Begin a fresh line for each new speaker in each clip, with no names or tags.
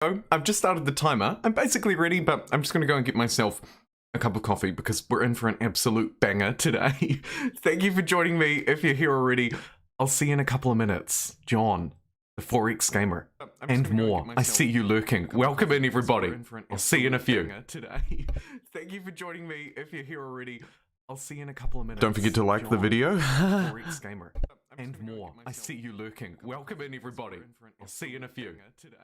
So, I've just started the timer. I'm basically ready, but I'm just going to go and get myself a cup of coffee because we're in for an absolute banger today. Thank you for joining me. If you're here already, I'll see you in a couple of minutes. John, the 4X Gamer, and more. I see you lurking. Welcome in, everybody. I'll see you in a few. Today. Thank you for joining me. If you're here already, I'll see you in a couple of minutes. Don't forget to like the video. 4X Gamer, and more. I see you lurking. Welcome in, everybody. I'll see you in a few. Today.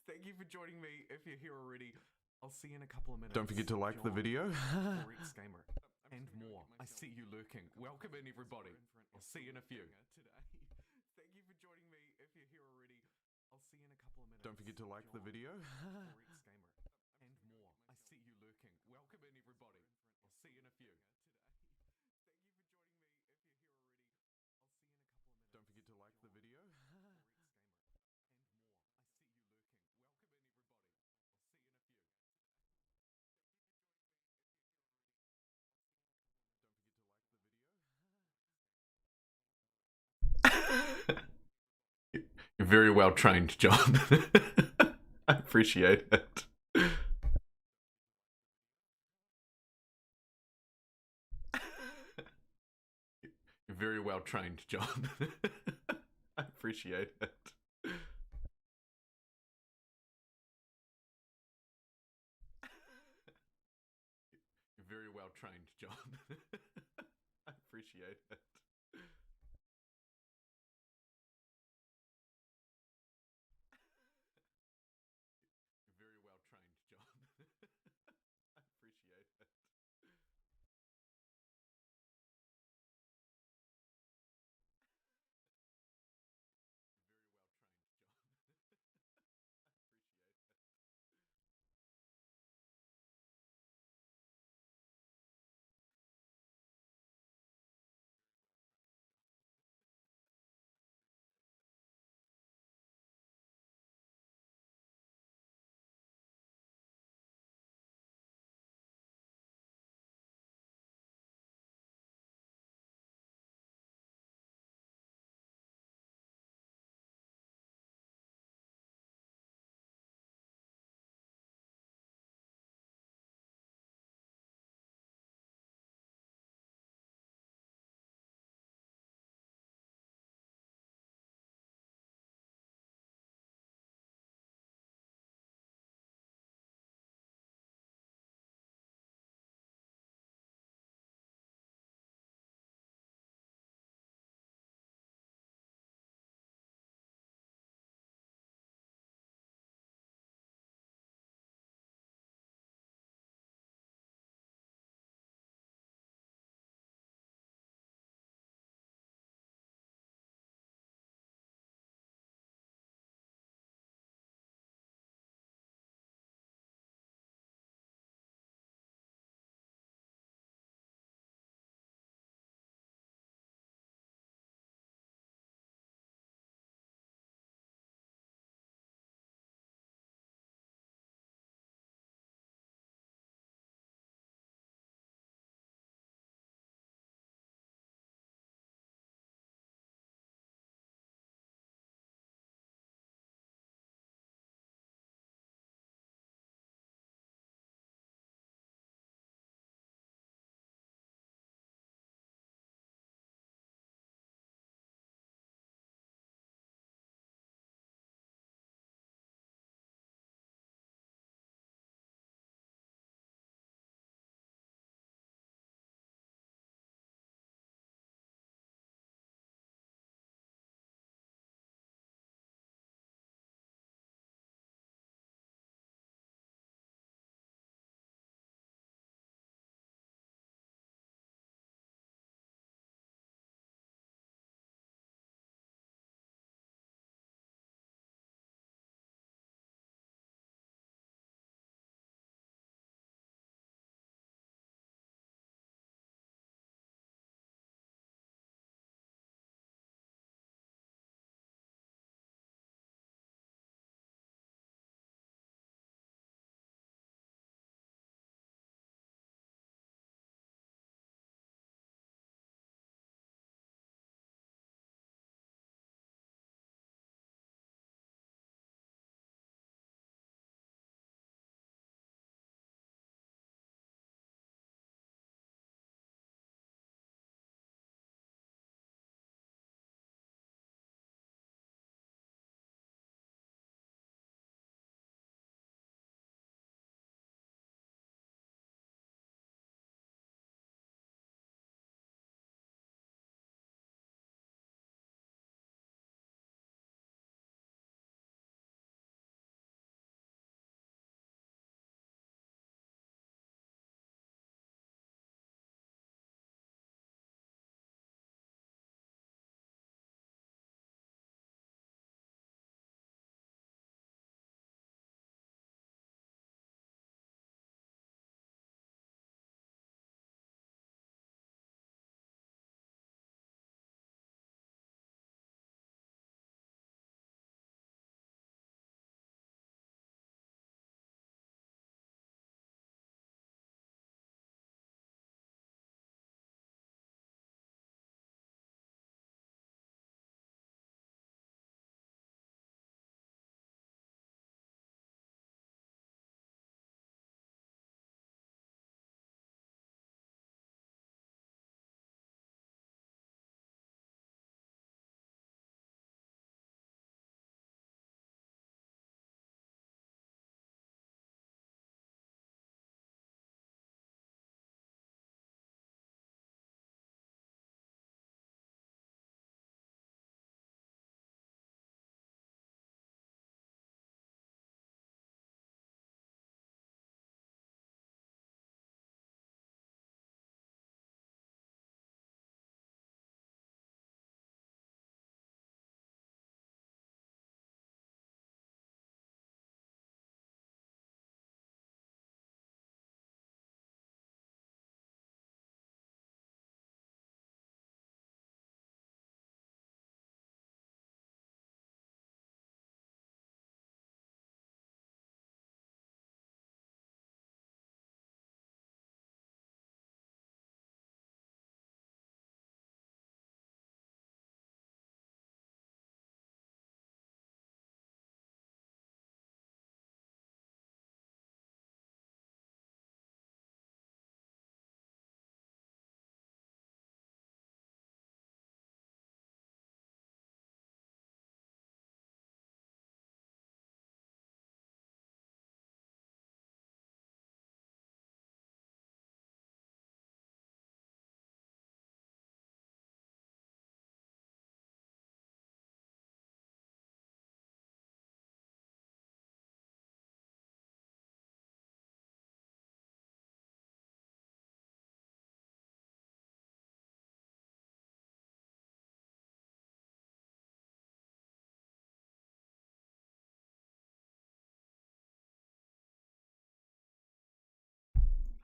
Thank you for joining me. If you're here already, I'll see you in a couple of minutes. Don't forget to like the video. 4X Gamer, and more. I see you lurking. Welcome in, everybody. I'll see you in a few. Thank you for joining me. If you're here already, I'll see you in a couple of minutes. Don't forget to like the video. 4X Gamer, and more. I see you lurking. Welcome in, everybody. I'll see you in a few. Don't forget to like the video. You're very well trained, John. I appreciate it. You're very well trained, John. I appreciate it. You're very well trained, John. I appreciate it. You're very well trained, John. I appreciate it.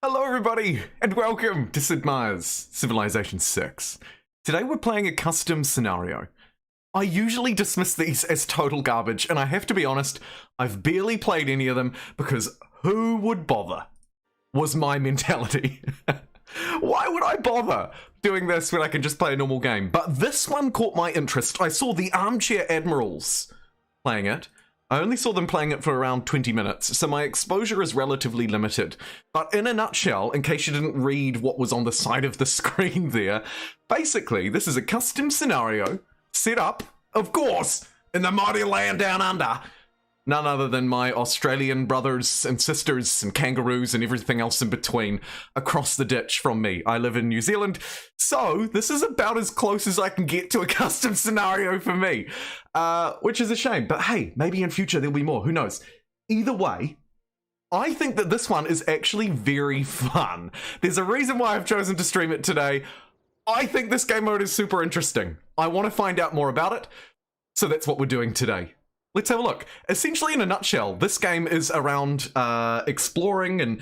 Hello everybody, and welcome to Sid Meier's Civilization 6. Today we're playing a custom scenario. I usually dismiss these as total garbage, and I have to be honest, I've barely played any of them because who would bother? Was my mentality. Why would I bother doing this when I can just play a normal game? But this one caught my interest. I saw the Armchair Admirals playing it. I only saw them playing it for around 20 minutes, so my exposure is relatively limited. But in a nutshell, in case you didn't read what was on the side of the screen there, basically, this is a custom scenario set up, of course, in the mighty land down under. None other than my Australian brothers and sisters and kangaroos and everything else in between across the ditch from me. I live in New Zealand, so this is about as close as I can get to a custom scenario for me, which is a shame. But hey, maybe in future there'll be more, who knows? Either way, I think that this one is actually very fun. There's a reason why I've chosen to stream it today. I think this game mode is super interesting. I want to find out more about it, so that's what we're doing today. Let's have a look. Essentially, in a nutshell, this game is around exploring and,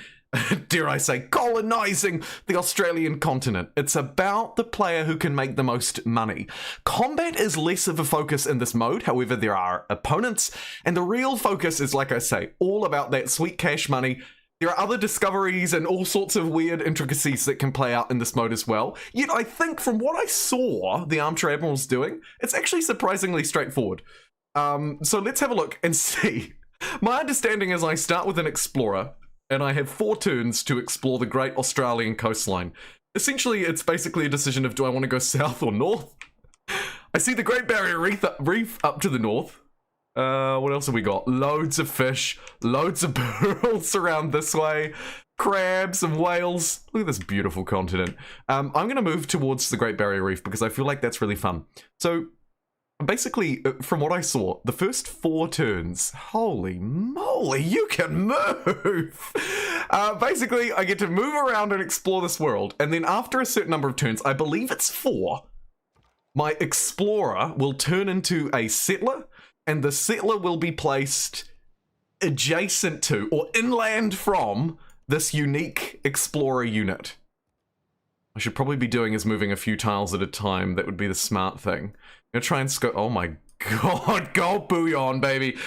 dare I say, colonizing the Australian continent. It's about the player who can make the most money. Combat is less of a focus in this mode, however, there are opponents, and the real focus is, like I say, all about that sweet cash money. There are other discoveries and all sorts of weird intricacies that can play out in this mode as well. Yet I think from what I saw the Armchair Admirals doing, it's actually surprisingly straightforward. So let's have a look and see. My understanding is I start with an explorer, and I have 4 turns to explore the great Australian coastline. Essentially, it's basically a decision of do I want to go south or north? I see the Great Barrier Reef up to the north. What else have we got? Loads of fish, loads of pearls around this way, crabs and whales. Look at this beautiful continent. I'm going to move towards the Great Barrier Reef because I feel like that's really fun. So basically, from what I saw, the first 4 turns, holy moly, you can move! Basically, I get to move around and explore this world, and then after a certain number of turns, I believe it's 4, my explorer will turn into a settler, and the settler will be placed adjacent to, or inland from, this unique explorer unit. I should probably be doing is moving a few tiles at a time. That would be the smart thing. I'm gonna try and scope. Oh my god, gold bullion, baby.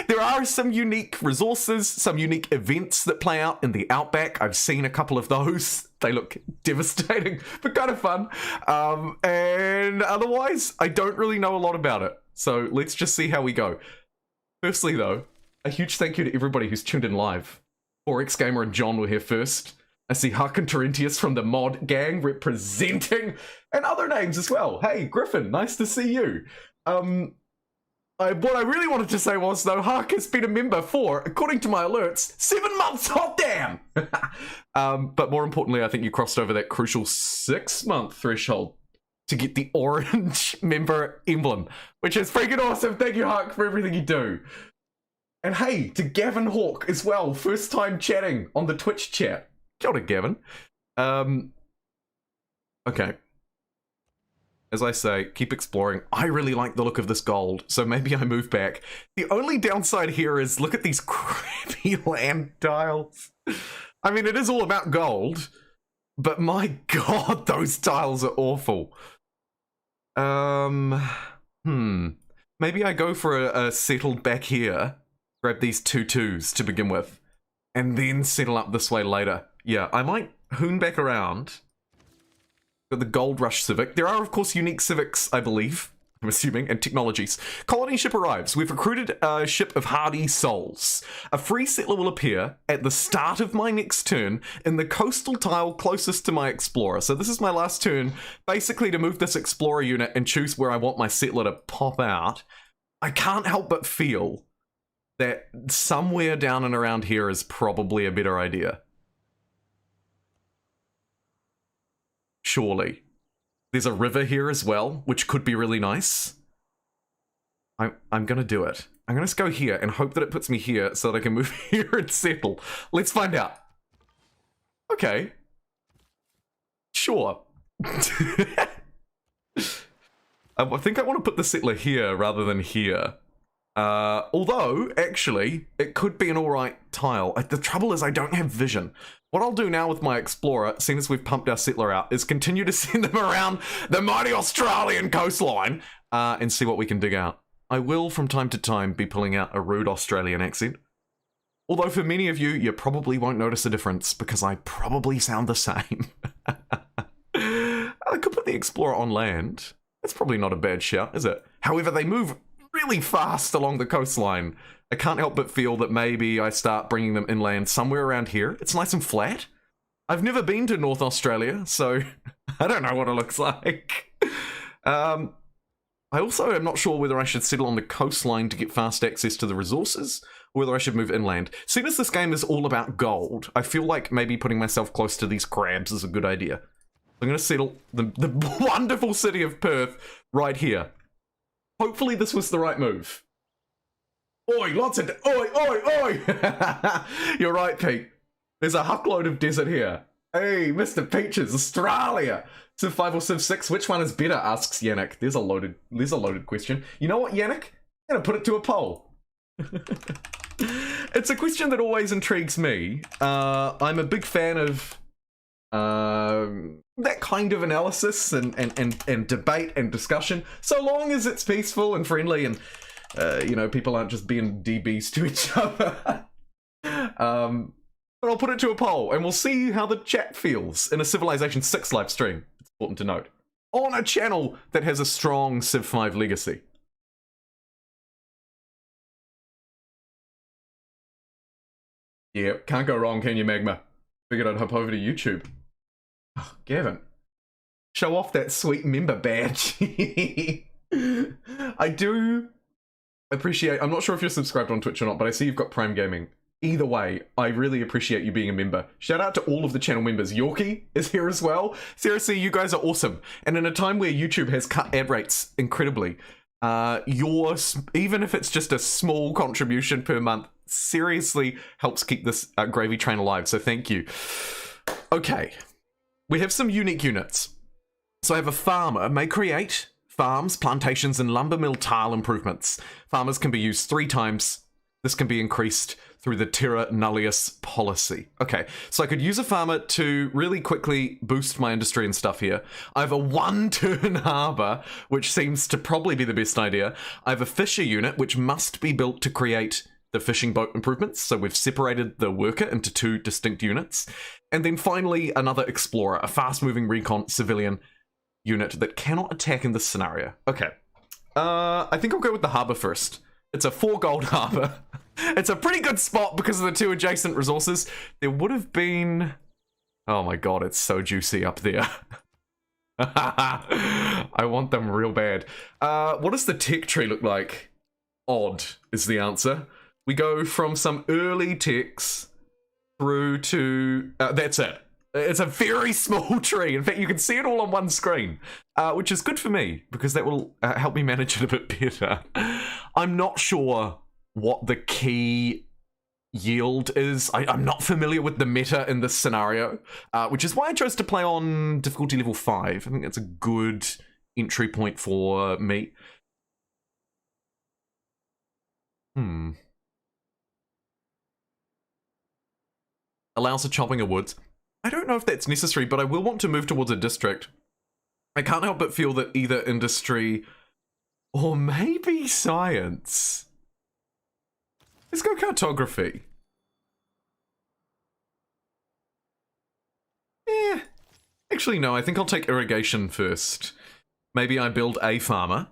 There are some unique resources, some unique events that play out in the Outback. I've seen a couple of those. They look devastating, but kind of fun. And otherwise, I don't really know a lot about it. So let's just see how we go. Firstly, though, a huge thank you to everybody who's tuned in live. 4X Gamer and John were here first. I see Huck and Terentius from the mod gang representing, and other names as well. Hey, Griffin, nice to see you. What I really wanted to say was, though, Huck has been a member for, according to my alerts, 7 months, hot damn! But more importantly, I think you crossed over that crucial 6-month threshold to get the orange member emblem, which is freaking awesome. Thank you, Huck, for everything you do. And hey, to Gavin Hawk as well, first time chatting on the Twitch chat. Kia ora, Gavin. Okay. As I say, keep exploring. I really like the look of this gold, so maybe I move back. The only downside here is look at these crappy land tiles. I mean, it is all about gold, but my god, those tiles are awful. Maybe I go for a settled back here, grab these 2 2s to begin with, and then settle up this way later. Yeah, I might hoon back around. Got the Gold Rush Civic. There are, of course, unique civics, I believe, I'm assuming, and technologies. Colony ship arrives. We've recruited a ship of hardy souls. A free settler will appear at the start of my next turn in the coastal tile closest to my explorer. So this is my last turn, basically to move this explorer unit and choose where I want my settler to pop out. I can't help but feel that somewhere down and around here is probably a better idea. Surely. There's a river here as well, which could be really nice. I'm gonna do it. I'm gonna just go here and hope that it puts me here so that I can move here and settle. Let's find out. Okay. Sure. I think I want to put the settler here rather than here. Although, actually, it could be an alright tile. The trouble is I don't have vision. What I'll do now with my Explorer, seeing as we've pumped our settler out, is continue to send them around the mighty Australian coastline and see what we can dig out. I will, from time to time, be pulling out a rude Australian accent. Although for many of you, you probably won't notice a difference because I probably sound the same. I could put the Explorer on land. That's probably not a bad shout, is it? However, they move really fast along the coastline. I can't help but feel that maybe I start bringing them inland somewhere around here. It's nice and flat. I've never been to North Australia, so I don't know what it looks like. I also am not sure whether I should settle on the coastline to get fast access to the resources, or whether I should move inland. Seeing as this game is all about gold, I feel like maybe putting myself close to these crabs is a good idea. I'm going to settle the wonderful city of Perth right here. Hopefully this was the right move. Oi, lots of... Oi, oi, oi! You're right, Pete. There's a huckload of desert here. Hey, Mr. Peaches, Australia! Civ 5 or Civ 6, which one is better, asks Yannick. There's a loaded question. You know what, Yannick? I'm going to put it to a poll. It's a question that always intrigues me. I'm a big fan of that kind of analysis and debate and discussion, so long as it's peaceful and friendly and, you know, people aren't just being DBs to each other. But I'll put it to a poll and we'll see how the chat feels in a Civilization 6 live stream. It's important to note. On a channel that has a strong Civ 5 legacy. Yep, can't go wrong, can you, Magma? Figured I'd hop over to YouTube. Oh, Gavin. Show off that sweet member badge. I do appreciate... I'm not sure if you're subscribed on Twitch or not, but I see you've got Prime Gaming. Either way, I really appreciate you being a member. Shout out to all of the channel members. Yorkie is here as well. Seriously, you guys are awesome. And in a time where YouTube has cut ad rates incredibly, yours, even if it's just a small contribution per month, seriously helps keep this gravy train alive. So thank you. Okay, we have some unique units. So I have a farmer may create farms, plantations, and lumber mill tile improvements. Farmers can be used 3 times. This can be increased through the Terra Nullius policy. Okay, so I could use a farmer to really quickly boost my industry and stuff here. I have a 1-turn harbour, which seems to probably be the best idea. I have a fisher unit, which must be built to create the fishing boat improvements. So we've separated the worker into 2 distinct units. And then finally, another explorer, a fast-moving recon civilian unit that cannot attack in this scenario. Okay, I think I'll go with the harbour first. It's a 4 gold harbour. It's a pretty good spot because of the 2 adjacent resources. There would have been... Oh my god, it's so juicy up there. I want them real bad. What does the tech tree look like? Odd is the answer. We go from some early techs through to... that's it. It's a very small tree. In fact, you can see it all on one screen, which is good for me because that will help me manage it a bit better. I'm not sure what the key yield is. I'm not familiar with the meta in this scenario, which is why I chose to play on difficulty level 5. I think that's a good entry point for me. Allows the chopping of woods. I don't know if that's necessary, but I will want to move towards a district. I can't help but feel that either industry or maybe science. Let's go cartography. Actually, no, I think I'll take irrigation first. Maybe I build a farmer.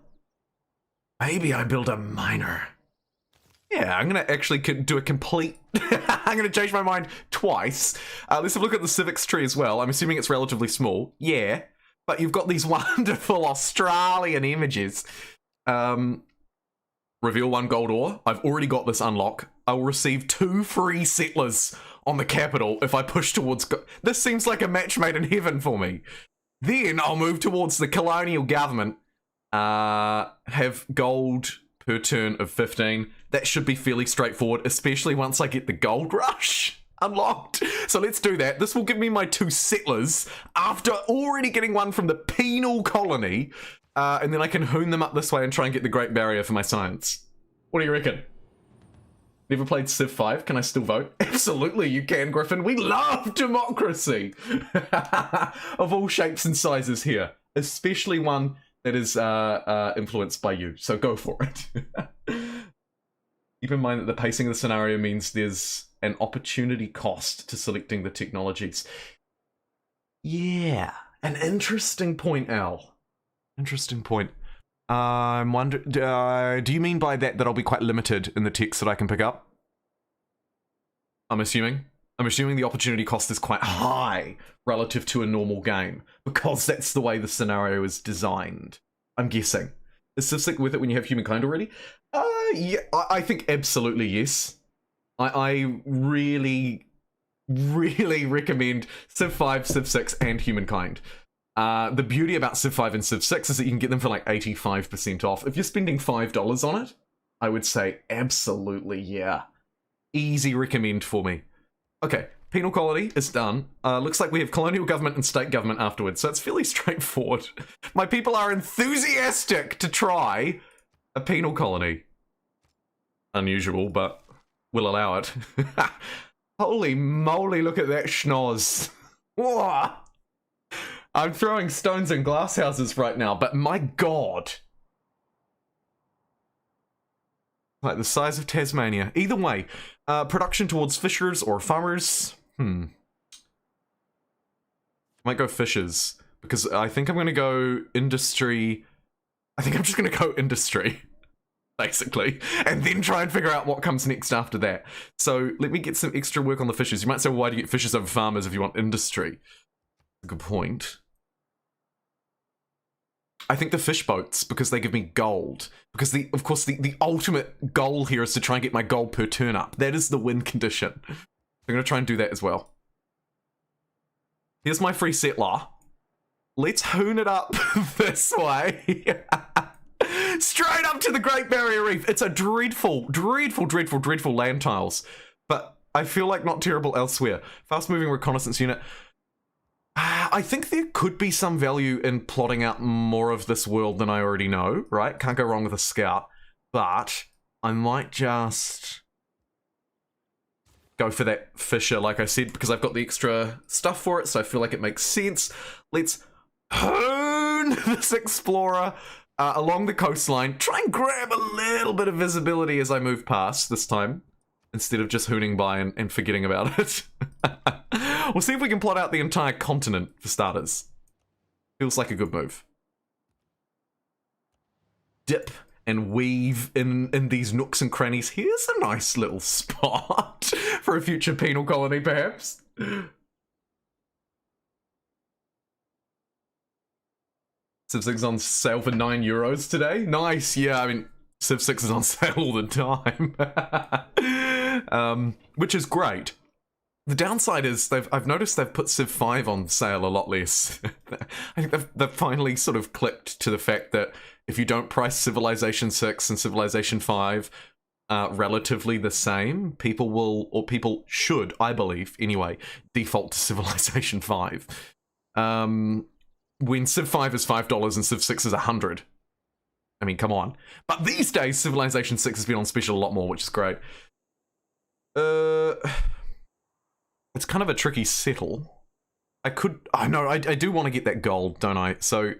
Maybe I build a miner. Yeah, I'm going to actually do a complete... I'm going to change my mind twice. Let's have a look at the civics tree as well. I'm assuming it's relatively small. Yeah, but you've got these wonderful Australian images. Reveal 1 gold ore. I've already got this unlock. I will receive 2 free settlers on the capital if I push towards... This seems like a match made in heaven for me. Then I'll move towards the colonial government. Have gold per turn of 15. That should be fairly straightforward, especially once I get the gold rush unlocked. So let's do that. This will give me my 2 settlers after already getting 1 from the penal colony. And then I can hoon them up this way and try and get the Great Barrier for my science. What do you reckon? Never played Civ 5? Can I still vote? Absolutely, you can, Griffin. We love democracy of all shapes and sizes here, especially one that is influenced by you. So go for it. Keep in mind that the pacing of the scenario means there's an opportunity cost to selecting the technologies. Yeah, an interesting point, Al. Interesting point. I'm wondering, do you mean by that I'll be quite limited in the text that I can pick up? I'm assuming the opportunity cost is quite high relative to a normal game, because that's the way the scenario is designed. I'm guessing. Is Civ 6 with it when you have Humankind already? Yeah, I think absolutely yes. I really, really recommend Civ 5, Civ 6, and Humankind. The beauty about Civ 5 and Civ 6 is that you can get them for like 85% off. If you're spending $5 on it, I would say absolutely yeah. Easy recommend for me. Okay, penal colony is done. Looks like we have colonial government and state government afterwards, so it's fairly straightforward. My people are enthusiastic to try a penal colony. Unusual, but we'll allow it. Holy moly, look at that schnoz. Whoa. I'm throwing stones in glass houses right now, but my god. Like the size of Tasmania. Either way, production towards fishers or farmers. Might go fishers, because I think I'm going to go industry. I think I'm just going to go industry, basically, and then try and figure out what comes next after that. So let me get some extra work on the fishers. You might say, well, why do you get fishers over farmers if you want industry? Good point. I think the fish boats, because they give me gold. Because, of course, the ultimate goal here is to try and get my gold per turn up. That is the win condition. I'm going to try and do that as well. Here's my free settler. Let's hoon it up this way. Straight up to the Great Barrier Reef. It's a dreadful, dreadful, dreadful, dreadful land tiles. But I feel like not terrible elsewhere. Fast-moving reconnaissance unit. I think there could be some value in plotting out more of this world than I already know, right? Can't go wrong with a scout. But I might just go for that fisher, like I said, because I've got the extra stuff for it, so I feel like it makes sense. Let's hone this explorer along the coastline. Try and grab a little bit of visibility as I move past this time, instead of just hooning by and forgetting about it. We'll see if we can plot out the entire continent, for starters. Feels like a good move. Dip and weave in these nooks and crannies. Here's a nice little spot for a future penal colony, perhaps. Civ 6 is on sale for €9 today. Nice, yeah, I mean, Civ 6 is on sale all the time. Which is great. The downside is I've noticed they've put Civ 5 on sale a lot less. I think they've finally sort of clicked to the fact that if you don't price Civilization 6 and Civilization 5 relatively the same, people will, or people should, I believe, anyway, default to Civilization 5. When Civ 5 is $5 and Civ 6 is $100. I mean, come on. But these days, Civilization 6 has been on special a lot more, which is great. It's kind of a tricky settle. I do want to get that gold, don't I? So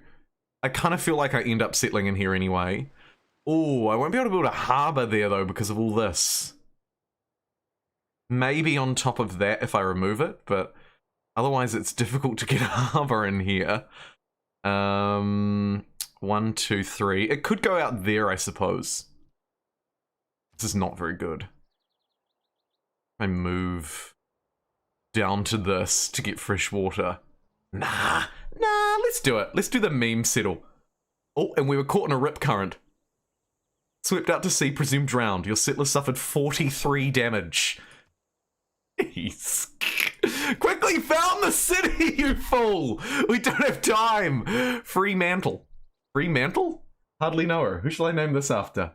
I kind of feel like I end up settling in here anyway. Oh, I won't be able to build a harbour there, though, because of all this. Maybe on top of that if I remove it, but otherwise it's difficult to get a harbour in here. 1, 2, 3. It could go out there, I suppose. This is not very good. I move down to this to get fresh water. Nah, let's do it. Let's do the meme settle. Oh, and we were caught in a rip current. Swept out to sea, presumed drowned. Your settler suffered 43 damage. Jeez. Quickly found the city, you fool! We don't have time! Free mantle. Free mantle? Hardly know her. Who shall I name this after?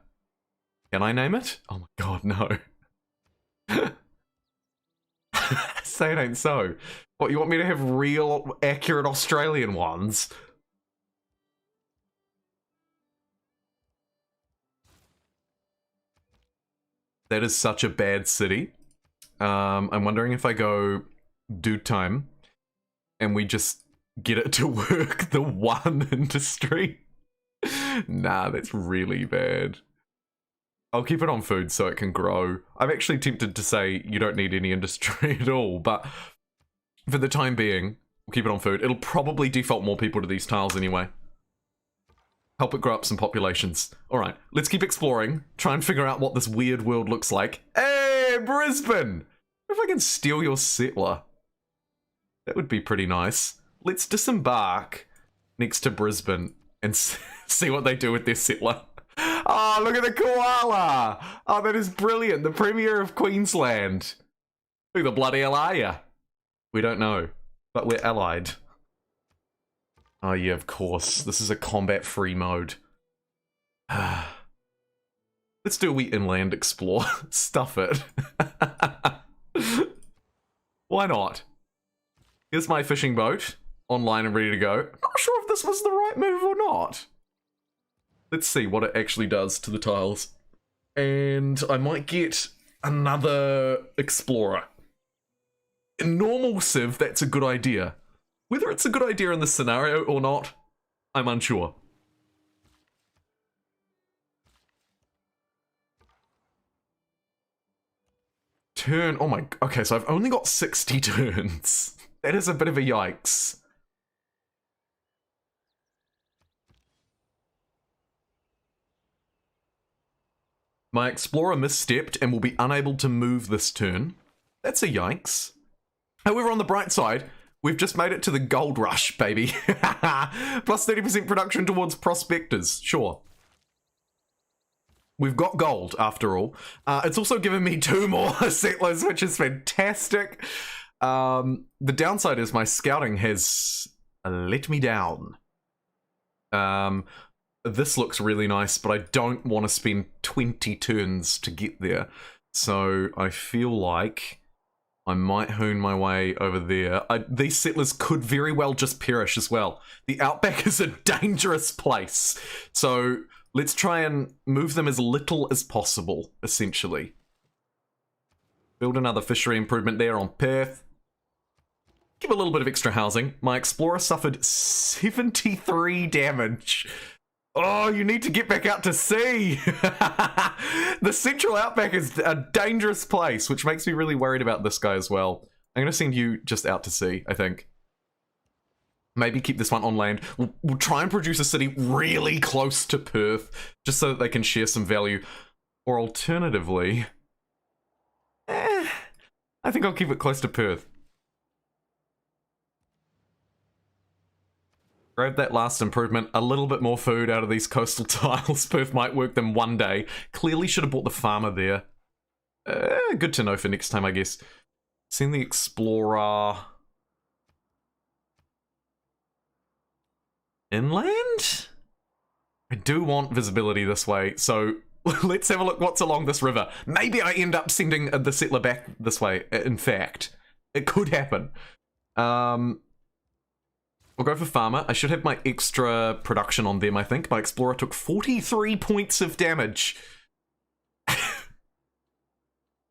Can I name it? Oh my god, no. Say it ain't so. What, you want me to have real, accurate Australian ones? That is such a bad city. I'm wondering if I go do time and we just get it to work the one industry. Nah, that's really bad. I'll keep it on food so it can grow. I'm actually tempted to say you don't need any industry at all, but for the time being, we'll keep it on food. It'll probably default more people to these tiles anyway. Help it grow up some populations. Alright, let's keep exploring. Try and figure out what this weird world looks like. Hey, Brisbane! If I can steal your settler. That would be pretty nice. Let's disembark next to Brisbane and see what they do with their settler. Oh, look at the koala! Oh, that is brilliant. The Premier of Queensland. Who the bloody hell are you? We don't know, but we're allied. Oh yeah, of course. This is a combat-free mode. Let's do a wee inland explore. Stuff it. Why not? Here's my fishing boat, online and ready to go. I'm not sure if this was the right move or not. Let's see what it actually does to the tiles. And I might get another explorer. In normal Civ, that's a good idea. Whether it's a good idea in this scenario or not, I'm unsure. Turn, oh my, okay, so I've only got 60 turns. That is a bit of a yikes. My explorer misstepped and will be unable to move this turn. That's a yikes. However, on the bright side, we've just made it to the gold rush, baby. Plus 30% production towards prospectors, sure. We've got gold, after all. It's also given me 2 more settlers, which is fantastic. The downside is my scouting has let me down. This looks really nice, but I don't want to spend 20 turns to get there. So I feel like I might hoon my way over there. These settlers could very well just perish as well. The Outback is a dangerous place. So let's try and move them as little as possible, essentially. Build another fishery improvement there on Perth. Give a little bit of extra housing. My explorer suffered 73 damage. Oh, you need to get back out to sea. The central Outback is a dangerous place, which makes me really worried about this guy as well. I'm going to send you just out to sea, I think. Maybe keep this one on land. We'll try and produce a city really close to Perth, just so that they can share some value. Or alternatively, I think I'll keep it close to Perth. Grab that last improvement, a little bit more food out of these coastal tiles. Perth might work them one day. Clearly should have bought the farmer there. Good to know for next time, I guess. Send the explorer inland? I do want visibility this way, so let's have a look what's along this river. Maybe I end up sending the settler back this way, in fact. It could happen. We'll go for farmer. I should have my extra production on them, I think. My explorer took 43 points of damage.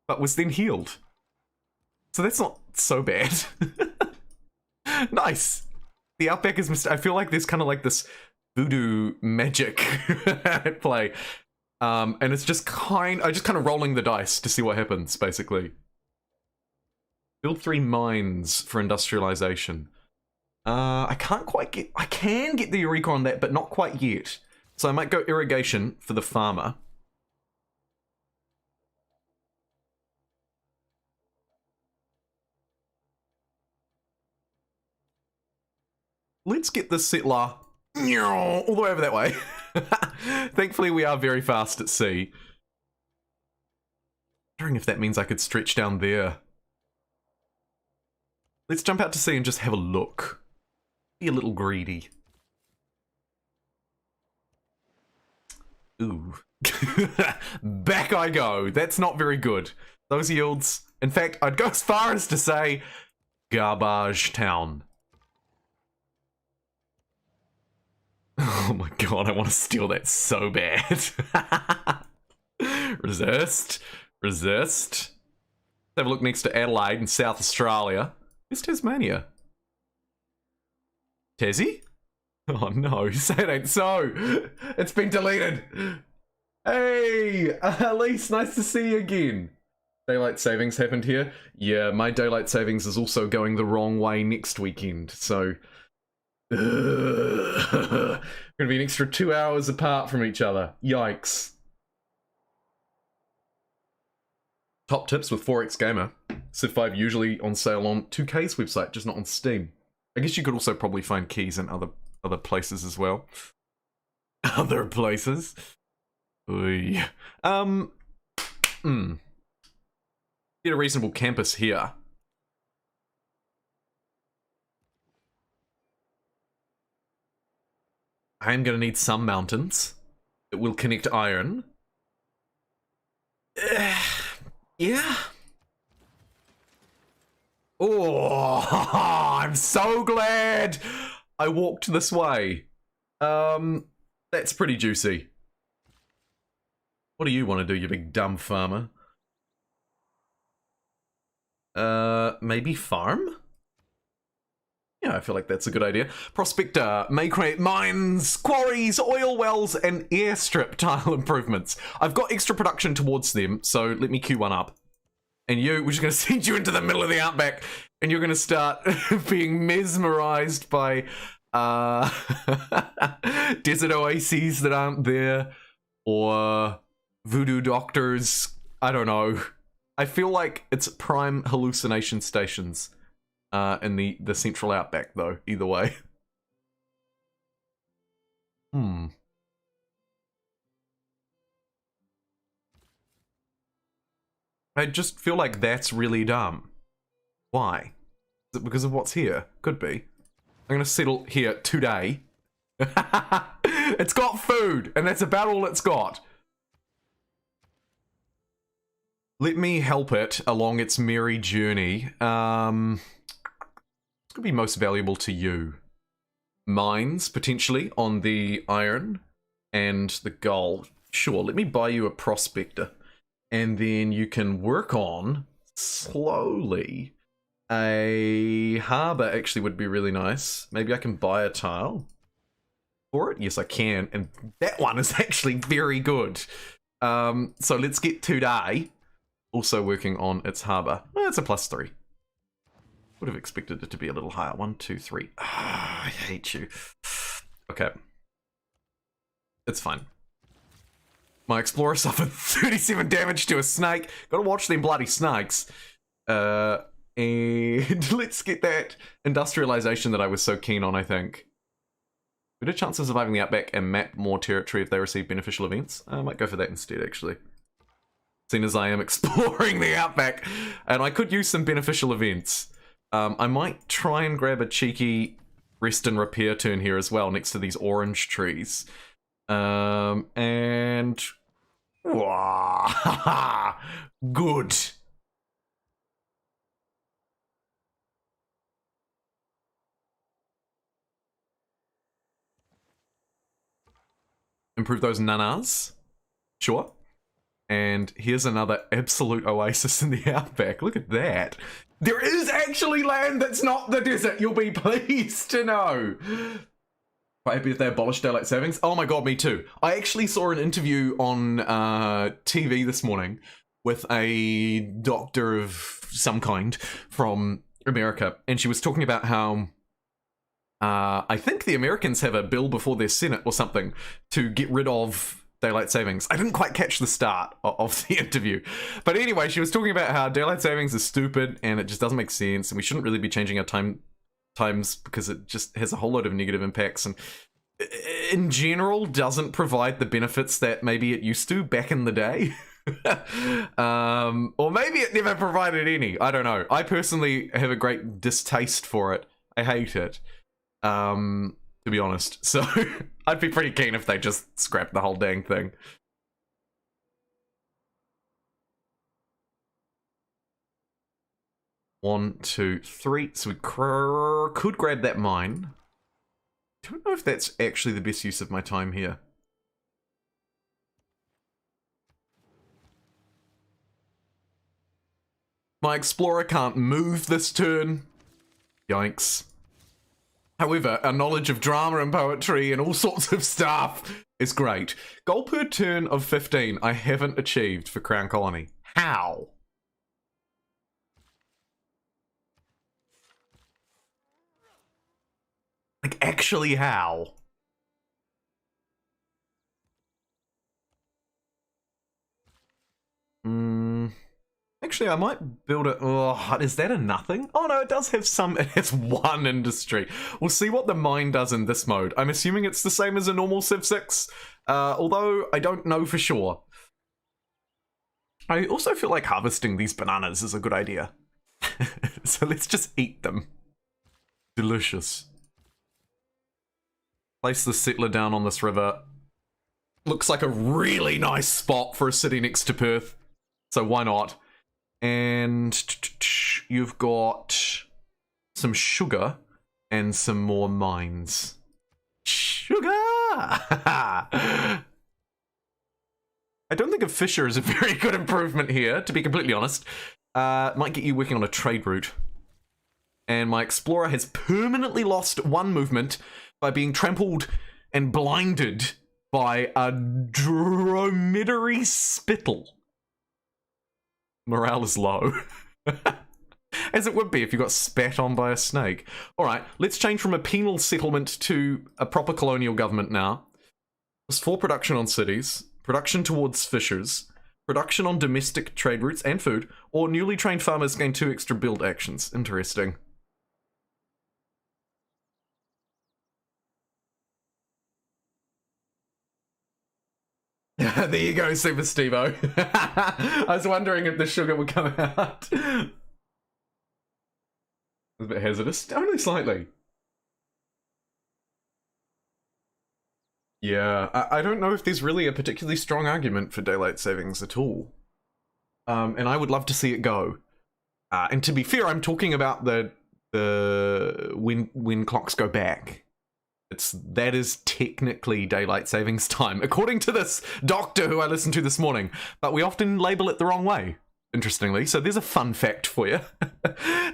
But was then healed. So that's not so bad. Nice. The Outback is... I feel like there's kind of like this voodoo magic at play. And it's just kind of rolling the dice to see what happens, basically. Build 3 mines for industrialization. I can't quite get... I can get the Eureka on that, but not quite yet. So I might go irrigation for the farmer. Let's get this settler all the way over that way. Thankfully, we are very fast at sea. Wondering if that means I could stretch down there. Let's jump out to sea and just have a look. Be a little greedy. Ooh. Back I go. That's not very good. Those yields... In fact, I'd go as far as to say... Garbage town. Oh my god, I want to steal that so bad. Resist. Resist. Have a look next to Adelaide in South Australia. Where's Tasmania? Tassie? Oh no, you say it ain't so. It's been deleted. Hey, Elise, nice to see you again. Daylight savings happened here. Yeah, my daylight savings is also going the wrong way next weekend, so... Gonna be an extra 2 hours apart from each other. Yikes. Top tips with 4X Gamer. Civ 5 usually on sale on 2K's website, just not on Steam. I guess you could also probably find keys in other places as well. Other places. Oy. Get a reasonable campus here. I am going to need some mountains. It will connect iron. Yeah. Oh, I'm so glad I walked this way. That's pretty juicy. What do you want to do, you big dumb farmer? Maybe farm? Yeah, I feel like that's a good idea. Prospector may create mines, quarries, oil wells, and airstrip tile improvements. I've got extra production towards them, so let me queue one up. And we're just going to send you into the middle of the outback, and you're going to start being mesmerized by desert oases that aren't there, or voodoo doctors. I don't know. I feel like it's prime hallucination stations. In the central outback, though, either way. I just feel like that's really dumb. Why? Is it because of what's here? Could be. I'm gonna settle here today. It's got food, and that's about all it's got. Let me help it along its merry journey. Could be most valuable to you. Mines, potentially, on the iron and the gold. Sure, let me buy you a prospector. And then you can work on, slowly, a harbour actually would be really nice. Maybe I can buy a tile for it. Yes, I can. And that one is actually very good. So let's get today also working on its harbour. Well, it's a +3. Would have expected it to be a little higher. 1, 2, 3. Ah, I hate you. Okay. It's fine. My explorer suffered 37 damage to a snake. Gotta watch them bloody snakes. And let's get that industrialization that I was so keen on, I think. Better chance of surviving the outback and map more territory if they receive beneficial events. I might go for that instead, actually. Seeing as I am exploring the outback. And I could use some beneficial events. I might try and grab a cheeky rest and repair turn here as well, next to these orange trees. And... good. Improve those nanas. Sure. And here's another absolute oasis in the outback. Look at that. There is actually land that's not the desert, you'll be pleased to know. Quite happy if they abolished daylight savings. Oh my god, me too. I actually saw an interview on TV this morning with a doctor of some kind from America, and she was talking about how I think the Americans have a bill before their Senate or something to get rid of daylight savings. I didn't quite catch the start of the interview. But anyway, she was talking about how daylight savings is stupid and it just doesn't make sense, and we shouldn't really be changing our times because it just has a whole load of negative impacts and in general doesn't provide the benefits that maybe it used to back in the day. Or maybe it never provided any. I don't know. I personally have a great distaste for it. I hate it. To be honest. So I'd be pretty keen if they just scrapped the whole dang thing. One, two, three. So we could grab that mine. I don't know if that's actually the best use of my time here. My explorer can't move this turn. Yikes. However, our knowledge of drama and poetry and all sorts of stuff is great. Goal per turn of 15 I haven't achieved for Crown Colony. How? Like, actually how? Actually, I might build it. Oh, is that a nothing? Oh no, it does have some. It has one industry. We'll see what the mine does in this mode. I'm assuming it's the same as a normal Civ 6, although I don't know for sure. I also feel like harvesting these bananas is a good idea. So let's just eat them. Delicious. Place the settler down on this river. Looks like a really nice spot for a city next to Perth. So why not? And you've got some sugar and some more mines. Sugar! I don't think a fisher is a very good improvement here, to be completely honest. Might get you working on a trade route. And my explorer has permanently lost one movement by being trampled and blinded by a dromedary spittle. Morale is low. As it would be if you got spat on by a snake. Alright, let's change from a penal settlement to a proper colonial government now. There's 4 production on cities, production towards fishers, production on domestic trade routes and food, or newly trained farmers gain 2 extra build actions. Interesting. There you go, Super Steve-O. I was wondering if the sugar would come out. It's a bit hazardous. Only slightly. Yeah, I don't know if there's really a particularly strong argument for daylight savings at all. And I would love to see it go. And to be fair, I'm talking about the when clocks go back. That is technically daylight savings time, according to this doctor who I listened to this morning. But we often label it the wrong way, interestingly. So there's a fun fact for you.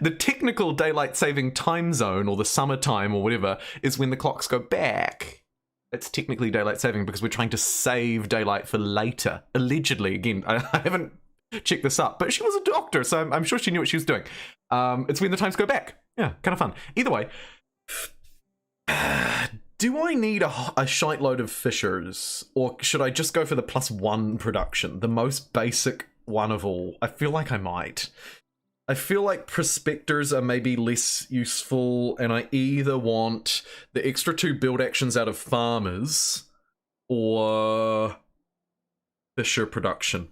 The technical daylight saving time zone, or the summertime, or whatever, is when the clocks go back. It's technically daylight saving because we're trying to save daylight for later. Allegedly, again, I haven't checked this up, but she was a doctor, so I'm sure she knew what she was doing. It's when the times go back. Yeah, kind of fun. Either way. Do I need a shite load of fishers, or should I just go for the +1 production, the most basic one of all? I feel like I might. I feel like prospectors are maybe less useful, and I either want the extra 2 build actions out of farmers, or fisher production.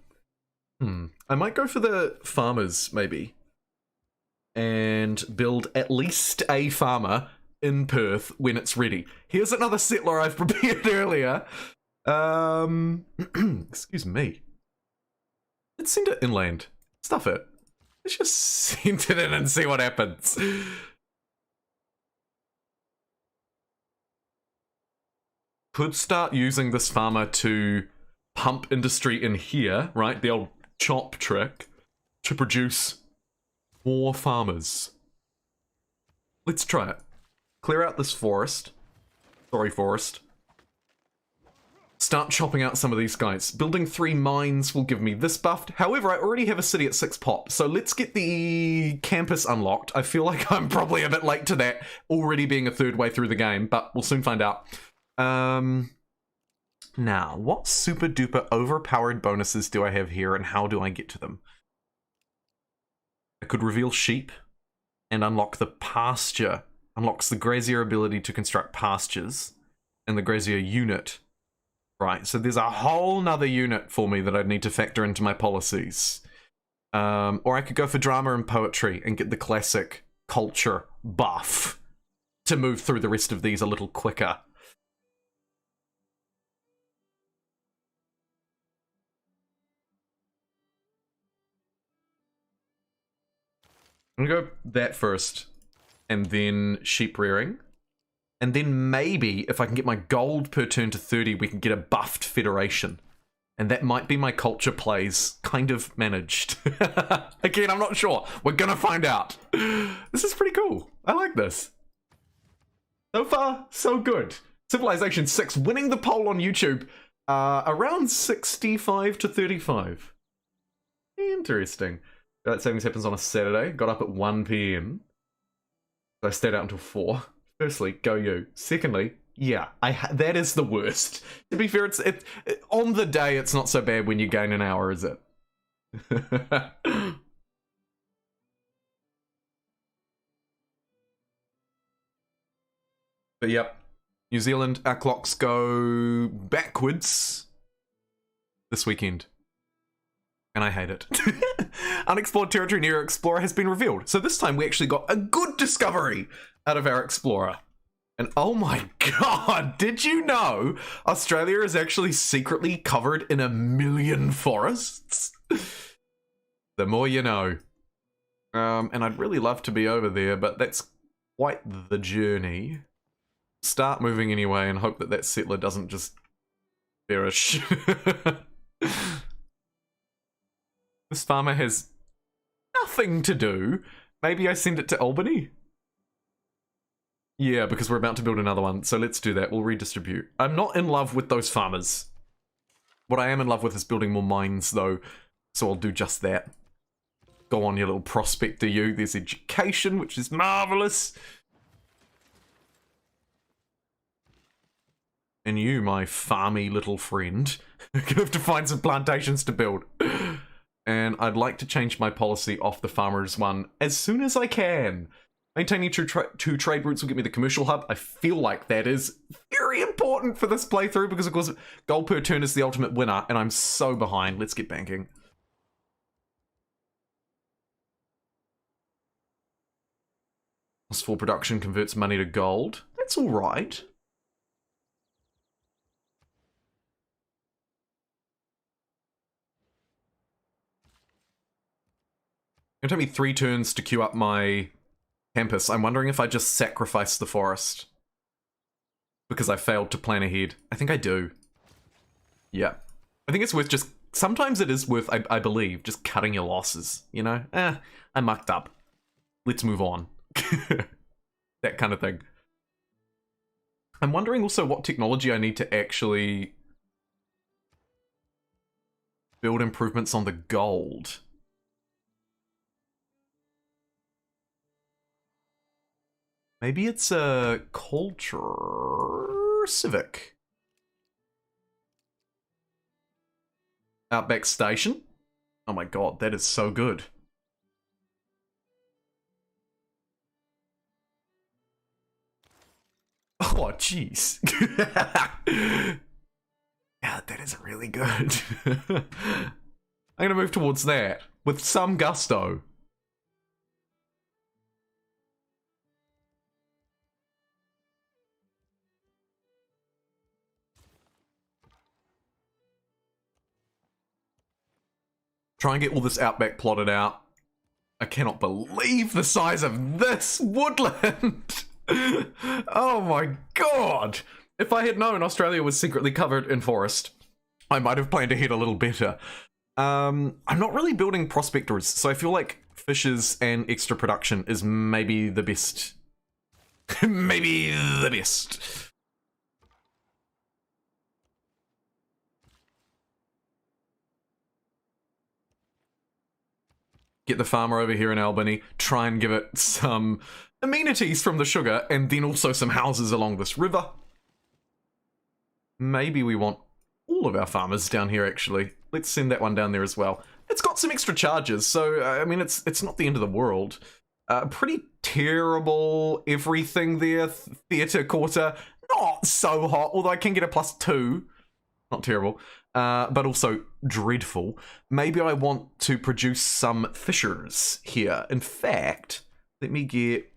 I might go for the farmers, maybe, and build at least a farmer in Perth when it's ready. Here's another settler I've prepared earlier. Excuse me. Let's send it inland. Stuff it. Let's just send it in and see what happens. Could start using this farmer to pump industry in here, right? The old chop trick to produce more farmers. Let's try it. Clear out this forest. Sorry, forest. Start chopping out some of these guys. Building 3 mines will give me this buffed. However, I already have a city at 6 pop, so let's get the campus unlocked. I feel like I'm probably a bit late to that, already being a third way through the game, but we'll soon find out. Now, what super duper overpowered bonuses do I have here, and how do I get to them? I could reveal sheep and unlock the pasture. Unlocks the grazier ability to construct pastures and the grazier unit. Right, so there's a whole nother unit for me that I'd need to factor into my policies. Or I could go for drama and poetry and get the classic culture buff to move through the rest of these a little quicker. I'm gonna go that first. And then sheep rearing. And then maybe, if I can get my gold per turn to 30, we can get a buffed federation. And that might be my culture plays kind of managed. Again, I'm not sure. We're gonna find out. This is pretty cool. I like this. So far, so good. Civilization 6 winning the poll on YouTube. Around 65 to 35. Interesting. That savings happens on a Saturday. Got up at 1 p.m. So I stayed out until 4. Firstly, go you. Secondly, yeah, that is the worst. To be fair, on the day, it's not so bad when you gain an hour, is it? But yep, New Zealand, our clocks go backwards this weekend. And I hate it. Unexplored territory near Explorer has been revealed. So this time we actually got a good discovery out of our Explorer. And oh my god, did you know Australia is actually secretly covered in 1 million forests? The more you know. And I'd really love to be over there, but that's quite the journey. Start moving anyway and hope that that settler doesn't just perish. This farmer has nothing to do. Maybe I send it to Albany? Yeah, because we're about to build another one, so let's do that. We'll redistribute. I'm not in love with those farmers. What I am in love with is building more mines, though, so I'll do just that. Go on, you little prospector, you. There's education, which is marvellous. And you, my farmy little friend, are gonna have to find some plantations to build. And I'd like to change my policy off the farmers one as soon as I can. Maintaining two trade routes will give me the commercial hub. I feel like that is very important for this playthrough because, of course, gold per turn is the ultimate winner, and I'm so behind. Let's get banking. +4 production converts money to gold. That's all right. It'll take me 3 turns to queue up my campus. I'm wondering if I just sacrifice the forest because I failed to plan ahead. I think I do. Yeah. I think it's worth just... Sometimes it is worth, I believe, just cutting your losses, you know? I mucked up. Let's move on. That kind of thing. I'm wondering also what technology I need to actually build improvements on the gold. Maybe it's a culture civic. Outback station. Oh my god, that is so good. Oh jeez. Yeah, that is really good. I'm gonna move towards that with some gusto. Try and get all this outback plotted out. I cannot believe the size of this woodland. Oh my god. If I had known Australia was secretly covered in forest, I might have planned ahead a little better. I'm not really building prospectors, so I feel like fishes and extra production is maybe the best. Maybe the best. Get the farmer over here in Albany, try and give it some amenities from the sugar, and then also some houses along this river. Maybe we want all of our farmers down here, actually. Let's send that one down there as well. It's got some extra charges, so, I mean, it's not the end of the world. Pretty terrible everything there. Theatre quarter, not so hot, although I can get a +2. Not terrible. But also dreadful. Maybe I want to produce some fishers here. In fact, let me get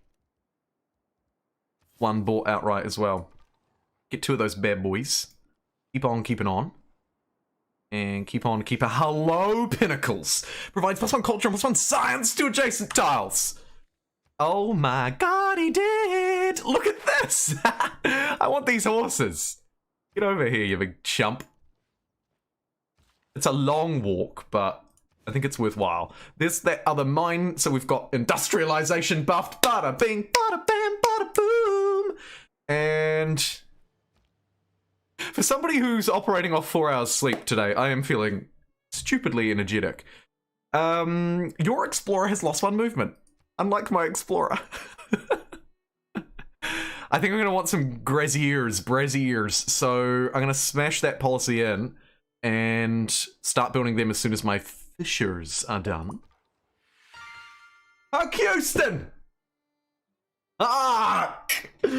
one bought outright as well. Get 2 of those bad boys. Keep on keeping on. And keep on keeping. Hello, Pinnacles! Provides +1 culture and +1 science to adjacent tiles. Oh my god, he did! Look at this! I want these horses. Get over here, you big chump. It's a long walk, but I think it's worthwhile. There's that other mine, so we've got industrialization buffed. Bada bing, bada bam, bada boom. And for somebody who's operating off 4 hours sleep today, I am feeling stupidly energetic. Your explorer has lost 1 movement, unlike my explorer. I think I'm going to want some braziers, so I'm going to smash that policy in and start building them as soon as my fissures are done. Oh, Houston! Ah! You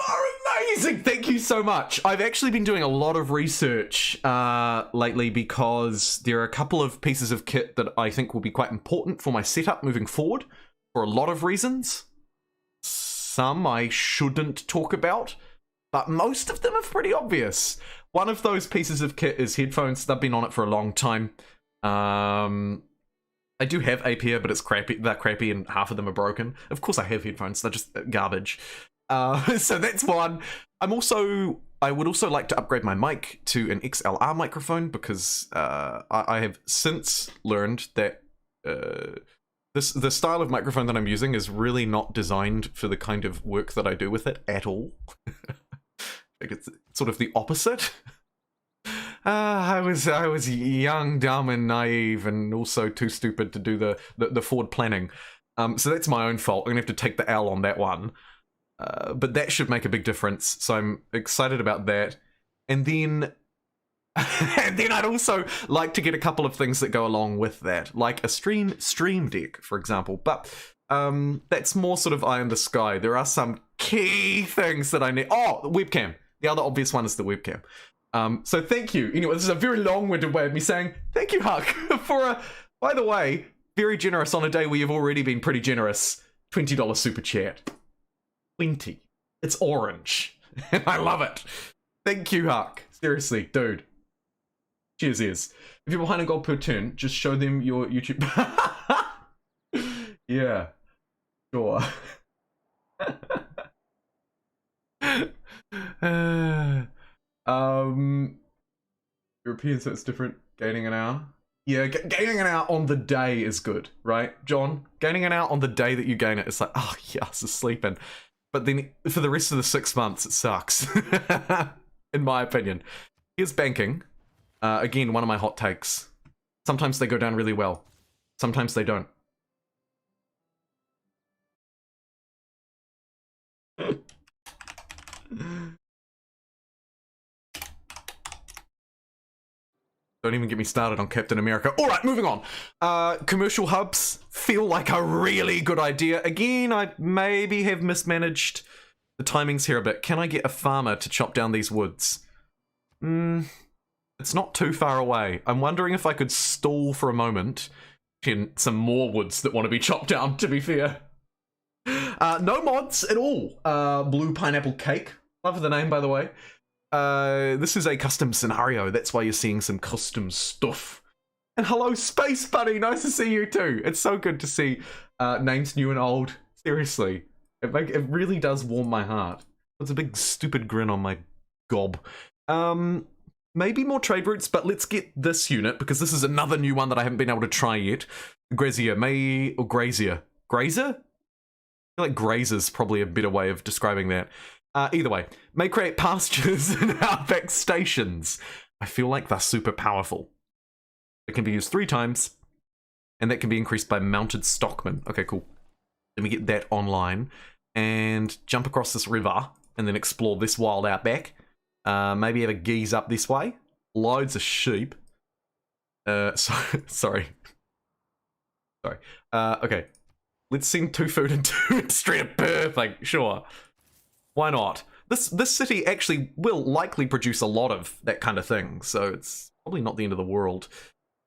are amazing! Thank you so much. I've actually been doing a lot of research lately because there are a couple of pieces of kit that I think will be quite important for my setup moving forward for a lot of reasons. Some I shouldn't talk about, but most of them are pretty obvious. One of those pieces of kit is headphones. They've been on it for a long time. I do have Apia, but it's crappy. They're crappy and half of them are broken. Of course I have headphones. They're just garbage. So that's one. I would also like to upgrade my mic to an XLR microphone because I have since learned that the style of microphone that I'm using is really not designed for the kind of work that I do with it at all. It's sort of the opposite. I was young, dumb, and naive, and also too stupid to do the forward planning. So that's my own fault. I'm gonna have to take the L on that one. But that should make a big difference. So I'm excited about that. And then I'd also like to get a couple of things that go along with that, like a stream deck, for example. But that's more sort of eye in the sky. There are some key things that I need. Oh, the webcam. The other obvious one is the webcam. So thank you. Anyway, this is a very long-winded way of me saying thank you, Huck, for a, by the way, very generous on a day where you've already been pretty generous. $20 super chat. 20. It's orange. And I love it. Thank you, Huck. Seriously, dude. Cheers, ears. If you're behind a gold per turn, just show them your YouTube. Yeah. Sure. European, so it's different. Gaining an hour. Yeah, gaining an hour on the day is good, right, John? Gaining an hour on the day that you gain it, it's like, oh, yes, it's sleeping. But then for the rest of the 6 months, it sucks. In my opinion. Here's banking. Again, one of my hot takes. Sometimes they go down really well. Sometimes they don't. Don't even get me started on Captain America. All right, moving on. Commercial hubs feel like a really good idea. Again, I maybe have mismanaged the timings here a bit. Can I get a farmer to chop down these woods? It's not too far away. I'm wondering if I could stall for a moment in some more woods that want to be chopped down, to be fair. No mods at all. Blue Pineapple Cake. Love the name, by the way. This is a custom scenario. That's why you're seeing some custom stuff. And hello, Space Buddy. Nice to see you too. It's so good to see names new and old. Seriously. It really does warm my heart. It's a big stupid grin on my gob. Maybe more trade routes, but let's get this unit, because this is another new one that I haven't been able to try yet. Grazier, or Grazier. Grazer? I feel like Grazer's probably a better way of describing that. Either way, may create pastures and outback stations. I feel like they're super powerful. It can be used 3 times, and that can be increased by mounted stockmen. Okay, cool. Let me get that online, and jump across this river, and then explore this wild outback. Maybe have a geese up this way. Loads of sheep. Sorry. Okay. Let's send 2 food and 2 straight. Perfect. Sure. Why not? This city actually will likely produce a lot of that kind of thing, so it's probably not the end of the world.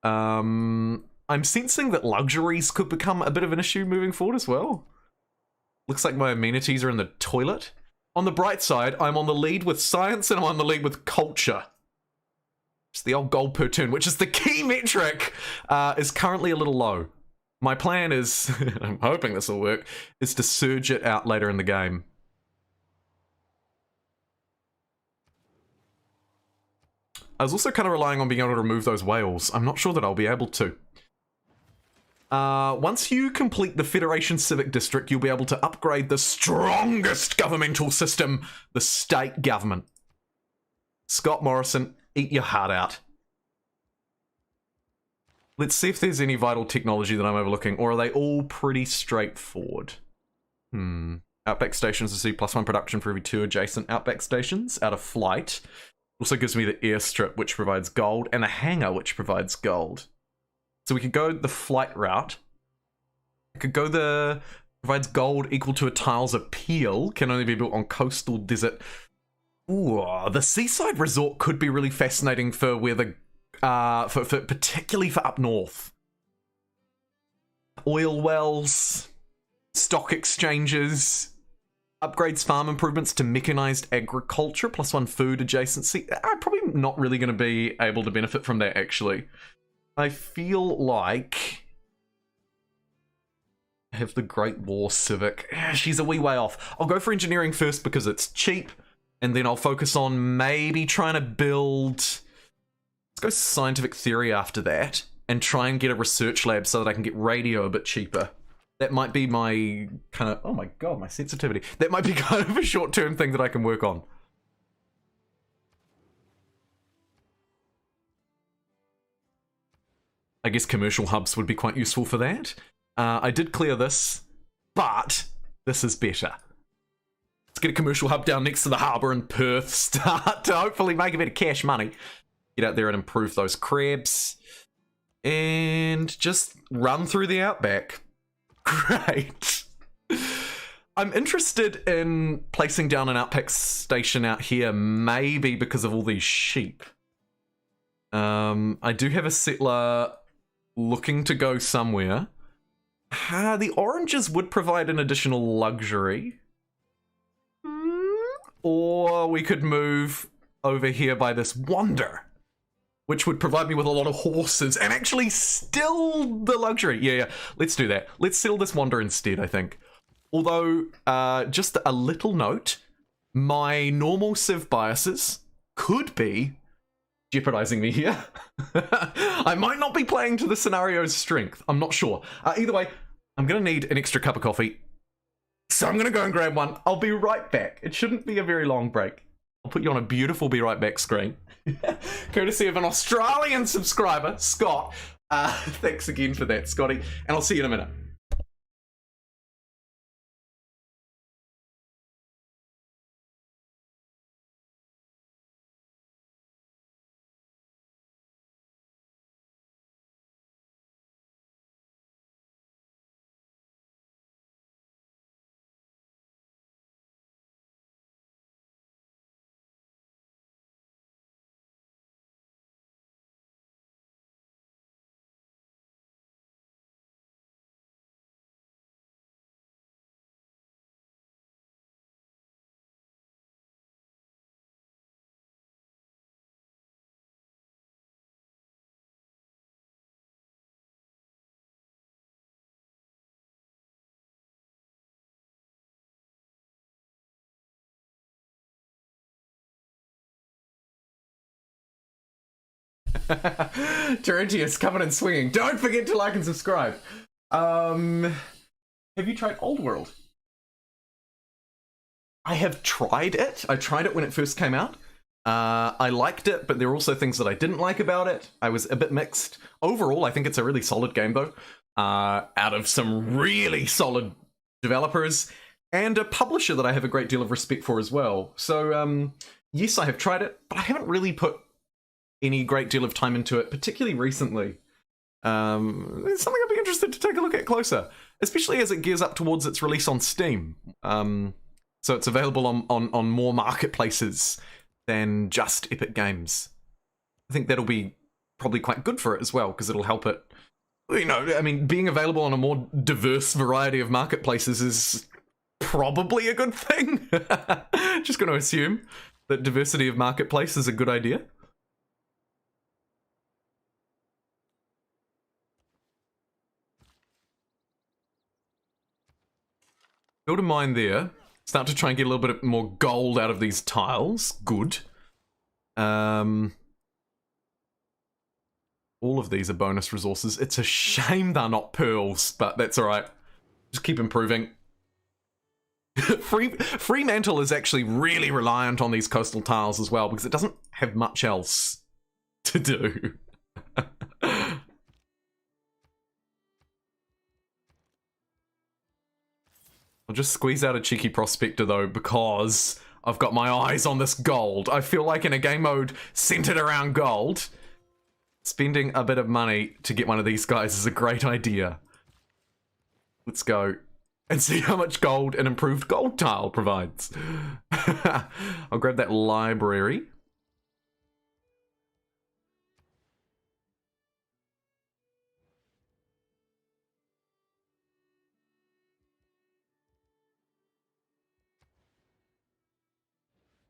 I'm sensing that luxuries could become a bit of an issue moving forward as well. Looks like my amenities are in the toilet. On the bright side, I'm on the lead with science and I'm on the lead with culture. It's the old gold per turn, which is the key metric, is currently a little low. My plan is, I'm hoping this will work, is to surge it out later in the game. I was also kind of relying on being able to remove those whales. I'm not sure that I'll be able to. Once you complete the Federation Civic District, you'll be able to upgrade the strongest governmental system, the state government. Scott Morrison, eat your heart out. Let's see if there's any vital technology that I'm overlooking, or are they all pretty straightforward? Outback stations receive +1 production for every 2 adjacent Outback stations out of flight. Also gives me the airstrip, which provides gold, and a hangar, which provides gold. So we could go the flight route. I could go the... provides gold equal to a tile's appeal, can only be built on coastal desert. Ooh, the seaside resort could be really fascinating for where the... particularly for up north. Oil wells, stock exchanges, upgrades farm improvements to mechanized agriculture, +1 food adjacency. I'm probably not really going to be able to benefit from that, actually. I feel like I have the Great War Civic. She's a wee way off. I'll go for engineering first because it's cheap, and then I'll focus on maybe trying to build... Let's go scientific theory after that, and try and get a research lab so that I can get radio a bit cheaper. That might be my kind of... Oh my god, my sensitivity. That might be kind of a short-term thing that I can work on. I guess commercial hubs would be quite useful for that. I did clear this, but this is better. Let's get a commercial hub down next to the harbour in Perth. Start to hopefully make a bit of cash money. Get out there and improve those crabs. And just run through the Outback. Great. I'm interested in placing down an Outback station out here, maybe because of all these sheep. I do have a settler looking to go somewhere. The oranges would provide an additional luxury. Or we could move over here by this wander, which would provide me with a lot of horses and actually still the luxury. Yeah, let's do that. Let's settle this wander instead, I think. Although, just a little note, my normal Civ biases could be jeopardizing me here. I might not be playing to the scenario's strength. I'm not sure. Either way, I'm going to need an extra cup of coffee. So I'm going to go and grab one. I'll be right back. It shouldn't be a very long break. I'll put you on a beautiful be right back screen. Courtesy of an Australian subscriber, Scott. Thanks again for that, Scotty. And I'll see you in a minute. Terentius coming and swinging. Don't forget to like and subscribe. Have you tried Old World? I have tried it. I tried it when it first came out. I liked it, but there are also things that I didn't like about it. I was a bit mixed. Overall, I think it's a really solid game, though. Out of some really solid developers and a publisher that I have a great deal of respect for as well. So, yes, I have tried it, but I haven't really put any great deal of time into it, particularly recently. It's something I'd be interested to take a look at closer, especially as it gears up towards its release on Steam. So it's available on more marketplaces than just Epic Games. I think that'll be probably quite good for it as well, because it'll help it. You know, I mean, being available on a more diverse variety of marketplaces is probably a good thing. Just going to assume that diversity of marketplace is a good idea. Build a mine there. Start to try and get a little bit more gold out of these tiles. Good. All of these are bonus resources. It's a shame they're not pearls, but that's all right. Just keep improving. Fremantle is actually really reliant on these coastal tiles as well because it doesn't have much else to do. I'll just squeeze out a cheeky prospector though because I've got my eyes on this gold. I feel like in a game mode centered around gold, spending a bit of money to get one of these guys is a great idea. Let's go and see how much gold an improved gold tile provides. I'll grab that library.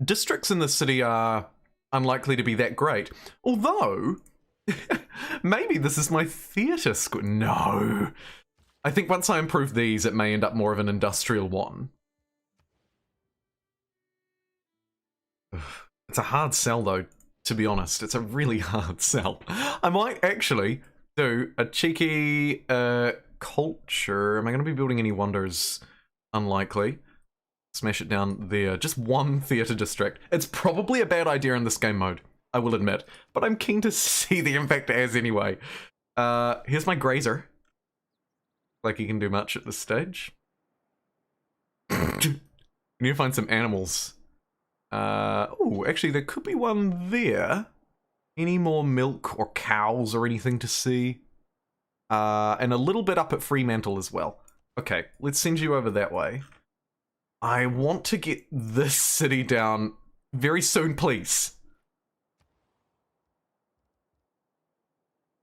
Districts in the city are unlikely to be that great. Although, maybe this is my theatre school. No. I think once I improve these, it may end up more of an industrial one. It's a hard sell, though, to be honest. It's a really hard sell. I might actually do a cheeky culture. Am I going to be building any wonders? Unlikely. Smash it down there. Just one theatre district. It's probably a bad idea in this game mode, I will admit. But I'm keen to see the impact it has anyway. Here's my grazer. Like he can do much at this stage. We need to find some animals. Oh, actually there could be one there. Any more milk or cows or anything to see? And a little bit up at Fremantle as well. Okay, let's send you over that way. I want to get this city down very soon, please.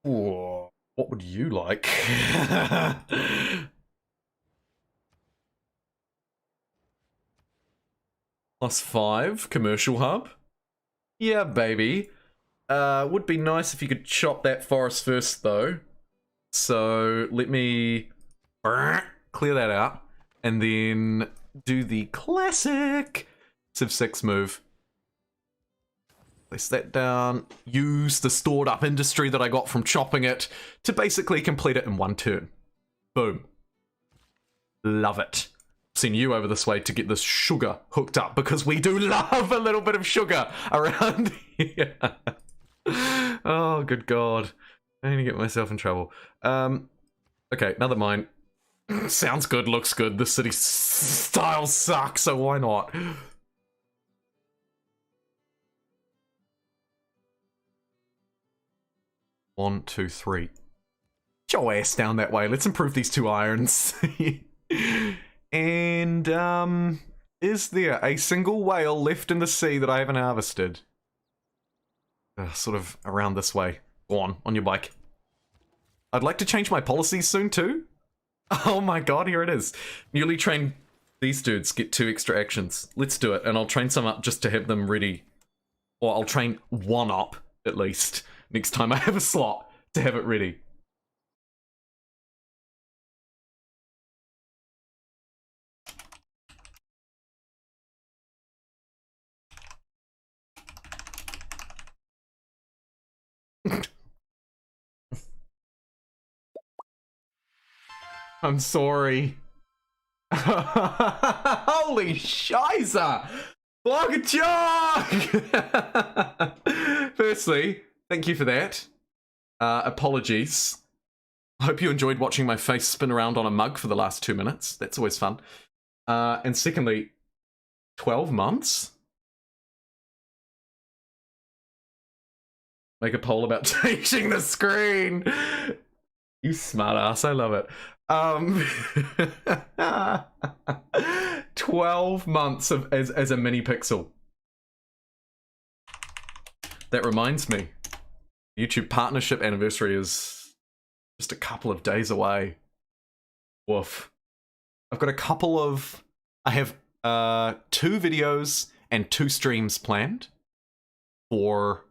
Whoa. What would you like? +5, commercial hub. Yeah, baby. Would be nice if you could chop that forest first, though. So let me clear that out, and then do the classic Civ 6 move. Place that down, use the stored up industry that I got from chopping it to basically complete it in one turn. Boom. Love it. Send you over this way to get this sugar hooked up because we do love a little bit of sugar around here. Oh, good God. I'm gonna get myself in trouble. Okay, another mine. Sounds good, looks good. The city style sucks, so why not? 1, 2, 3. Get your ass down that way. Let's improve these 2 irons. And, is there a single whale left in the sea that I haven't harvested? Sort of around this way. Go on your bike. I'd like to change my policies soon, too. Oh my God, here it is. Newly trained, these dudes get 2 extra actions. Let's do it, and I'll train some up just to have them ready. Or I'll train 1 up, at least, next time I have a slot to have it ready. I'm sorry. Holy shiza! Block a chalk! Firstly, thank you for that. Apologies. I hope you enjoyed watching my face spin around on a mug for the last 2 minutes. That's always fun. And secondly, 12 months? Make a poll about changing the screen. You smart ass, I love it. 12 months as a mini pixel. That reminds me, YouTube partnership anniversary is just a couple of days away. Woof. I've got a couple of... I have 2 videos and 2 streams planned for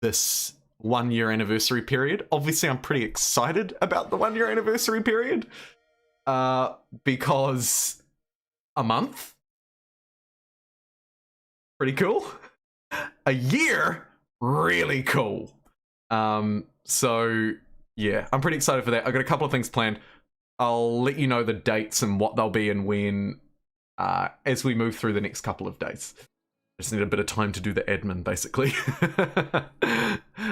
this 1-year anniversary period. Obviously, I'm pretty excited about the 1-year anniversary period because a month? Pretty cool. A year? Really cool. So yeah, I'm pretty excited for that. I've got a couple of things planned. I'll let you know the dates and what they'll be and when as we move through the next couple of days. Just need a bit of time to do the admin, basically.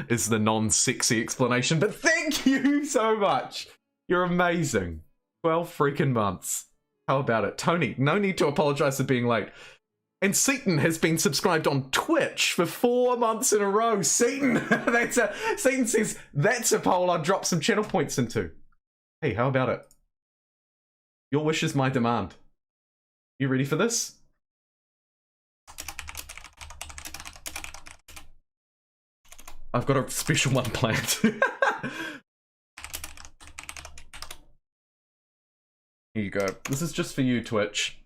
Is the non-sexy explanation. But thank you so much. You're amazing. 12 freaking months. How about it? Tony, no need to apologize for being late. And Seaton has been subscribed on Twitch for 4 months in a row. Seaton, Seaton says, that's a poll I'll drop some channel points into. Hey, how about it? Your wish is my demand. You ready for this? I've got a special one planned. Here you go. This is just for you, Twitch.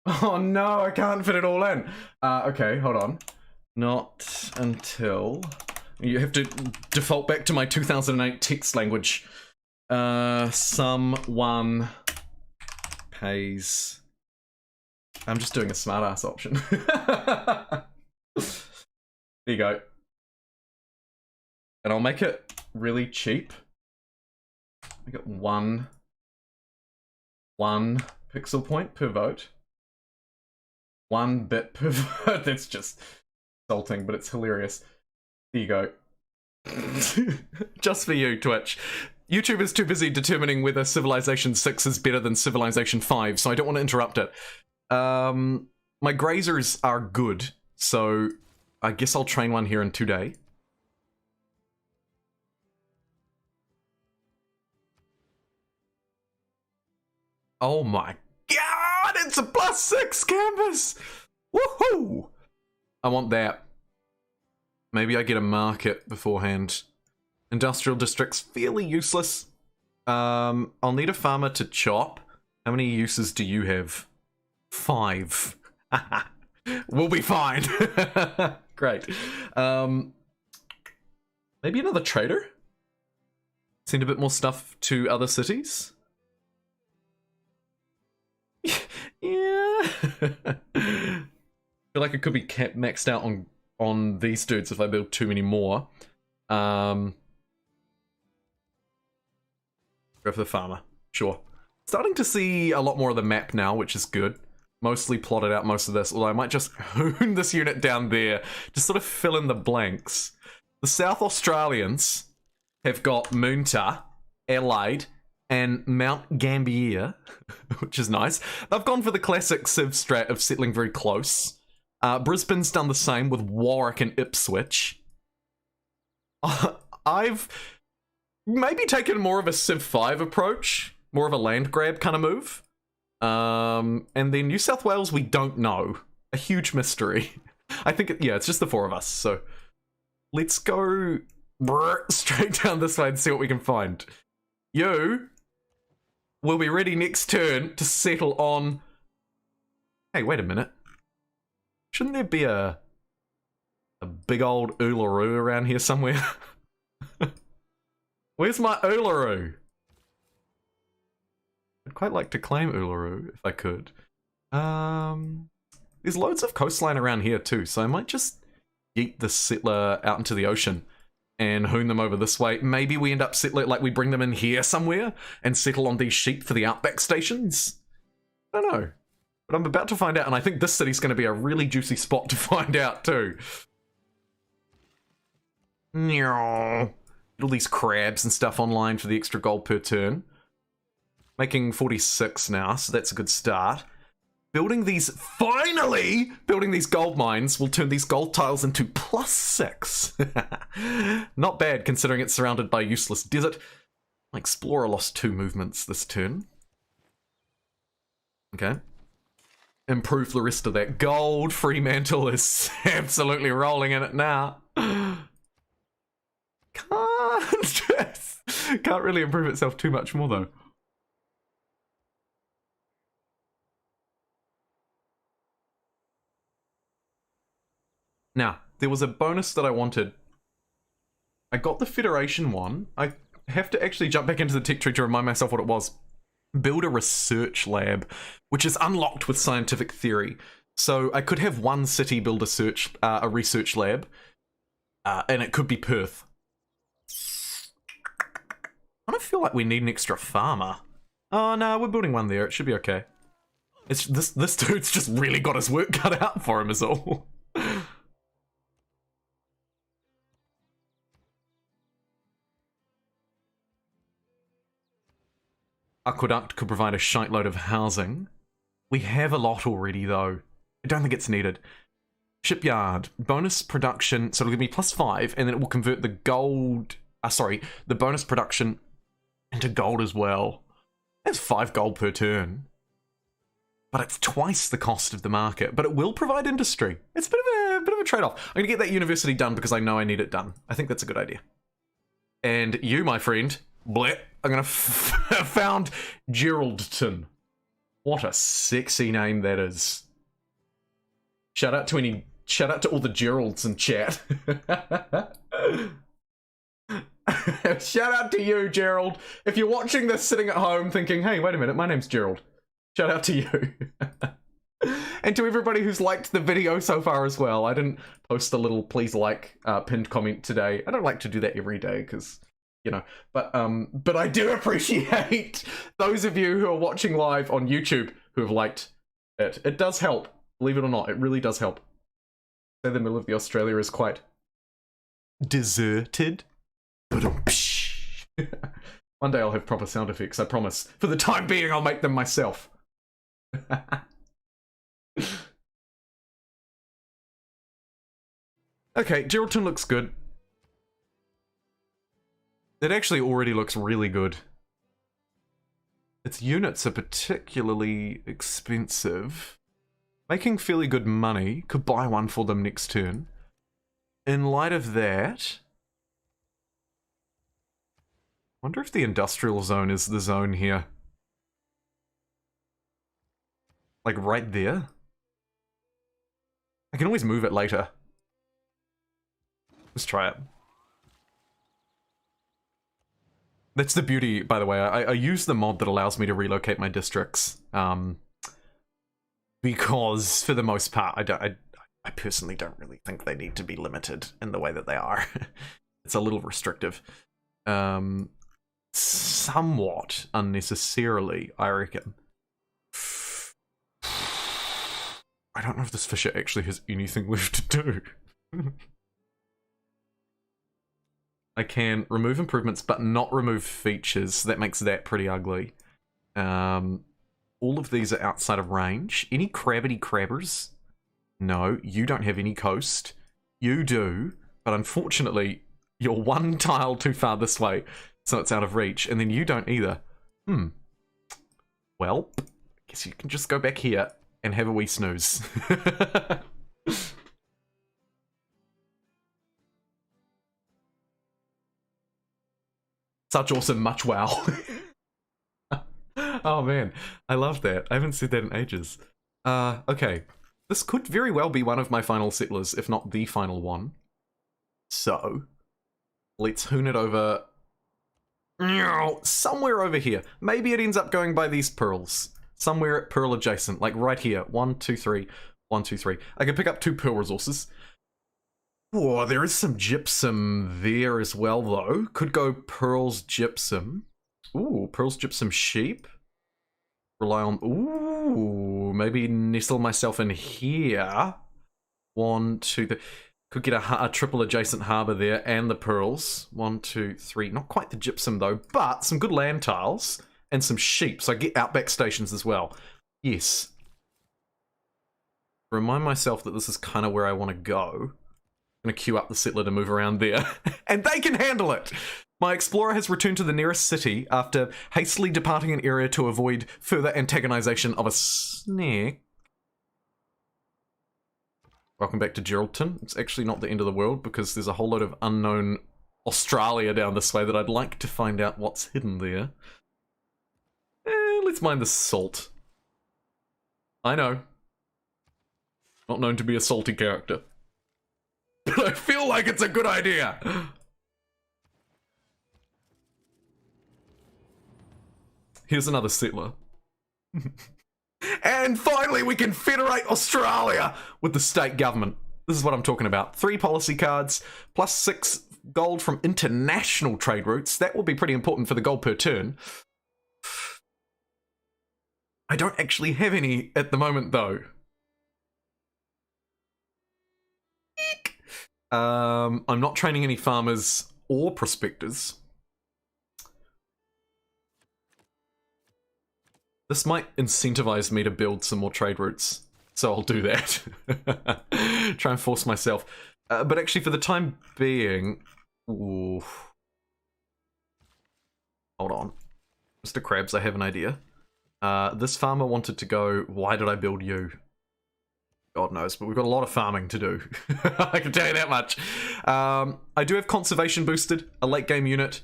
Oh no, I can't fit it all in. Okay, hold on. Not until... You have to default back to my 2008 text language. Someone pays... I'm just doing a smartass option. There you go. And I'll make it really cheap. Make it one pixel point per vote. 1 bit per vote. That's just insulting, but it's hilarious. There you go. Just for you, Twitch. YouTube is too busy determining whether Civilization 6 is better than Civilization 5, so I don't want to interrupt it. My grazers are good, so I guess I'll train one here in 2 days. Oh my god, it's a +6 canvas! Woohoo! I want that. Maybe I get a market beforehand. Industrial district's fairly useless. I'll need a farmer to chop. How many uses do you have? 5. We'll be fine. Great. Maybe another trader? Send a bit more stuff to other cities? Yeah. I feel like it could be maxed out on these dudes if I build too many more. Go for the farmer. Sure. Starting to see a lot more of the map now, which is good. Mostly plotted out most of this, although I might just hoon this unit down there, just sort of fill in the blanks. The South Australians have got Moonta, Adelaide, and Mount Gambier, which is nice. They've gone for the classic Civ strat of settling very close. Brisbane's done the same with Warwick and Ipswich. I've maybe taken more of a Civ 5 approach, more of a land grab kind of move. And then New South Wales, we don't know. A huge mystery. I think, yeah, it's just the 4 of us, so let's go straight down this way and see what we can find. You will be ready next turn to settle on... Hey, wait a minute. Shouldn't there be a big old Uluru around here somewhere? Where's my Uluru? I'd quite like to claim Uluru if I could. There's loads of coastline around here too, so I might just yeet the settler out into the ocean and hoon them over this way. Maybe we end up settling, like we bring them in here somewhere and settle on these sheep for the Outback stations. I don't know. But I'm about to find out, and I think this city's going to be a really juicy spot to find out too. All these crabs and stuff online for the extra gold per turn. Making 46 now, so that's a good start. Finally building these gold mines will turn these gold tiles into +6. Not bad, considering it's surrounded by useless desert. My explorer lost 2 movements this turn. Okay. Improve the rest of that gold. Fremantle is absolutely rolling in it now. Can't really improve itself too much more, though. Now, there was a bonus that I wanted. I got the Federation one. I have to actually jump back into the tech tree to remind myself what it was. Build a research lab, which is unlocked with scientific theory. So I could have one city build a research lab, and it could be Perth. I don't feel like we need an extra farmer. Oh no, we're building one there. It should be okay. It's this dude's just really got his work cut out for him, is all. Aqueduct could provide a shiteload of housing. We have a lot already, though. I don't think it's needed. Shipyard. Bonus production. So it'll give me +5, and then it will convert the gold... the bonus production into gold as well. That's 5 gold per turn. But it's twice the cost of the market. But it will provide industry. It's a bit of a trade-off. I'm going to get that university done because I know I need it done. I think that's a good idea. And you, my friend... Bleh. I'm gonna found Geraldton. What a sexy name that is. Shout out to all the Geralds in chat. Shout out to you, Gerald. If you're watching this sitting at home thinking, hey, wait a minute, my name's Gerald. Shout out to you. And to everybody who's liked the video so far as well. I didn't post a little please like pinned comment today. I don't like to do that every day because... you know, but I do appreciate those of you who are watching live on YouTube who have liked it. It does help, believe it or not. It really does help. So the middle of the Australia is quite deserted. One day I'll have proper sound effects, I promise. For the time being, I'll make them myself. Okay, Geraldton looks good. It actually already looks really good. Its units are particularly expensive. Making fairly good money. Could buy one for them next turn. In light of that... I wonder if the industrial zone is the zone here. Like right there? I can always move it later. Let's try it. That's the beauty, by the way. I use the mod that allows me to relocate my districts. Because, for the most part, I personally don't really think they need to be limited in the way that they are. It's a little restrictive. Somewhat unnecessarily, I reckon. I don't know if this fisher actually has anything left to do. I can remove improvements, but not remove features. That makes that pretty ugly. All of these are outside of range. Any crabbity crabbers? No, you don't have any coast. You do, but unfortunately, you're one tile too far this way, so it's out of reach, and then you don't either. Well, I guess you can just go back here and have a wee snooze. Such awesome much wow. Oh man, I love that. I haven't said that in ages. Okay. This could very well be one of my final settlers, if not the final one. So, let's hoon it over... somewhere over here. Maybe it ends up going by these pearls. Somewhere at pearl adjacent, like right here. 1, 2, 3. 1, 2, 3. I can pick up 2 pearl resources. Oh, there is some gypsum there as well, though. Could go pearls gypsum. Ooh, pearls gypsum sheep. Rely on... Ooh, maybe nestle myself in here. 1, 2, 3. Could get a triple adjacent harbour there and the pearls. 1, 2, 3. Not quite the gypsum, though, but some good land tiles and some sheep. So I get outback stations as well. Yes. Remind myself that this is kind of where I want to go. I'm going to queue up the settler to move around there. And they can handle it! My explorer has returned to the nearest city after hastily departing an area to avoid further antagonization of a snake. Welcome back to Geraldton. It's actually not the end of the world because there's a whole load of unknown Australia down this way that I'd like to find out what's hidden there. Let's mine the salt. I know. Not known to be a salty character. I feel like it's a good idea. Here's another settler. And finally, we can federate Australia with the state government. This is what I'm talking about. 3 policy cards, plus 6 gold from international trade routes. That will be pretty important for the gold per turn. I don't actually have any at the moment, though. I'm not training any farmers or prospectors. This might incentivize me to build some more trade routes, so I'll do that. Try and force myself. But actually, for the time being... Ooh. Hold on. Mr. Krabs, I have an idea. This farmer wanted to go, why did I build you? God knows, but we've got a lot of farming to do. I can tell you that much. I do have conservation boosted, a late game unit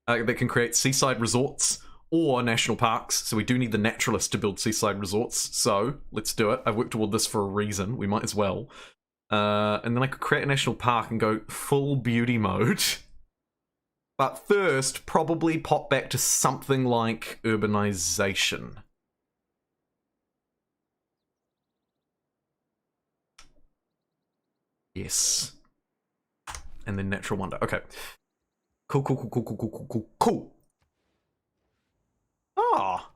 that can create seaside resorts or national parks. So we do need the naturalist to build seaside resorts. So let's do it. I've worked toward this for a reason. We might as well. And then I could create a national park and go full beauty mode. But first, probably pop back to something like urbanization. Yes. And then natural wonder. Okay. Cool. Ah.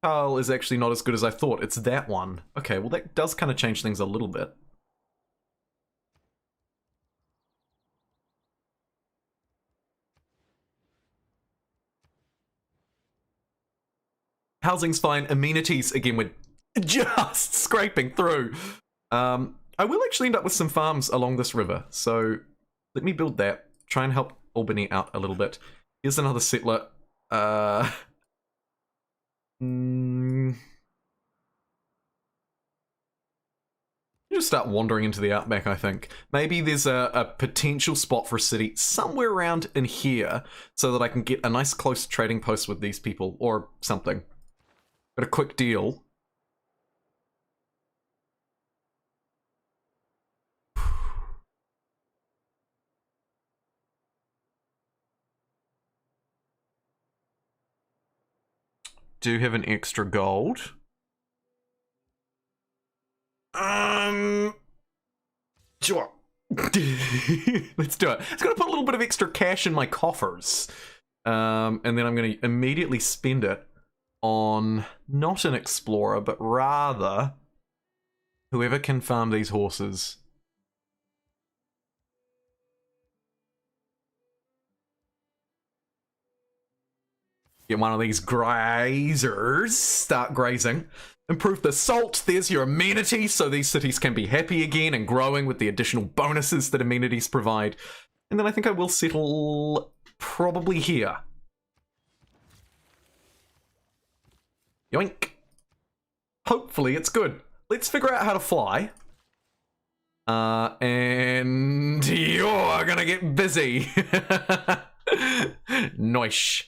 Carl is actually not as good as I thought. It's that one. Okay, well that does kind of change things a little bit. Housing's fine. Amenities, again, we're just scraping through. I will actually end up with some farms along this river, so let me build that. Try and help Albany out a little bit. Here's another settler. Just start wandering into the outback, I think. Maybe there's a potential spot for a city somewhere around in here so that I can get a nice close trading post with these people or something. Got a quick deal. Do have an extra gold. Sure. Let's do it. It's gonna put a little bit of extra cash in my coffers. And then I'm gonna immediately spend it on not an explorer, but rather whoever can farm these horses. Get one of these grazers, start grazing. Improve the salt, there's your amenities, so these cities can be happy again and growing with the additional bonuses that amenities provide. And then I think I will settle probably here. Yoink. Hopefully it's good. Let's figure out how to fly. And you're gonna get busy. Nice.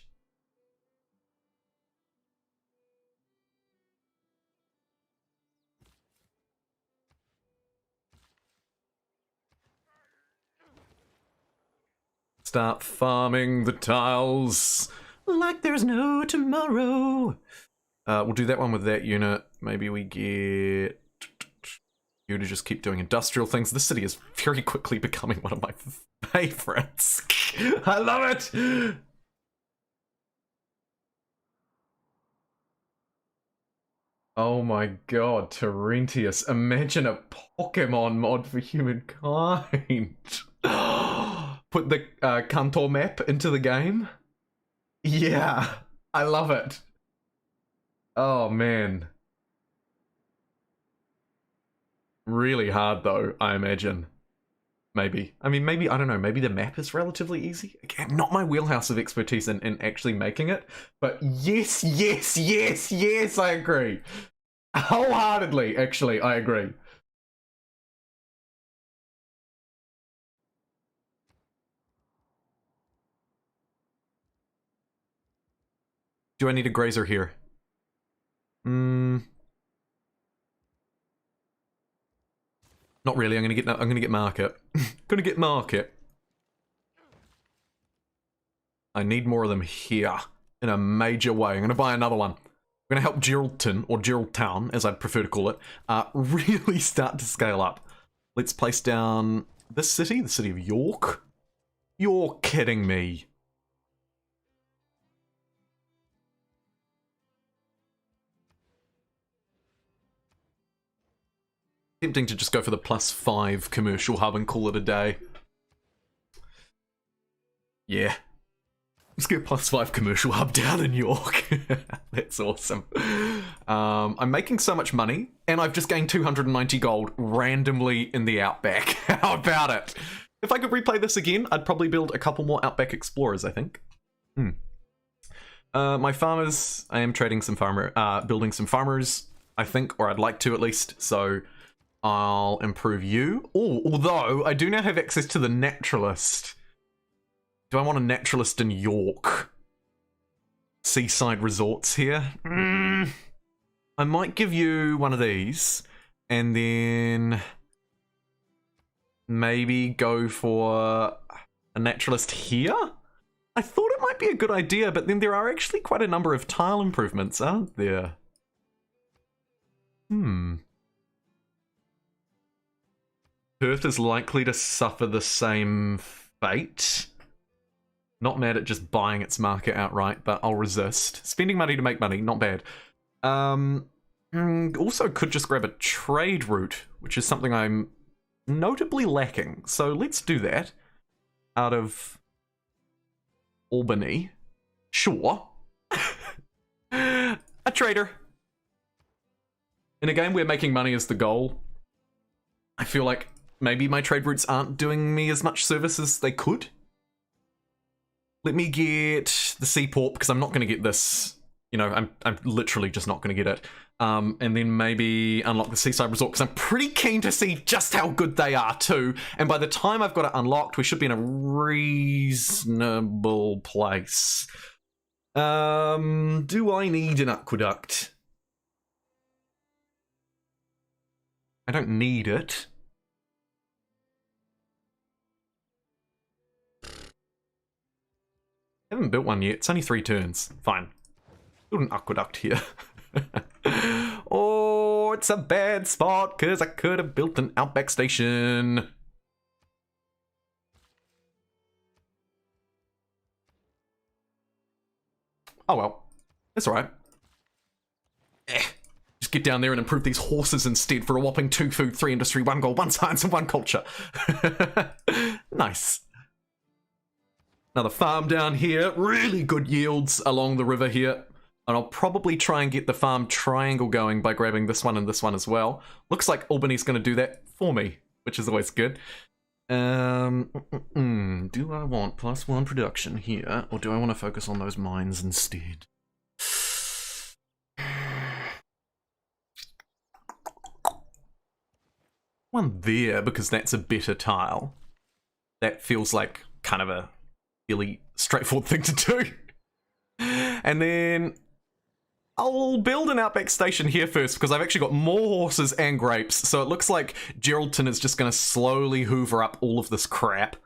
Start farming the tiles like there's no tomorrow. We'll do that one with that unit. Maybe we get you to just keep doing industrial things. This city is very quickly becoming one of my favorites. I love it. Oh my god, Terentius. Imagine a Pokemon mod for Humankind. Put the Kanto map into the game? Yeah, I love it. Oh, man. Really hard, though, I imagine. Maybe. I mean, maybe, I don't know, maybe the map is relatively easy? Again, not my wheelhouse of expertise in actually making it, but yes, I agree. Wholeheartedly, actually, I agree. Do I need a grazer here? Not really. I'm gonna get market. Gonna get market. I need more of them here in a major way. I'm gonna buy another one. I'm gonna help Geraldton, or Geraldtown, as I'd prefer to call it, really start to scale up. Let's place down this city, the city of York. You're kidding me. Tempting to just go for the +5 commercial hub and call it a day. Yeah. Let's get +5 commercial hub down in York. That's awesome. I'm making so much money, and I've just gained 290 gold randomly in the Outback. How about it? If I could replay this again, I'd probably build a couple more Outback Explorers, I think. My farmers, I am trading some building some farmers, I think, or I'd like to at least, so I'll improve you. Oh, although I do now have access to the naturalist. Do I want a naturalist in York? Seaside resorts here? I might give you one of these, and then maybe go for a naturalist here? I thought it might be a good idea, but then there are actually quite a number of tile improvements, aren't there? Perth is likely to suffer the same fate. Not mad at just buying its market outright, but I'll resist. Spending money to make money, not bad. Also could just grab a trade route, which is something I'm notably lacking. So let's do that. Out of Albany. Sure. A trader. In a game where making money is the goal, I feel like maybe my trade routes aren't doing me as much service as they could. Let me get the seaport, because I'm not going to get this. You know, I'm literally just not going to get it. And then maybe unlock the seaside resort, because I'm pretty keen to see just how good they are too. And by the time I've got it unlocked, we should be in a reasonable place. Do I need an aqueduct? I don't need it. I haven't built one yet. It's only 3 turns. Fine. Build an aqueduct here. Oh, it's a bad spot because I could have built an Outback station. Oh well. That's alright. Just get down there and improve these horses instead for a whopping 2 food, 3 industry, 1 gold, 1 science, and 1 culture. Nice. Another farm down here. Really good yields along the river here. And I'll probably try and get the farm triangle going by grabbing this one and this one as well. Looks like Albany's going to do that for me, which is always good. Do I want +1 production here, or do I want to focus on those mines instead? One there, because that's a better tile. That feels like kind of a really straightforward thing to do. And then I'll build an Outback station here first, because I've actually got more horses and grapes, so it looks like Geraldton is just going to slowly hoover up all of this crap.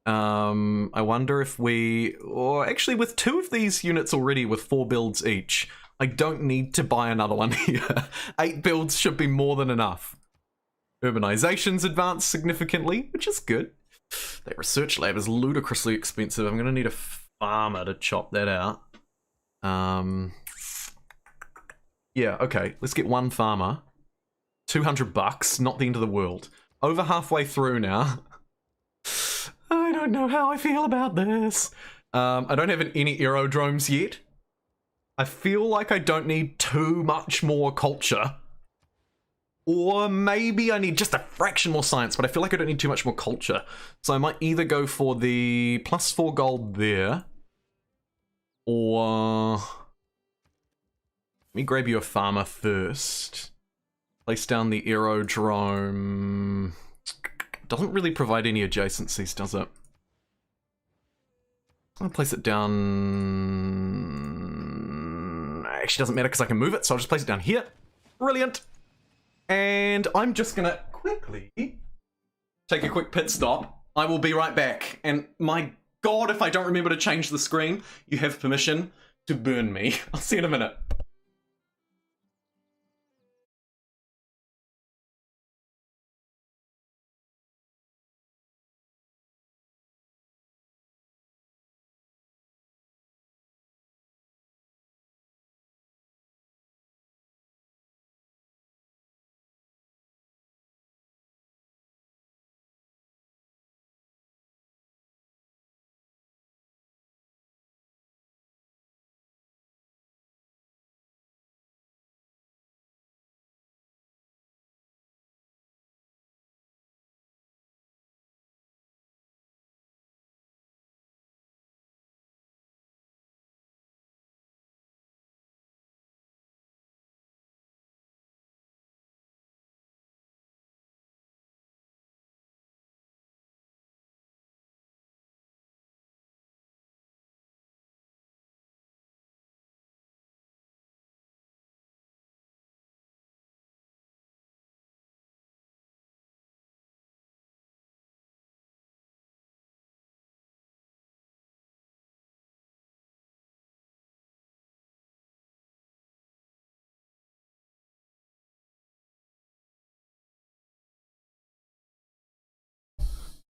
I wonder if or actually with 2 of these units already with 4 builds each, I don't need to buy another one here. 8 builds should be more than enough. Urbanization's advanced significantly, which is good. That research lab is ludicrously expensive. I'm going to need a farmer to chop that out. Yeah, okay. Let's get 1 farmer. $200, not the end of the world. Over halfway through now. I don't know how I feel about this. I don't have any aerodromes yet. I feel like I don't need too much more culture. Or maybe I need just a fraction more science, but I feel like I don't need too much more culture. So I might either go for the +4 gold there, or let me grab you a farmer first. Place down the aerodrome. Doesn't really provide any adjacencies, does it? I'll place it down. Actually, doesn't matter because I can move it, so I'll just place it down here. Brilliant. And I'm just gonna quickly quickly take a quick pit stop. I will be right back. And my God, if I don't remember to change the screen, you have permission to burn me. I'll see you in a minute.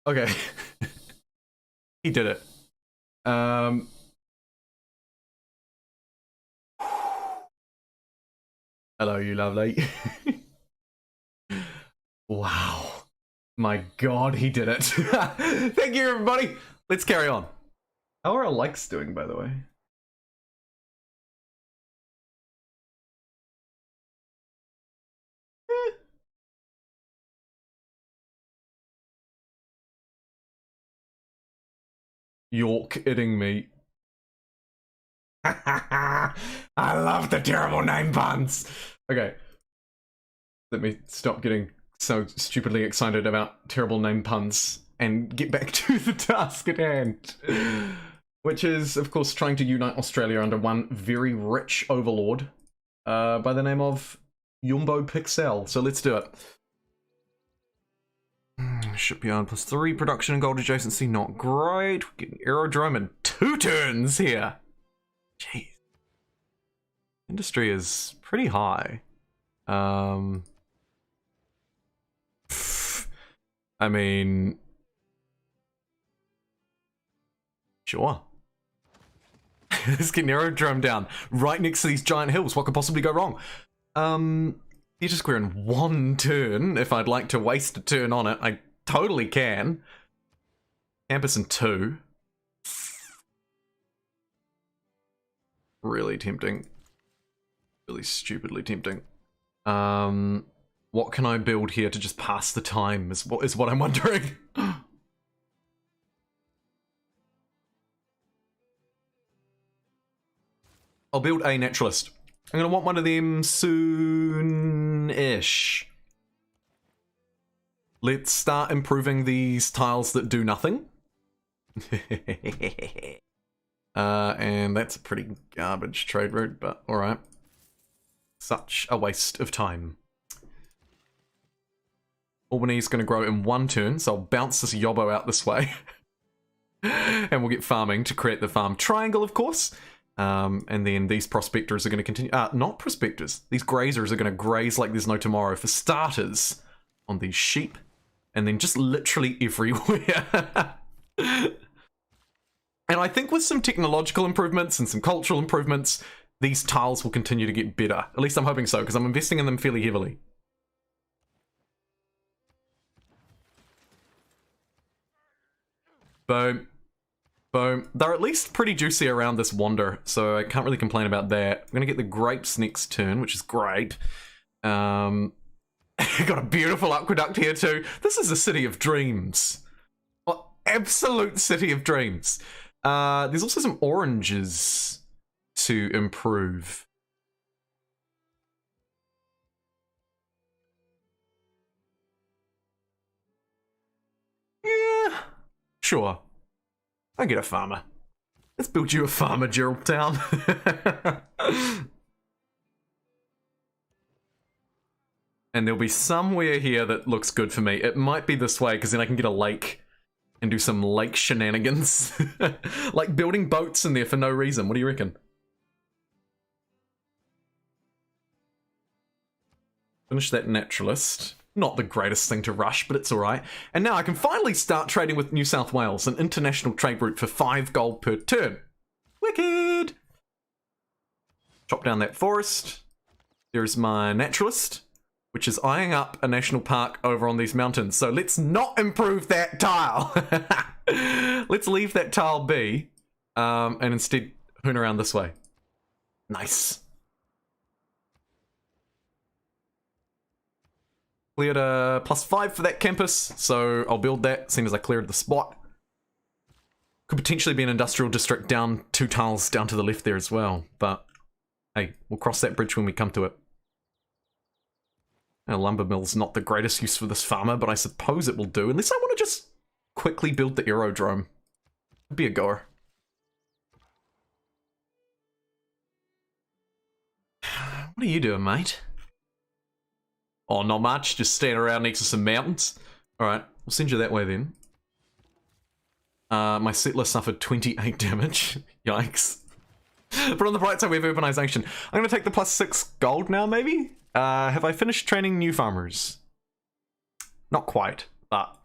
Okay. He did it. Hello, you lovely. Wow. My God, he did it. Thank you, everybody. Let's carry on. How are our likes doing, by the way? York hitting me. I love the terrible name puns. Okay. Let me stop getting so stupidly excited about terrible name puns and get back to the task at hand. Which is, of course, trying to unite Australia under one very rich overlord by the name of JumboPixel. So let's do it. Shipyard +3, production and gold adjacency, not great. We're getting aerodrome in 2 turns here. Jeez. Industry is pretty high. I mean... Sure. Let's get an aerodrome down right next to these giant hills. What could possibly go wrong? Theatre square in 1 turn. If I'd like to waste a turn on it, I totally can. Campus in 2. Really tempting. Really stupidly tempting. What can I build here to just pass the time is what I'm wondering. I'll build a naturalist. I'm gonna want one of them soon-ish. Let's start improving these tiles that do nothing. And that's a pretty garbage trade route, but alright. Such a waste of time. Albany's gonna grow in 1 turn, so I'll bounce this yobbo out this way. And we'll get farming to create the farm triangle, of course. And then these prospectors are going to continue... not prospectors. These grazers are going to graze like there's no tomorrow, for starters, on these sheep. And then just literally everywhere. And I think with some technological improvements and some cultural improvements, these tiles will continue to get better. At least I'm hoping so, because I'm investing in them fairly heavily. Boom. Boom. They're at least pretty juicy around this wander, so I can't really complain about that. I'm gonna get the grapes next turn, which is great. Got a beautiful aqueduct here too. This is a city of dreams. Oh, absolute city of dreams. There's also some oranges to improve. Yeah, sure. I get a farmer. Let's build you a farmer, Geraldtown. And there'll be somewhere here that looks good for me. It might be this way, because then I can get a lake and do some lake shenanigans. Like building boats in there for no reason. What do you reckon? Finish that naturalist. Not the greatest thing to rush, but it's alright. And now I can finally start trading with New South Wales, an international trade route for 5 gold per turn. Wicked! Chop down that forest. There's my naturalist, which is eyeing up a national park over on these mountains. So let's not improve that tile. Let's leave that tile be, and instead hoon around this way. Nice. Cleared a +5 for that campus, so I'll build that, seeing as I cleared the spot. Could potentially be an industrial district down 2 tiles down to the left there as well, but hey, we'll cross that bridge when we come to it. A lumber mill's not the greatest use for this farmer, but I suppose it will do, unless I want to just quickly build the aerodrome. It'd be a goer. What are you doing, mate? Oh, not much. Just standing around next to some mountains. Alright, we'll send you that way then. My settler suffered 28 damage. Yikes. But on the bright side, we have urbanization. I'm going to take the +6 gold now, maybe? Have I finished training new farmers? Not quite, but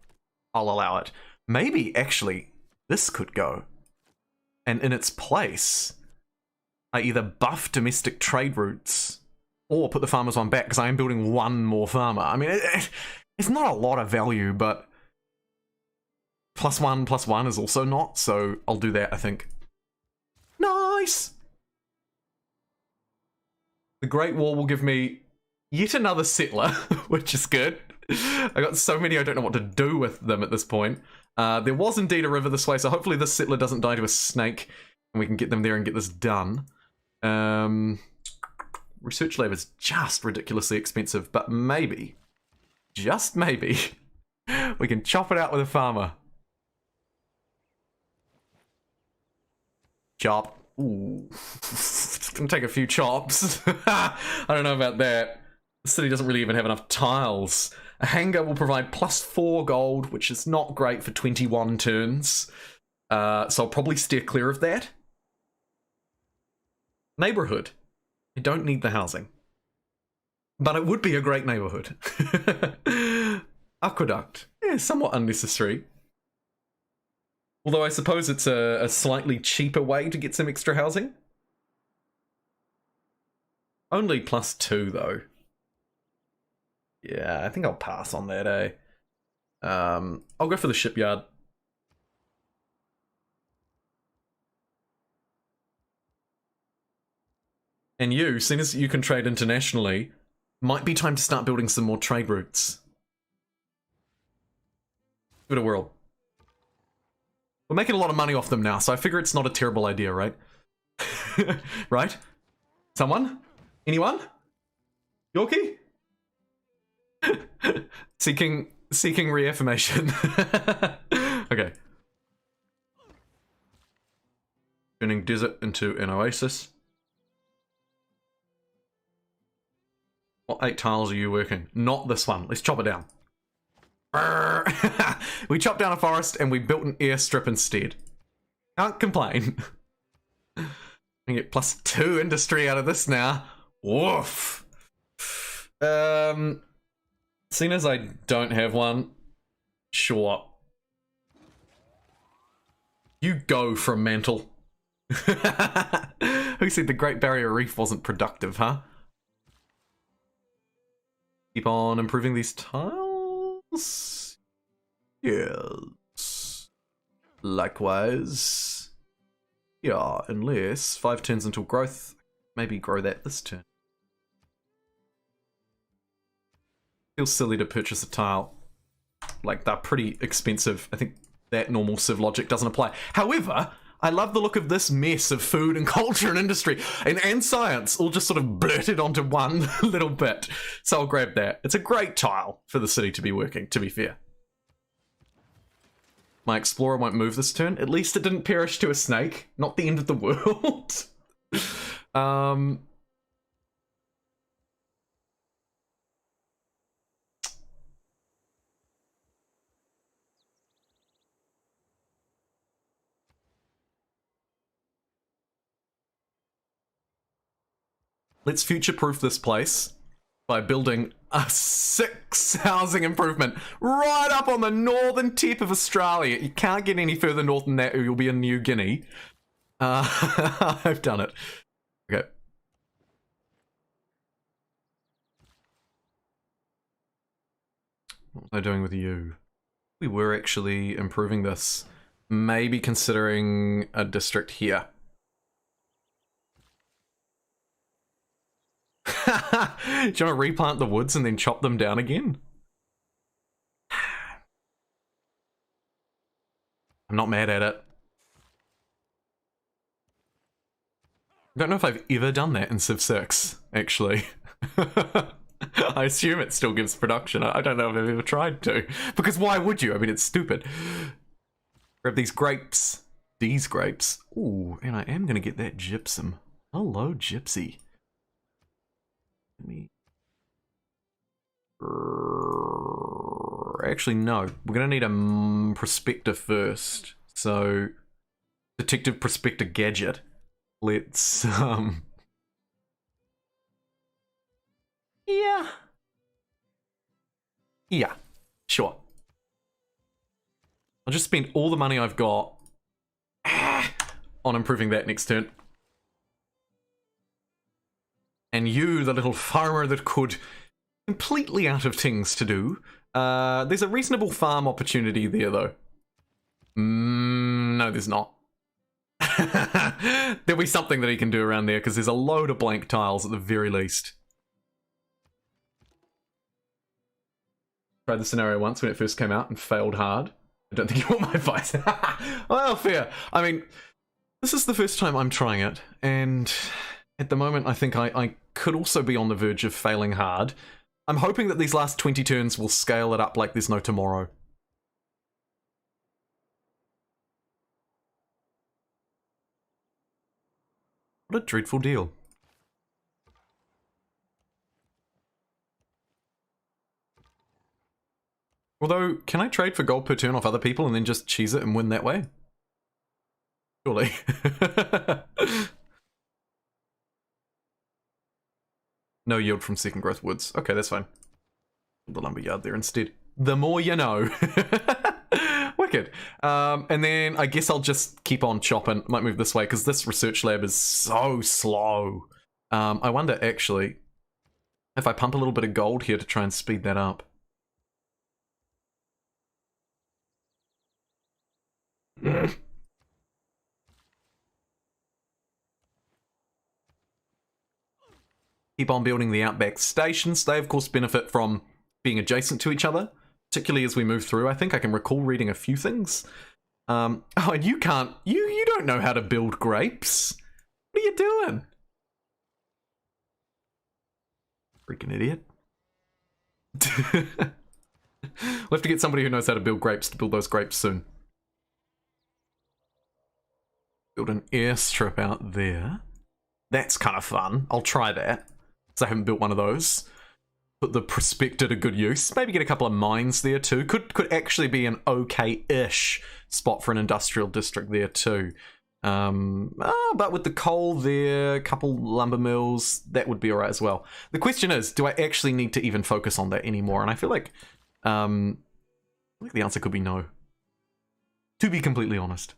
I'll allow it. Maybe, actually, this could go. And in its place, I either buff domestic trade routes or put the farmers one back, because I am building 1 more farmer. I mean, it's not a lot of value, but +1/+1 is also not, so I'll do that, I think. Nice! The Great Wall will give me yet another settler, which is good. I got so many I don't know what to do with them at this point. There was indeed a river this way, so hopefully this settler doesn't die to a snake, and we can get them there and get this done. Research lab is just ridiculously expensive, but maybe, just maybe, we can chop it out with a farmer. Chop. Ooh. It's gonna take a few chops. I don't know about that. The city doesn't really even have enough tiles. A hangar will provide +4 gold, which is not great for 21 turns. So I'll probably steer clear of that. Neighborhood. I don't need the housing. But it would be a great neighborhood. Aqueduct. Yeah, somewhat unnecessary. Although I suppose it's a slightly cheaper way to get some extra housing. Only +2 though. Yeah, I think I'll pass on that, eh? I'll go for the shipyard. And you, seeing as you can trade internationally, might be time to start building some more trade routes. Give it a whirl. We're making a lot of money off them now, so I figure it's not a terrible idea, right? Right? Someone? Anyone? Yorkie? Seeking reaffirmation. Okay. Turning desert into an oasis. What 8 tiles are you working? Not this one. Let's chop it down. We chopped down a forest and we built an airstrip instead. Can't complain. I can get +2 industry out of this now. Woof. Seeing as I don't have one, sure. You go from Mantle. Who said the Great Barrier Reef wasn't productive, huh? Keep on improving these tiles. Yes. Likewise. Yeah, unless 5 turns until growth. Maybe grow that this turn. Feels silly to purchase a tile. Like, they're pretty expensive. I think that normal Civ logic doesn't apply. However, I love the look of this mess of food and culture and industry and science all just sort of blurted onto one little bit. So I'll grab that. It's a great tile for the city to be working, to be fair. My explorer won't move this turn. At least it didn't perish to a snake. Not the end of the world. Let's future-proof this place by building a 6 housing improvement right up on the northern tip of Australia. You can't get any further north than that or you'll be in New Guinea. I've done it. Okay. What was I doing with you? We were actually improving this. Maybe considering a district here. Do you want to replant the woods and then chop them down again? I'm not mad at it. I don't know if I've ever done that in Civ 6, actually. I assume it still gives production. I don't know if I've ever tried to. Because why would you? I mean, it's stupid. Grab these grapes. These grapes. Ooh, and I am going to get that gypsum. Hello, gypsy. Let me... Actually, no. We're going to need a prospector first. So, detective prospector gadget. Let's, Yeah. Yeah, sure. I'll just spend all the money I've got on improving that next turn. And you, the little farmer that could, completely out of things to do. There's a reasonable farm opportunity there, though. No, there's not. There'll be something that he can do around there, because there's a load of blank tiles at the very least. Tried the scenario once when it first came out and failed hard. I don't think you want my advice. Well, fair. I mean, this is the first time I'm trying it, and at the moment I think I could also be on the verge of failing hard. I'm hoping that these last 20 turns will scale it up like there's no tomorrow. What a dreadful deal. Although, can I trade for gold per turn off other people and then just cheese it and win that way? Surely. No yield from second growth woods. Okay, that's fine. Put the lumberyard there instead. The more you know. Wicked. And then I guess I'll just keep on chopping. Might move this way because this research lab is so slow. I wonder actually if I pump a little bit of gold here to try and speed that up. Keep on building the Outback stations. They of course benefit from being adjacent to each other, particularly as we move through. I think I can recall reading a few things. Oh, and you can't, you don't know how to build grapes. What are you doing? Freaking idiot. We'll have to get somebody who knows how to build grapes to build those grapes soon. Build an airstrip out there. That's kind of fun. I'll try that, because I haven't built one of those. Put the prospector to good use. Maybe get a couple of mines there too. Could actually be an okay-ish spot for an industrial district there too. But with the coal there, a couple lumber mills, that would be alright as well. The question is, do I actually need to even focus on that anymore? And I feel like the answer could be no. To be completely honest.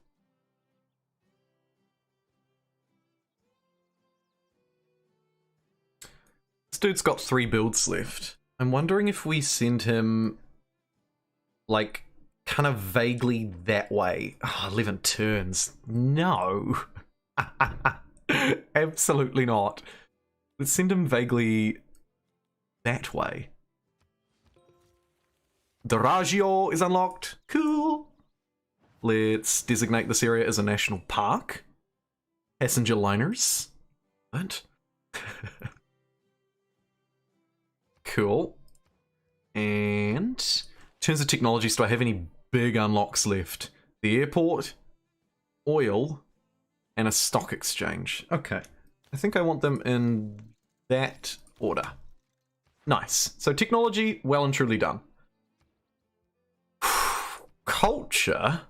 This dude's got 3 builds left. I'm wondering if we send him, like, kind of vaguely that way. Oh, 11 turns. No. Absolutely not. Let's send him vaguely that way. Doraggio is unlocked. Cool. Let's designate this area as a national park. Passenger liners. What? Cool. And in terms of technologies, do I have any big unlocks left? The airport, oil, and a stock exchange. Okay. I think I want them in that order. Nice. So technology, well and truly done. Culture,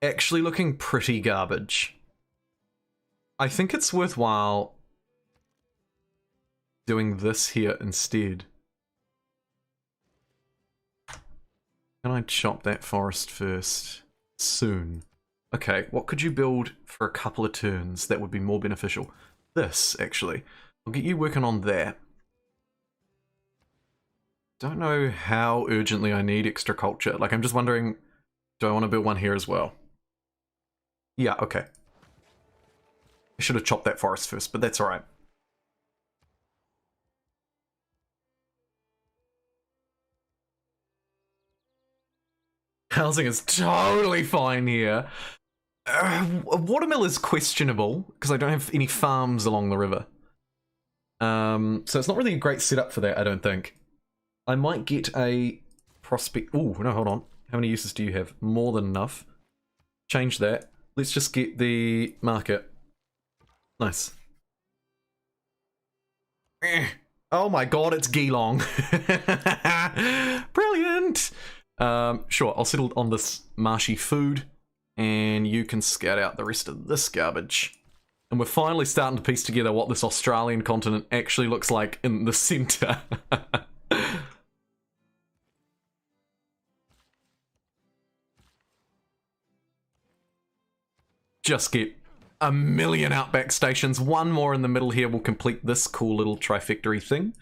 actually looking pretty garbage. I think it's worthwhile doing this here instead. Can I chop that forest first? Soon. Okay, what could you build for a couple of turns that would be more beneficial? This, actually. I'll get you working on that. Don't know how urgently I need extra culture. Like, I'm just wondering, do I want to build one here as well? Yeah, okay. I should have chopped that forest first, but that's alright. Housing is totally fine here. Watermill is questionable, because I don't have any farms along the river. So it's not really a great setup for that, I don't think. I might get a prospect... Ooh, no, hold on. How many uses do you have? More than enough. Change that. Let's just get the market. Nice. Oh my god, it's Geelong. Brilliant! Sure, I'll settle on this marshy food, and you can scout out the rest of this garbage. And we're finally starting to piece together what this Australian continent actually looks like in the centre. Just get a million Outback stations. One more in the middle here will complete this cool little trifectory thing.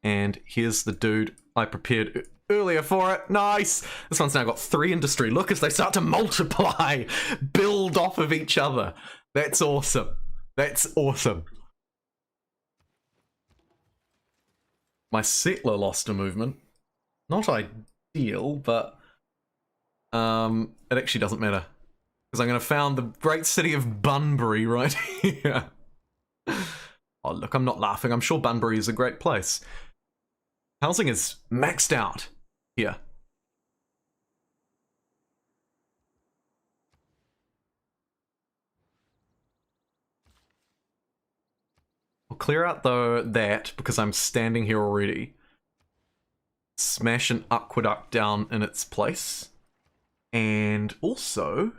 And here's the dude I prepared earlier for it. Nice! This one's now got 3 industry. Look as they start to multiply, build off of each other. That's awesome. That's awesome. My settler lost a movement. Not ideal, but it actually doesn't matter. Because I'm going to found the great city of Bunbury right here. Oh, look, I'm not laughing. I'm sure Bunbury is a great place. Housing is maxed out here. I'll clear out that because I'm standing here already. Smash an aqueduct down in its place. And also...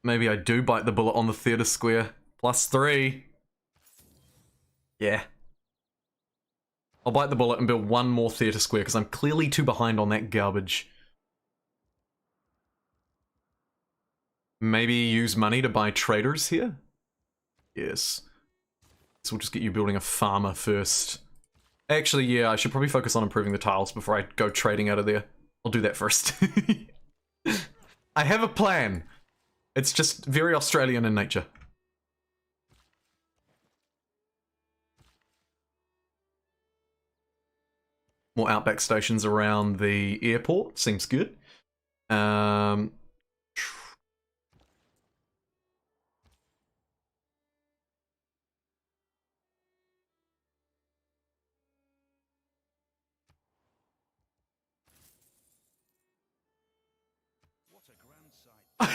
maybe I do bite the bullet on the theatre square. +3. Yeah. I'll bite the bullet and build one more theatre square because I'm clearly too behind on that garbage. Maybe use money to buy traders here? Yes. So we'll just get you building a farmer first. Actually, yeah, I should probably focus on improving the tiles before I go trading out of there. I'll do that first. I have a plan. It's just very Australian in nature. More Outback stations around the airport. Seems good.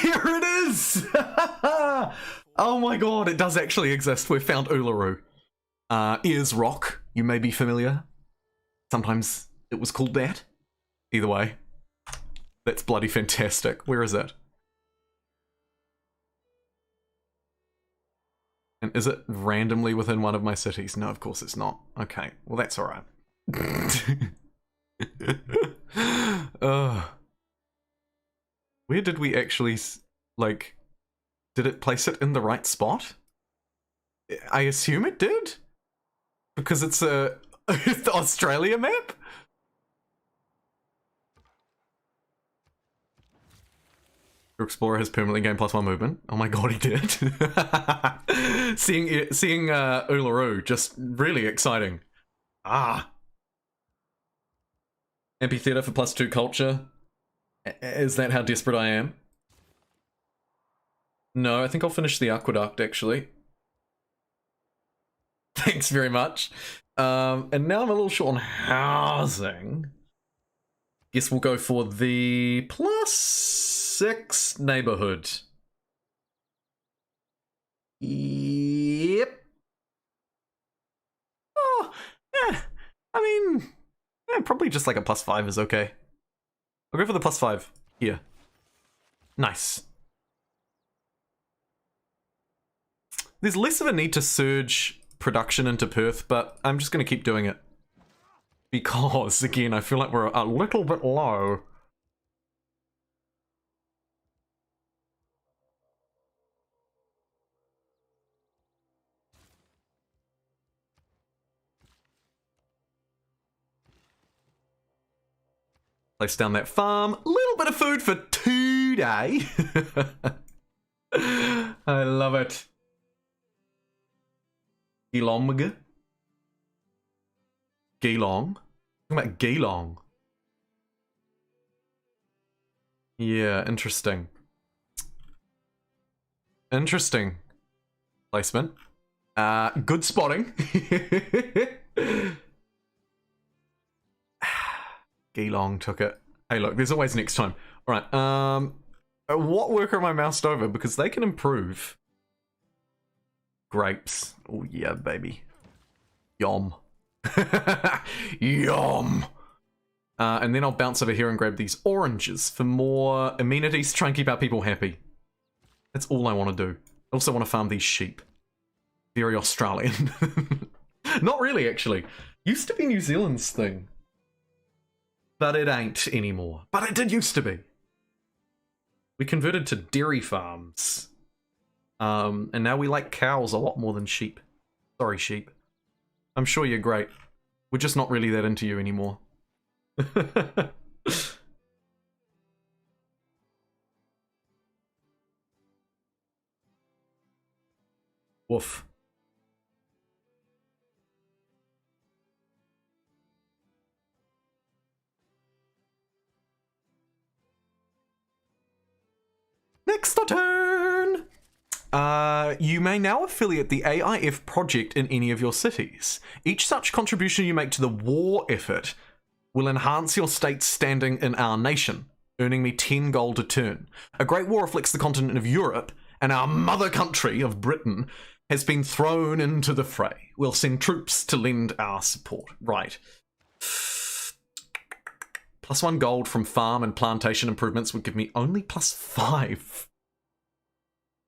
Here it is! Oh my god, it does actually exist. We've found Uluru. Ears Rock, you may be familiar. Sometimes it was called that. Either way. That's bloody fantastic. Where is it? And is it randomly within one of my cities? No, of course it's not. Okay, well that's alright. Where did we actually, like, did it place it in the right spot? I assume it did? Because it's a the Australia map? Your Explorer has permanently gained +1 movement. Oh my god, he did. seeing Uluru, just really exciting. Ah. Amphitheatre for +2 culture. Is that how desperate I am? No, I think I'll finish the aqueduct, actually. Thanks very much. And now I'm a little short on housing. Guess we'll go for the +6 neighborhood. Yep. Oh, I mean, probably just like a +5 is okay. I'll go for the +5 here. Nice. There's less of a need to surge production into Perth, but I'm just going to keep doing it. Because, again, I feel like we're a little bit low. Place down that farm. A little bit of food for today. I love it. Geelong. Geelong? Talking about Geelong. Yeah, interesting. Interesting placement. Good spotting. Geelong took it. Hey, look, there's always next time. All right. What worker am I moused over? Because they can improve. Grapes. Oh, yeah, baby. Yum. Yum. And then I'll bounce over here and grab these oranges for more amenities to try and keep our people happy. That's all I want to do. I also want to farm these sheep. Very Australian. Not really, actually. Used to be New Zealand's thing. But it ain't anymore. But it did used to be. We converted to dairy farms. And now we like cows a lot more than sheep. Sorry, sheep. I'm sure you're great. We're just not really that into you anymore. Woof. Next turn! You may now affiliate the AIF project in any of your cities. Each such contribution you make to the war effort will enhance your state's standing in our nation, earning me 10 gold a turn. A great war afflicts the continent of Europe, and our mother country of Britain has been thrown into the fray. We'll send troops to lend our support. Right. +1 gold from farm and plantation improvements would give me only +5.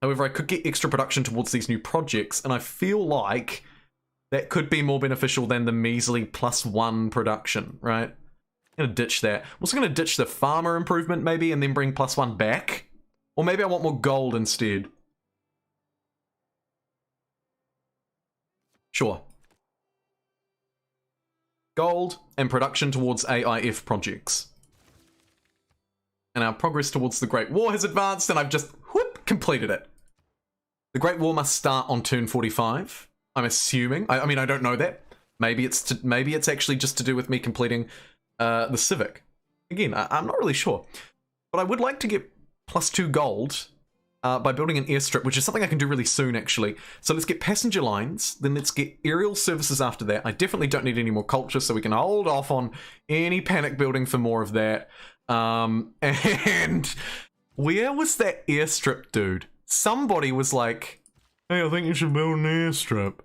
However, I could get extra production towards these new projects, and I feel like that could be more beneficial than the measly +1 production, right? I'm going to ditch that. I'm also going to ditch the farmer improvement, maybe, and then bring +1 back. Or maybe I want more gold instead. Sure. Gold and production towards AIF projects. And our progress towards the Great War has advanced, and I've just, whoop, completed it. The Great War must start on turn 45. I'm assuming. I mean, I don't know that. Maybe it's actually just to do with me completing the civic. Again, I'm not really sure. But I would like to get +2 gold by building an airstrip, which is something I can do really soon, actually. So let's get passenger lines, then let's get aerial services after that. I definitely don't need any more culture, so we can hold off on any panic building for more of that. And where was that airstrip dude? Somebody was like, hey, I think you should build an airstrip.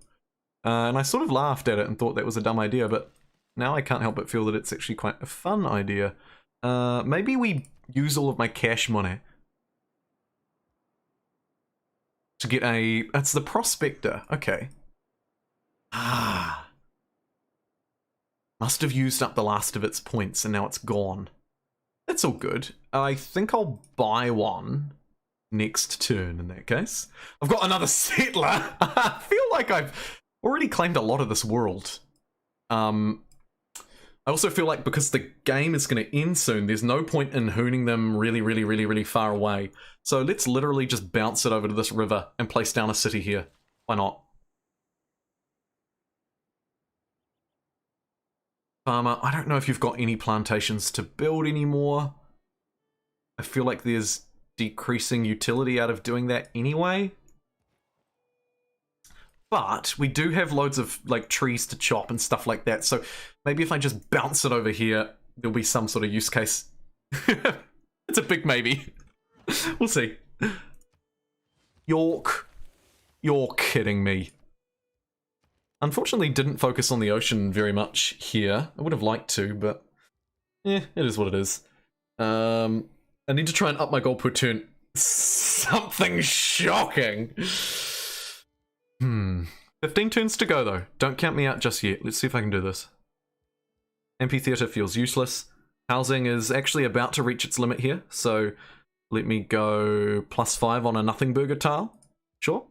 And I sort of laughed at it and thought that was a dumb idea, but now I can't help but feel that it's actually quite a fun idea. Maybe we use all of my cash money to get a... That's the Prospector. Okay. Ah. Must have used up the last of its points, and now it's gone. That's all good. I think I'll buy one next turn in that case. I've got another settler. I feel like I've already claimed a lot of this world. I also feel like because the game is going to end soon, there's no point in hooning them really far away. So let's literally just bounce it over to this river and place down a city here. Why not? Farmer, I don't know if you've got any plantations to build anymore. I feel like there's decreasing utility out of doing that anyway. But we do have loads of like trees to chop and stuff like that. So maybe if I just bounce it over here, there'll be some sort of use case. It's a big maybe. We'll see. York. You're kidding me. Unfortunately, didn't focus on the ocean very much here. I would have liked to, but it is what it is. I need to try and up my gold per turn. Something shocking. 15 turns to go, though. Don't count me out just yet. Let's see if I can do this. Amphitheatre feels useless. Housing is actually about to reach its limit here, so let me go +5 on a nothing burger tile. Sure.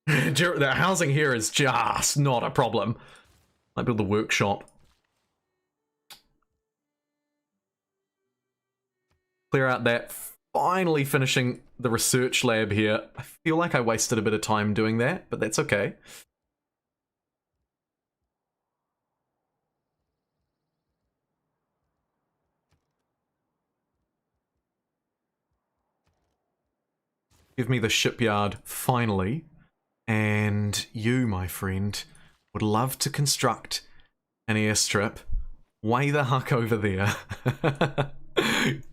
The housing here is just not a problem. Might build the workshop. Clear out that. Finally finishing the research lab here. I feel like I wasted a bit of time doing that, but that's okay. Give me the shipyard, finally. And you, my friend, would love to construct an airstrip way the huck over there.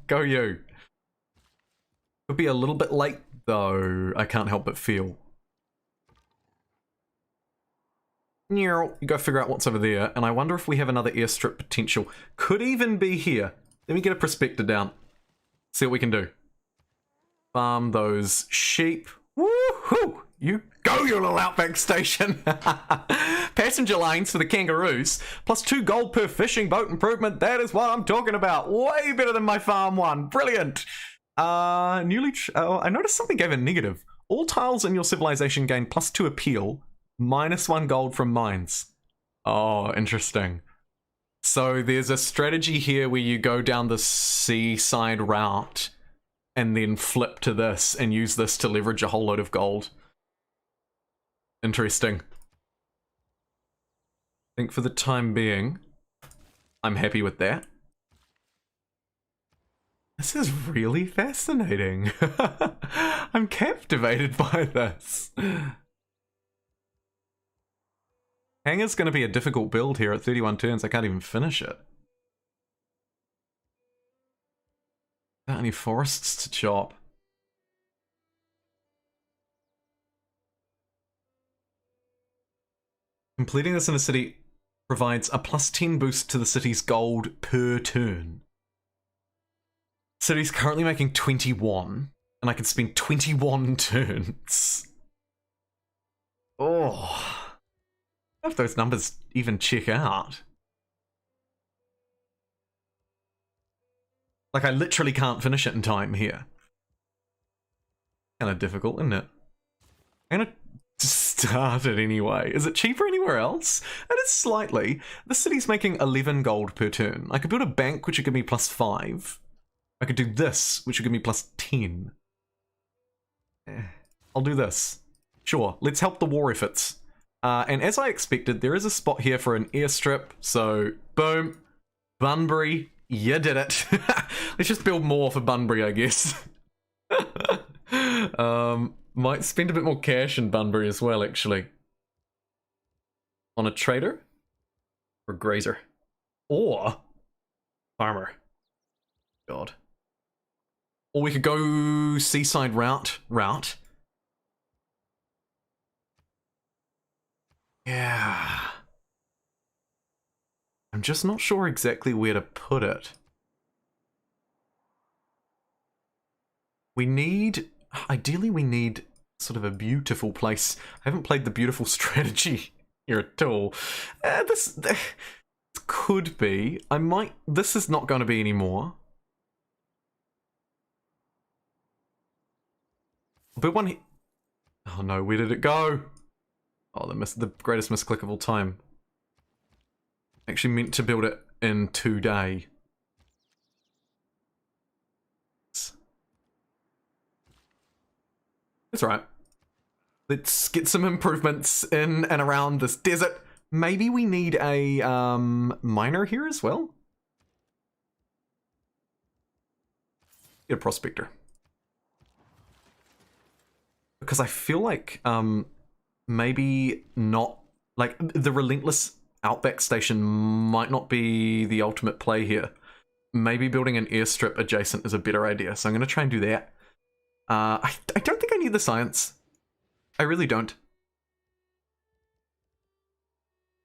Go you. Could be a little bit late, though, I can't help but feel. You go figure out what's over there, and I wonder if we have another airstrip potential. Could even be here. Let me get a prospector down. See what we can do. Farm those sheep. Woohoo! You go, your little Outback station. Passenger lanes for the kangaroos, +2 gold per fishing boat improvement. That is what I'm talking about. Way better than my farm one. Brilliant. I noticed something gave a negative. All tiles in your civilization gain +2 appeal, -1 gold from mines. Oh, interesting. So there's a strategy here where you go down the seaside route and then flip to this and use this to leverage a whole load of gold. Interesting. I think for the time being, I'm happy with that. This is really fascinating. I'm captivated by this. Hangar's going to be a difficult build here at 31 turns. I can't even finish it. Got any forests to chop? Completing this in a city provides a +10 boost to the city's gold per turn. City's currently making 21, and I can spend 21 turns. Oh. I don't know if those numbers even check out. Like, I literally can't finish it in time here. Kind of difficult, isn't it? I'm gonna start it anyway. Is it cheaper anywhere else? It is slightly. The city's making 11 gold per turn. I could build a bank, which would give me +5. I could do this, which would give me +10. I'll do this. Sure, let's help the war efforts. And as I expected, there is a spot here for an airstrip, so boom. Bunbury, you did it. Let's just build more for Bunbury, I guess. Might spend a bit more cash in Bunbury as well, actually. On a trader? Or grazer? Or farmer. God. Or we could go seaside route. Yeah. I'm just not sure exactly where to put it. Ideally we need sort of a beautiful place. I haven't played the beautiful strategy here at all. This could be. This is not going to be anymore. But one. Oh no, where did it go? Oh, the greatest misclick of all time. Actually meant to build it in 2 days. That's right. Let's get some improvements in and around this desert. Maybe we need a miner here as well. Get a prospector. Because I feel like maybe not, like, the relentless Outback station might not be the ultimate play here. Maybe building an airstrip adjacent is a better idea, so I'm going to try and do that. I don't think I need the science. I really don't.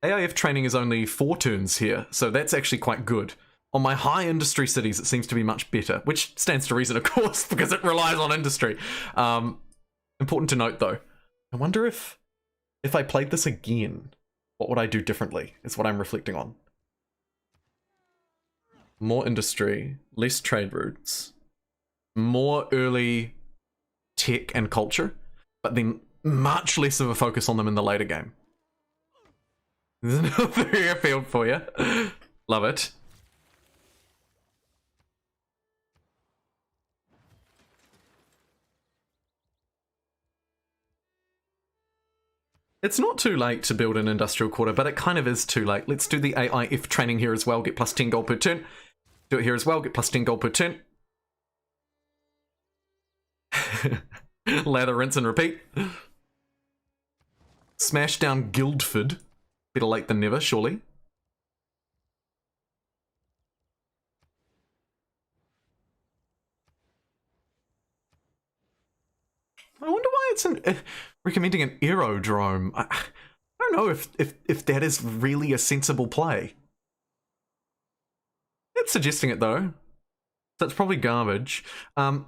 AIF training is only 4 turns here, so that's actually quite good. On my high industry cities, it seems to be much better, which stands to reason, of course, because it relies on industry. Important to note, though. I wonder if I played this again, what would I do differently, is what I'm reflecting on. More industry, less trade routes, more early tech and culture, but then much less of a focus on them in the later game. There's another airfield for you. Love it. It's not too late to build an industrial quarter, but it kind of is too late. Let's do the AIF training here as well, get plus 10 gold per turn. Do it here as well, get plus 10 gold per turn. Lather, rinse, and repeat. Smash down Guildford. Better late than never, surely. I wonder why it's recommending an aerodrome. I don't know if that is really a sensible play. It's suggesting it though. That's probably garbage.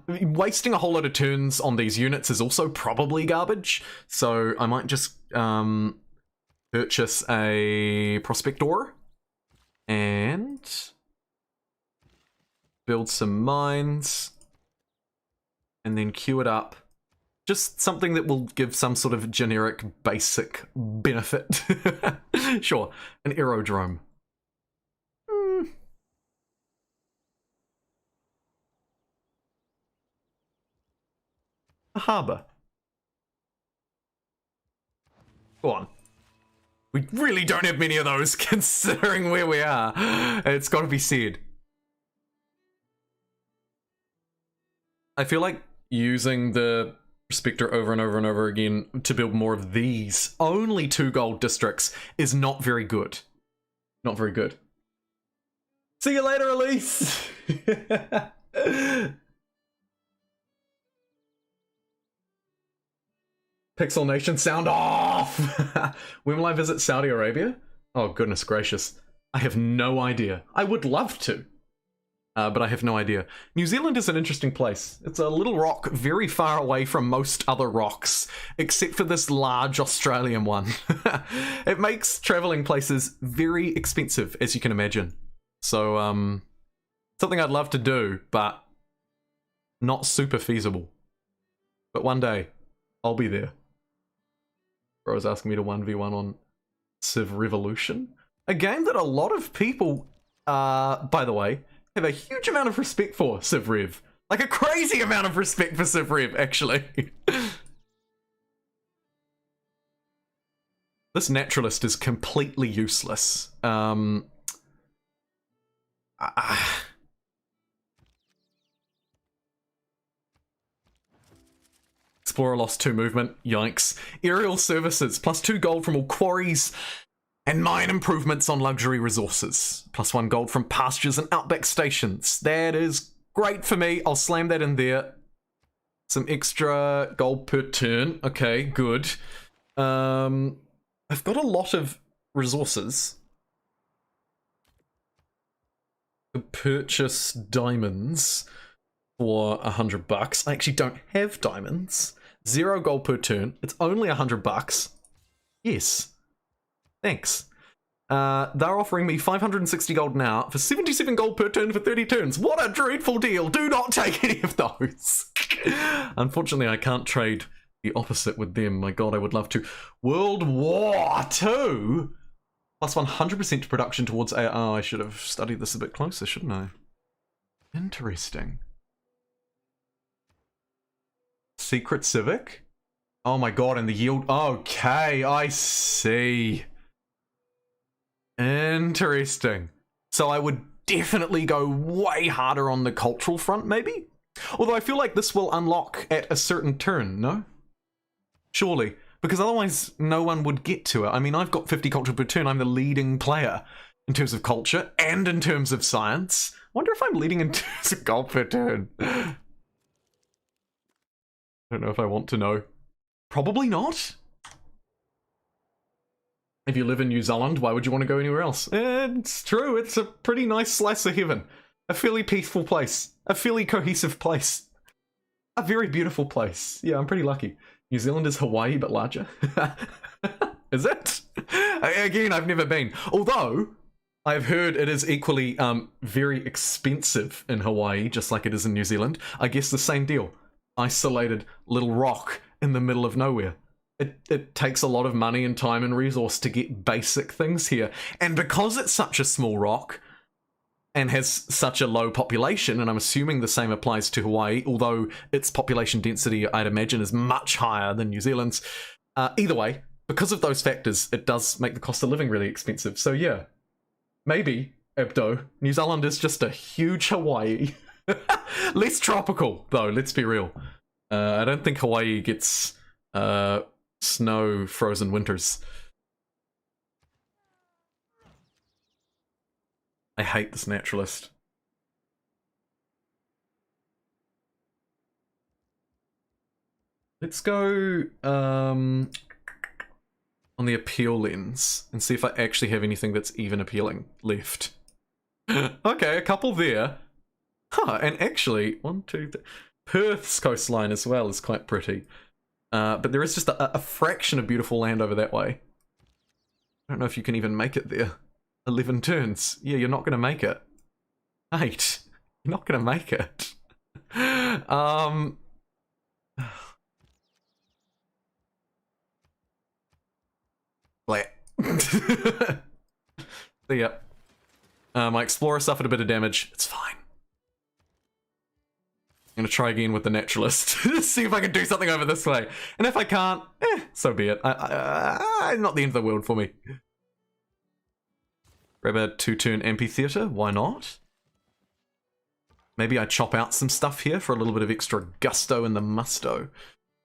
Wasting a whole lot of turns on these units is also probably garbage. So I might just purchase a Prospector and build some mines and then queue it up. Just something that will give some sort of generic basic benefit. Sure, an aerodrome. A harbour. Go on. We really don't have many of those considering where we are. It's got to be said. I feel like using the Prospector over and over and over again to build more of these only 2 gold districts is not very good. Not very good. See you later, Elise! Pixel Nation, sound off! When will I visit Saudi Arabia? Oh, goodness gracious. I have no idea. I would love to. But I have no idea. New Zealand is an interesting place. It's a little rock very far away from most other rocks, except for this large Australian one. It makes traveling places very expensive, as you can imagine. So, something I'd love to do, but not super feasible. But one day, I'll be there. Bro was asking me to 1v1 on Civ Revolution. A game that a lot of people, by the way, have a huge amount of respect for Civ Rev. Like a crazy amount of respect for Civ Rev, actually. This naturalist is completely useless. Explorer lost 2 movement. Yikes. Aerial services. Plus 2 gold from all quarries. And mine improvements on luxury resources. Plus 1 gold from pastures and outback stations. That is great for me. I'll slam that in there. Some extra gold per turn. Okay, good. I've got a lot of resources to purchase diamonds for $100. I actually don't have diamonds. 0 gold per turn. It's only $100. Yes. Thanks. They're offering me 560 gold now for 77 gold per turn for 30 turns. What a dreadful deal. Do not take any of those. Unfortunately, I can't trade the opposite with them. My god, I would love to. World War II? Plus 100% production towards AI. Oh, I should have studied this a bit closer, shouldn't I? Interesting. Secret Civic? Oh my god, and the yield. Okay, I see. Interesting. So I would definitely go way harder on the cultural front, maybe? Although I feel like this will unlock at a certain turn, no? Surely. Because otherwise, no one would get to it. I mean, I've got 50 culture per turn. I'm the leading player in terms of culture and in terms of science. I wonder if I'm leading in terms of gold per turn. I don't know if I want to know. Probably not. If you live in New Zealand, why would you want to go anywhere else? It's true, it's a pretty nice slice of heaven. A fairly peaceful place. A fairly cohesive place. A very beautiful place. Yeah, I'm pretty lucky. New Zealand is Hawaii, but larger. Is it? Again, I've never been. Although, I've heard it is equally very expensive in Hawaii, just like it is in New Zealand. I guess the same deal. Isolated little rock in the middle of nowhere. It takes a lot of money and time and resource to get basic things here. And because it's such a small rock and has such a low population, and I'm assuming the same applies to Hawaii, although its population density, I'd imagine, is much higher than New Zealand's. Either way, because of those factors, it does make the cost of living really expensive. So yeah, maybe, Abdo, New Zealand is just a huge Hawaii. Less tropical, though, let's be real. I don't think Hawaii gets snow frozen winters. I hate this naturalist. Let's go on the appeal lens and see if I actually have anything that's even appealing left. Okay, a couple there. Huh, and actually, 1, 2, 3. Perth's coastline as well is quite pretty. But there is just a fraction of beautiful land over that way. I don't know if you can even make it there. 11 turns. Yeah, you're not going to make it. 8. You're not going to make it. Blat. So yeah. My explorer suffered a bit of damage. It's fine. I'm gonna try again with the naturalist. See if I can do something over this way. And if I can't, so be it. Not the end of the world for me. Grab a 2-turn amphitheater. Why not? Maybe I chop out some stuff here for a little bit of extra gusto in the musto.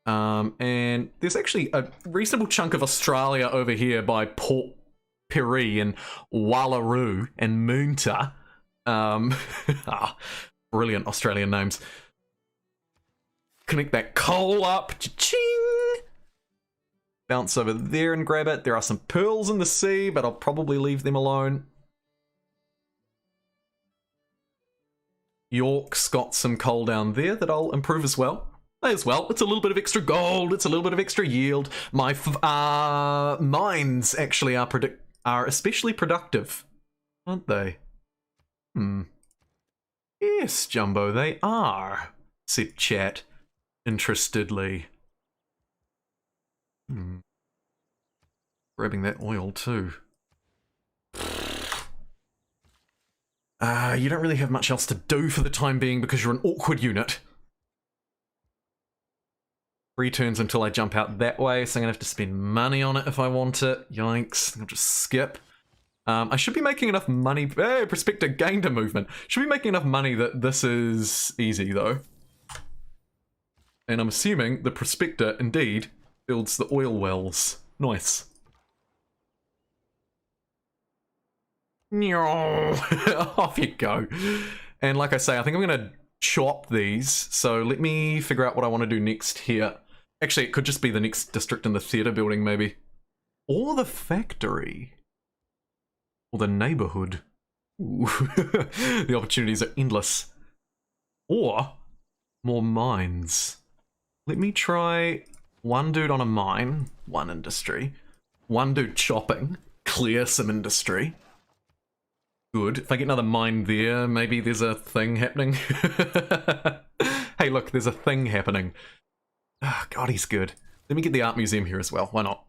And there's actually a reasonable chunk of Australia over here by Port Pirie and Wallaroo and Moonta. Brilliant Australian names. Connect that coal up. Cha-ching! Bounce over there and grab it. There are some pearls in the sea, but I'll probably leave them alone. York's got some coal down there that I'll improve as well. It's a little bit of extra gold. It's a little bit of extra yield. My mines actually are especially productive, aren't they? Yes, Jumbo, they are, said chat interestedly. Grabbing that oil too. You don't really have much else to do for the time being because you're an awkward unit. 3 turns until I jump out that way, so I'm gonna have to spend money on it if I want it. Yikes, I'll just skip. I should be making enough money. Hey, Prospector gained a movement. Should be making enough money that this is easy though. And I'm assuming the Prospector indeed builds the oil wells. Nice. Off you go. And like I say, I think I'm gonna chop these. So let me figure out what I want to do next here. Actually, it could just be the next district in the theatre building, maybe. Or the factory. Or the neighborhood. Ooh. The opportunities are endless. Or more mines. Let me try one dude on a mine, one industry. One dude chopping, clear some industry. Good. If I get another mine there, maybe there's a thing happening. Hey, look, there's a thing happening. Oh, God, he's good. Let me get the art museum here as well. Why not?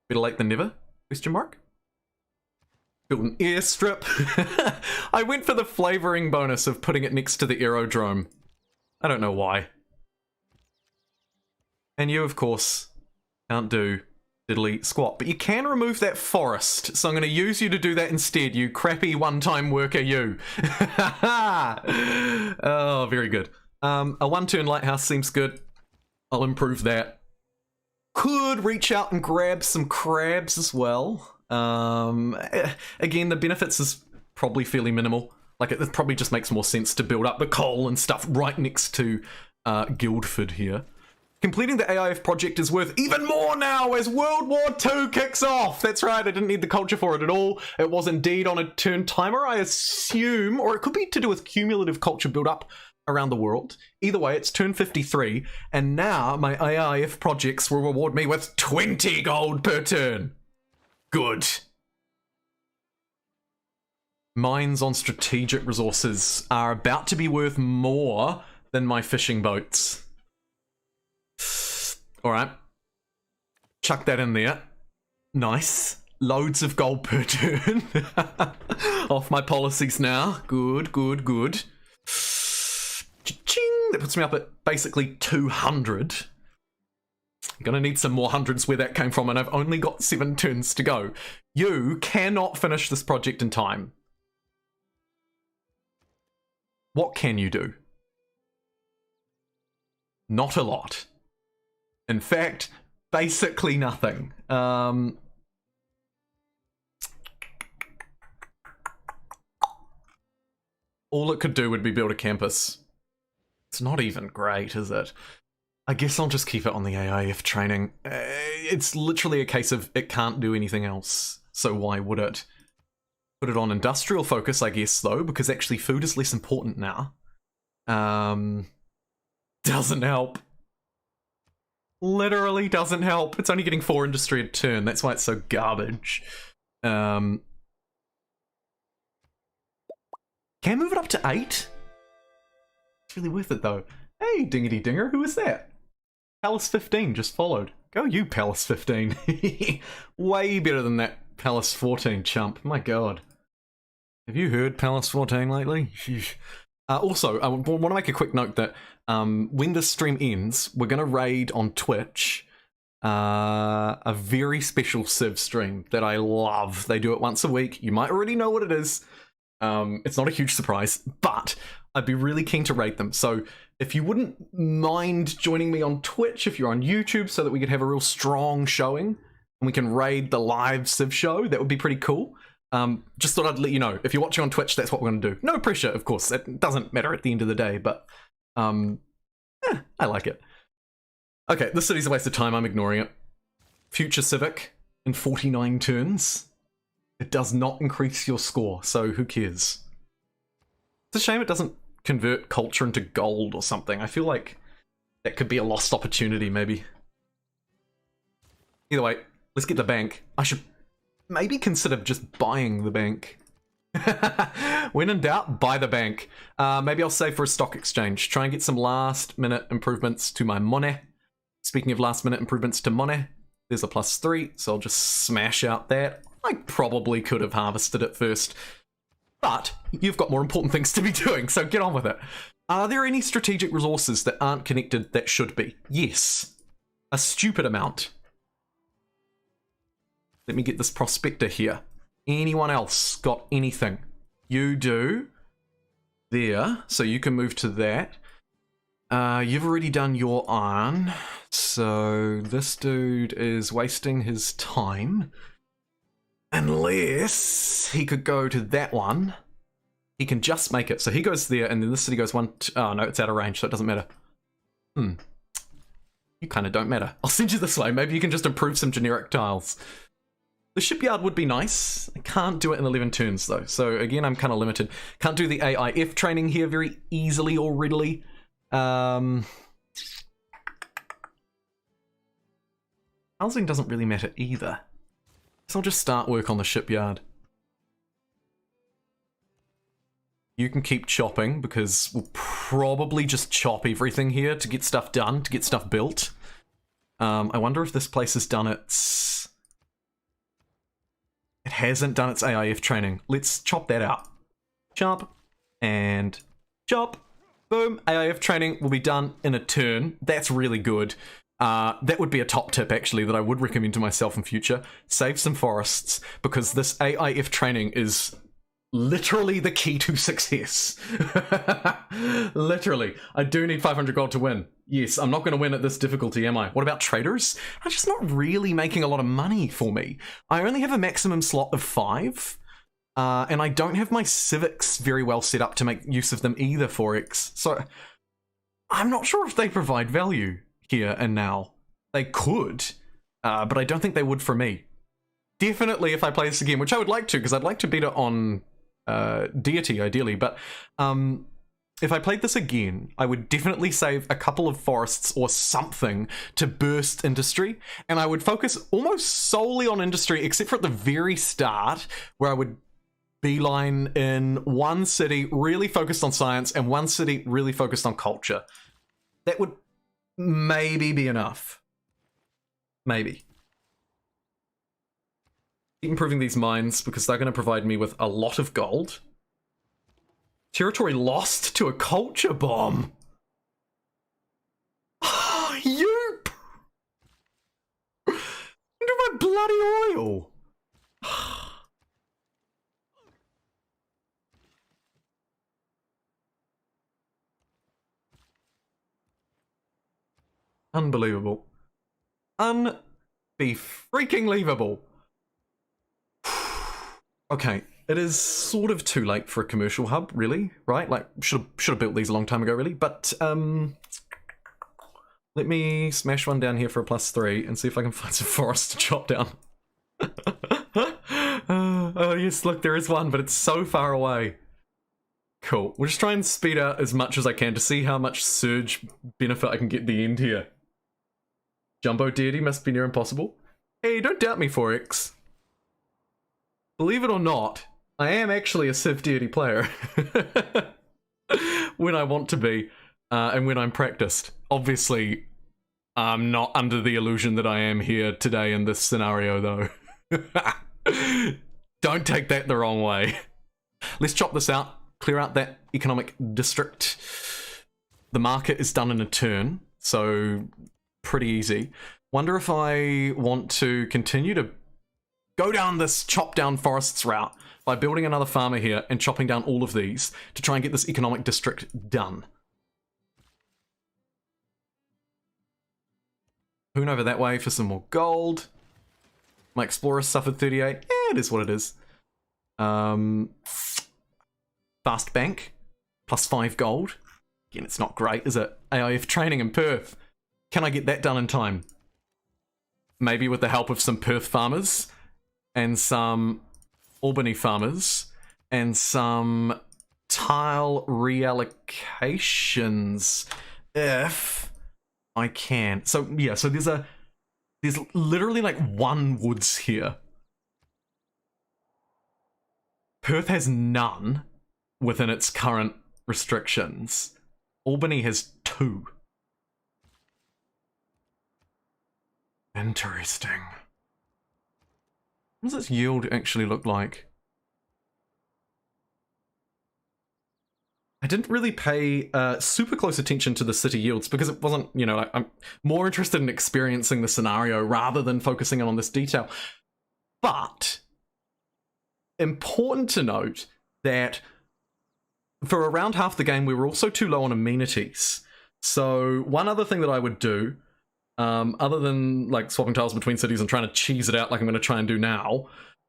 Better late than never? Question mark? Built an airstrip. I went for the flavoring bonus of putting it next to the aerodrome. I don't know why. And you, of course, can't do diddly squat. But you can remove that forest, so I'm going to use you to do that instead, you crappy one-time worker, you. Oh, very good. A one-turn lighthouse seems good. I'll improve that. Could reach out and grab some crabs as well. Again, the benefits is probably fairly minimal. Like, it probably just makes more sense to build up the coal and stuff right next to Guildford here. Completing the AIF project is worth even more now as World War II kicks off. That's right, I didn't need the culture for it at all. It was indeed on a turn timer, I assume, or it could be to do with cumulative culture build-up. around the world. Either way, it's turn 53, and now my AIF projects will reward me with 20 gold per turn. Good. Mines on strategic resources are about to be worth more than my fishing boats. Alright. Chuck that in there. Nice. Loads of gold per turn. Off my policies now. Good, good, good. Cha-ching! That puts me up at basically 200. I'm gonna need some more hundreds where that came from, and I've only got 7 turns to go. You cannot finish this project in time. What can you do? Not a lot. In fact, basically nothing. All it could do would be build a campus. It's not even great, is it? I guess I'll just keep it on the AIF training. It's literally a case of it can't do anything else, so why would it? Put it on industrial focus, I guess, though, because actually food is less important now. Doesn't help. Literally doesn't help. It's only getting 4 industry a turn. That's why it's so garbage. Can I move it up to 8? It's really worth it, though. Hey, dingity dinger, who is that? Palace 15 just followed. Go you, Palace 15. Way better than that Palace 14 chump. My god. Have you heard Palace 14 lately? Also, I want to make a quick note that when this stream ends, we're going to raid on Twitch a very special Civ stream that I love. They do it once a week. You might already know what it is. It's not a huge surprise, but I'd be really keen to raid them. So if you wouldn't mind joining me on Twitch, if you're on YouTube, so that we could have a real strong showing and we can raid the live Civ show, that would be pretty cool. Just thought I'd let you know. If you're watching on Twitch, that's what we're going to do. No pressure, of course. It doesn't matter at the end of the day, but I like it. Okay, this city's a waste of time. I'm ignoring it. Future Civic in 49 turns. It does not increase your score, so who cares? It's a shame it doesn't convert culture into gold or something. I feel like that could be a lost opportunity, maybe. Either way, let's get the bank. I should maybe consider just buying the bank. When in doubt, buy the bank. Maybe I'll save for a stock exchange. Try and get some last minute improvements to my money. Speaking of last minute improvements to money, there's a +3, so I'll just smash out that. I probably could have harvested it first, but you've got more important things to be doing, so get on with it. Are there any strategic resources that aren't connected that should be? Yes. A stupid amount. Let me get this prospector here. Anyone else got anything? You do. There, so you can move to that. You've already done your iron, so this dude is wasting his time. Unless he could go to that one. He can just make it. So he goes there, and then this city goes one... Oh, no, it's out of range, so it doesn't matter. You kind of don't matter. I'll send you this way. Maybe you can just improve some generic tiles. The shipyard would be nice. I can't do it in 11 turns, though. So, again, I'm kind of limited. Can't do the AIF training here very easily or readily. Housing doesn't really matter either. So I'll just start work on the shipyard. You can keep chopping, because we'll probably just chop everything here to get stuff done, to get stuff built. I wonder if this place has done its... It hasn't done its AIF training. Let's chop that out. Chop. And chop. Boom. AIF training will be done in a turn. That's really good. That would be a top tip, actually, that I would recommend to myself in future. Save some forests, because this AIF training is literally the key to success. Literally. I do need 500 gold to win. Yes, I'm not going to win at this difficulty, am I? What about traders? They're just not really making a lot of money for me. I only have a maximum slot of 5. And I don't have my civics very well set up to make use of them either, Forex. So I'm not sure if they provide value here and now. They could, but I don't think they would for me. Definitely if I play this again, which I would like to, because I'd like to beat it on deity ideally, but if I played this again, I would definitely save a couple of forests or something to burst industry, and I would focus almost solely on industry, except for at the very start, where I would beeline in one city really focused on science and one city really focused on culture. That would maybe be enough. Maybe. Keep improving these mines because they're going to provide me with a lot of gold. Territory lost to a culture bomb. Oh, you! Into my bloody oil. Unbelievable. Unbe-freaking-leavable. Okay. It is sort of too late for a commercial hub, really, right? Like, should have built these a long time ago, really. But, let me smash one down here for a +3 and see if I can find some forest to chop down. Oh, yes, look, there is one, but it's so far away. Cool. We'll just try and speed out as much as I can to see how much surge benefit I can get at the end here. Jumbo deity must be near impossible. Hey, don't doubt me, 4X. Believe it or not, I am actually a Civ deity player. When I want to be, and when I'm practiced. Obviously, I'm not under the illusion that I am here today in this scenario, though. Don't take that the wrong way. Let's chop this out, clear out that economic district. The market is done in a turn, so pretty easy. Wonder if I want to continue to go down this chop down forests route by building another farmer here and chopping down all of these to try and get this economic district done. Hoon over that way for some more gold. My explorer suffered 38. It is what it is. Fast bank. +5 gold. Again, it's not great, is it? AIF training in Perth. Can I get that done in time? Maybe with the help of some Perth farmers and some Albany farmers and some tile reallocations if I can. So yeah, so there's literally like one woods here. Perth has none within its current restrictions. Albany has 2. Interesting. What does its yield actually look like? I didn't really pay super close attention to the city yields because it wasn't, you know, like, I'm more interested in experiencing the scenario rather than focusing on this detail. But important to note that for around half the game, we were also too low on amenities. So one other thing that I would do, other than like swapping tiles between cities and trying to cheese it out like I'm going to try and do now,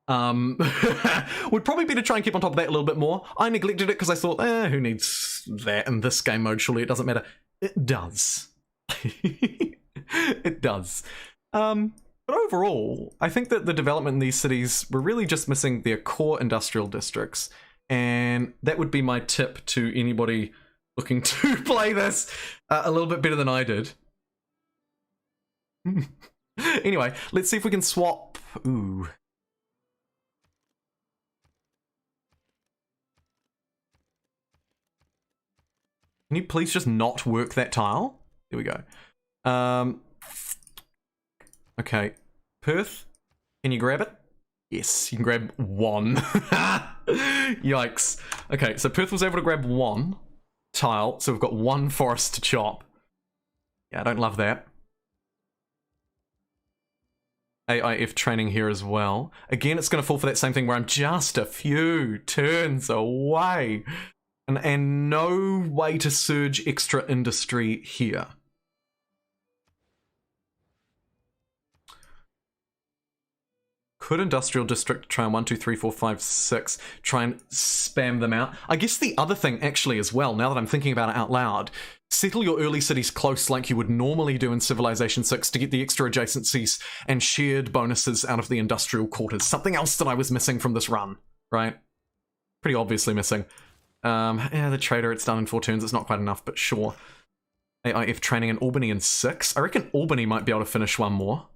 would probably be to try and keep on top of that a little bit more. I neglected it because I thought, who needs that in this game mode? Surely it doesn't matter. It does. It does. But overall, I think that the development in these cities were really just missing their core industrial districts. And that would be my tip to anybody looking to play this a little bit better than I did. Anyway, let's see if we can swap. Ooh. Can you please just not work that tile? There we go. Okay. Perth, can you grab it? Yes, you can grab 1. Yikes. Okay, so Perth was able to grab 1 tile, so we've got 1 forest to chop. Yeah, I don't love that. AIF training here as well. Again, it's going to fall for that same thing where I'm just a few turns away. And no way to surge extra industry here. Could Industrial District try on 1, 2, 3, 4, 5, 6, try and spam them out? I guess the other thing actually as well, now that I'm thinking about it out loud, settle your early cities close like you would normally do in Civilization 6 to get the extra adjacencies and shared bonuses out of the industrial quarters. Something else that I was missing from this run, right? Pretty obviously missing. Yeah, the trader, it's done in 4 turns. It's not quite enough, but sure. AIF training in Albany in 6. I reckon Albany might be able to finish one more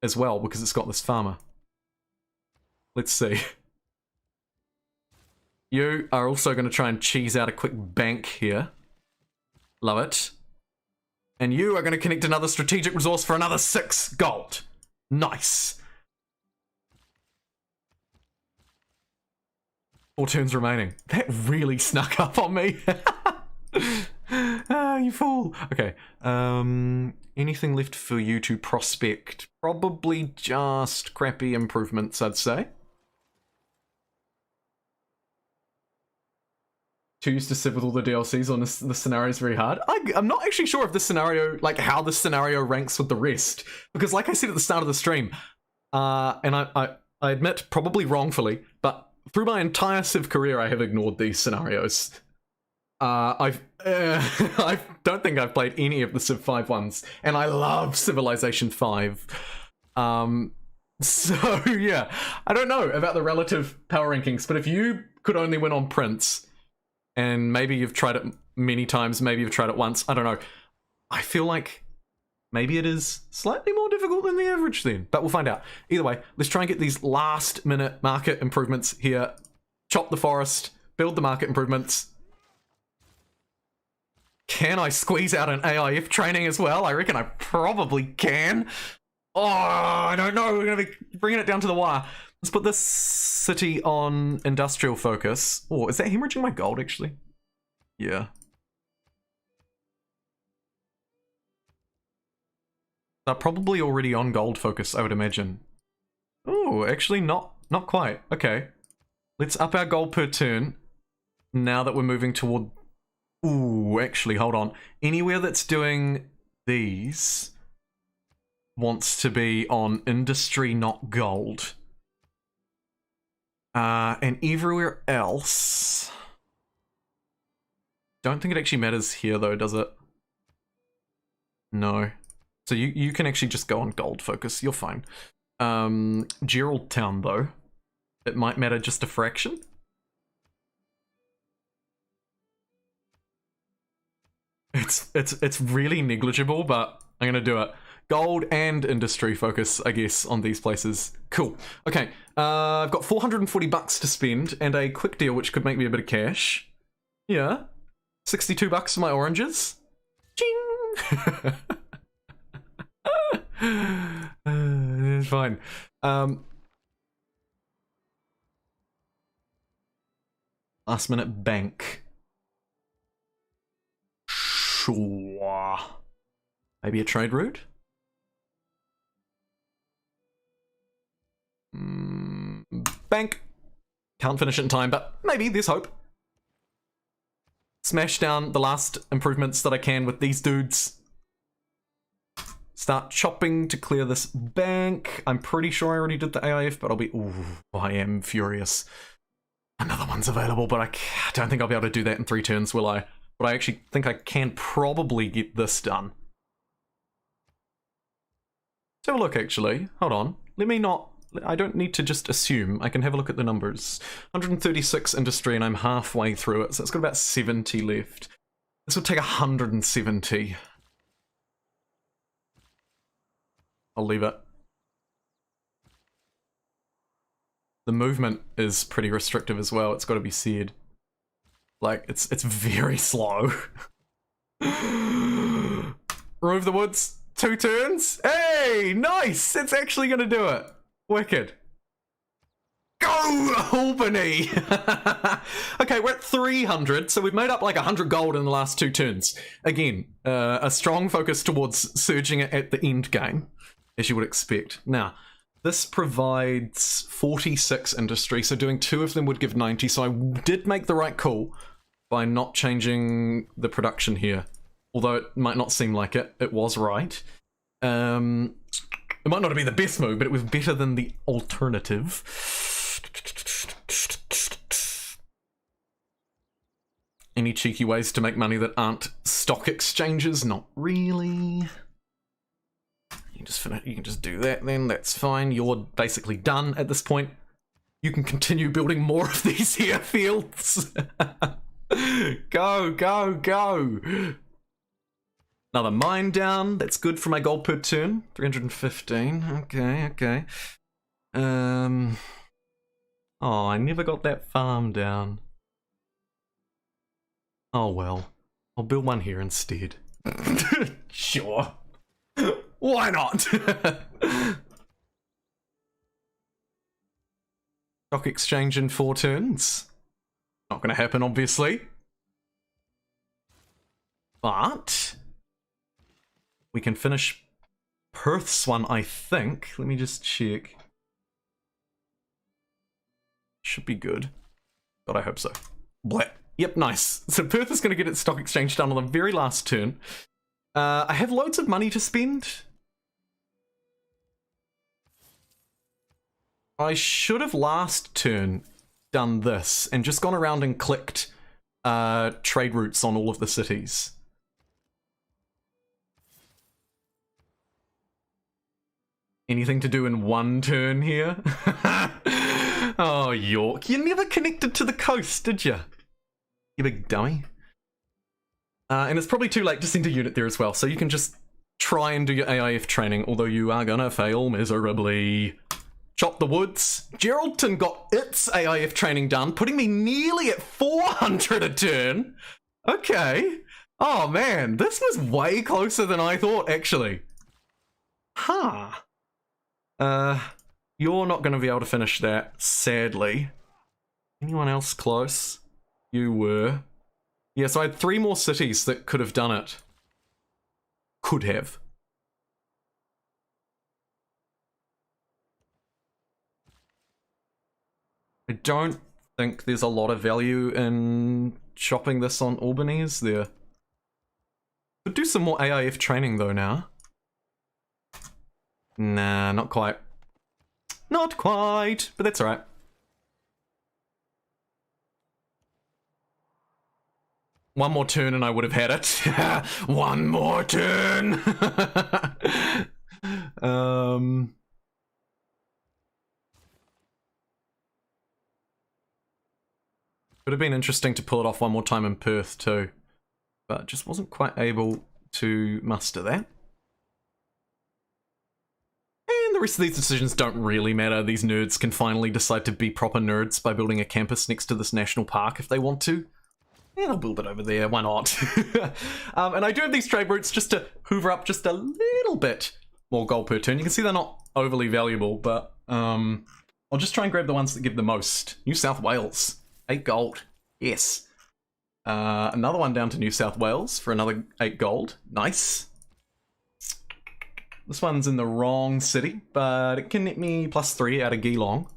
as well because it's got this farmer. Let's see. You are also going to try and cheese out a quick bank here. Love it. And you are going to connect another strategic resource for another 6 gold. Nice. 4 turns remaining. That really snuck up on me. Ah, you fool. Okay. Anything left for you to prospect? Probably just crappy improvements, I'd say. Too used to Civ with all the DLCs on this scenario is very hard. I'm not actually sure if this scenario, like how this scenario ranks with the rest. Because like I said at the start of the stream, and I admit probably wrongfully, but through my entire Civ career I have ignored these scenarios. I don't think I've played any of the Civ 5 ones, and I love Civilization 5. So yeah, I don't know about the relative power rankings, but if you could only win on Prince, and maybe you've tried it many times, maybe you've tried it once, I don't know. I feel like maybe it is slightly more difficult than the average then, but we'll find out. Either way, let's try and get these last minute market improvements here. Chop the forest, build the market improvements. Can I squeeze out an AIF training as well? I reckon I probably can. Oh, I don't know. We're going to be bringing it down to the wire. Let's put this city on industrial focus. Oh, is that hemorrhaging my gold, actually? Yeah. They're probably already on gold focus, I would imagine. Oh, actually not quite. Okay. Let's up our gold per turn now that we're moving toward... Ooh, actually, hold on. Anywhere that's doing these wants to be on industry, not gold. And everywhere else... Don't think it actually matters here, though, does it? No. So you can actually just go on gold focus. You're fine. Geraldtown, though. It might matter just a fraction. It's really negligible, but I'm gonna do it. Gold and industry focus, I guess, on these places. Cool. Okay, I've got 440 bucks to spend and a quick deal which could make me a bit of cash. Yeah. 62 bucks for my oranges. Ching! It's fine. Last minute bank. Sure. Maybe a trade route? Bank. Can't finish it in time, but maybe there's hope. Smash down the last improvements that I can with these dudes. Start chopping to clear this bank. I'm pretty sure I already did the AIF, but I'll be... Ooh, I am furious. Another one's available, but I don't think I'll be able to do that in 3 turns, will I? But I actually think I can probably get this done. Let's have a look, actually. Hold on. Let me not... I don't need to just assume. I can have a look at the numbers. 136 industry, and I'm halfway through it, so it's got about 70 left. This will take 170. I'll leave it. The movement is pretty restrictive as well, it's got to be said. Like, it's very slow. Remove the woods. 2 turns. Hey, nice! It's actually going to do it. Wicked. Go, Albany! Okay, we're at 300, so we've made up like 100 gold in the last 2 turns. Again, a strong focus towards surging it at the end game, as you would expect. Now, this provides 46 industry, so doing 2 of them would give 90, so I did make the right call by not changing the production here. Although it might not seem like it, it was right. It might not have been the best move, but it was better than the alternative. Any cheeky ways to make money that aren't stock exchanges? Not really. You can just do that then, that's fine. You're basically done at this point. You can continue building more of these here fields. Go, go, go. Another mine down. That's good for my gold per turn. 315. Okay, okay. Oh, I never got that farm down. Oh well. I'll build one here instead. Sure. Why not? Stock exchange in 4 turns. Not gonna happen, obviously. But we can finish Perth's one, I think. Let me just check. Should be good. God, I hope so. Bleh. Yep, nice. So Perth is going to get its stock exchange done on the very last turn. I have loads of money to spend. I should have last turn done this and just gone around and clicked trade routes on all of the cities. Anything to do in 1 turn here? Oh, York. You never connected to the coast, did you? You big dummy. And it's probably too late to send a unit there as well, so you can just try and do your AIF training, although you are gonna fail miserably. Chop the woods. Geraldton got its AIF training done, putting me nearly at 400 a turn. Okay. Oh man, this was way closer than I thought, actually. Huh. You're not going to be able to finish that, sadly. Anyone else close? You were. Yeah, so I had 3 more cities that could have done it. Could have. I don't think there's a lot of value in chopping this on Albany, is there? Could do some more AIF training though now. Nah, not quite. Not quite, but that's alright. One more turn and I would have had it. One more turn! Could have been interesting to pull it off one more time in Perth too, but just wasn't quite able to muster that. And the rest of these decisions don't really matter. These nerds can finally decide to be proper nerds by building a campus next to this national park if they want to. Yeah, they'll build it over there, why not? And I do have these trade routes just to hoover up just a little bit more gold per turn. You can see they're not overly valuable, but I'll just try and grab the ones that give the most. New South Wales, 8 gold, yes. Another one down to New South Wales for another 8 gold, nice. This one's in the wrong city, but it can net me +3 out of Geelong.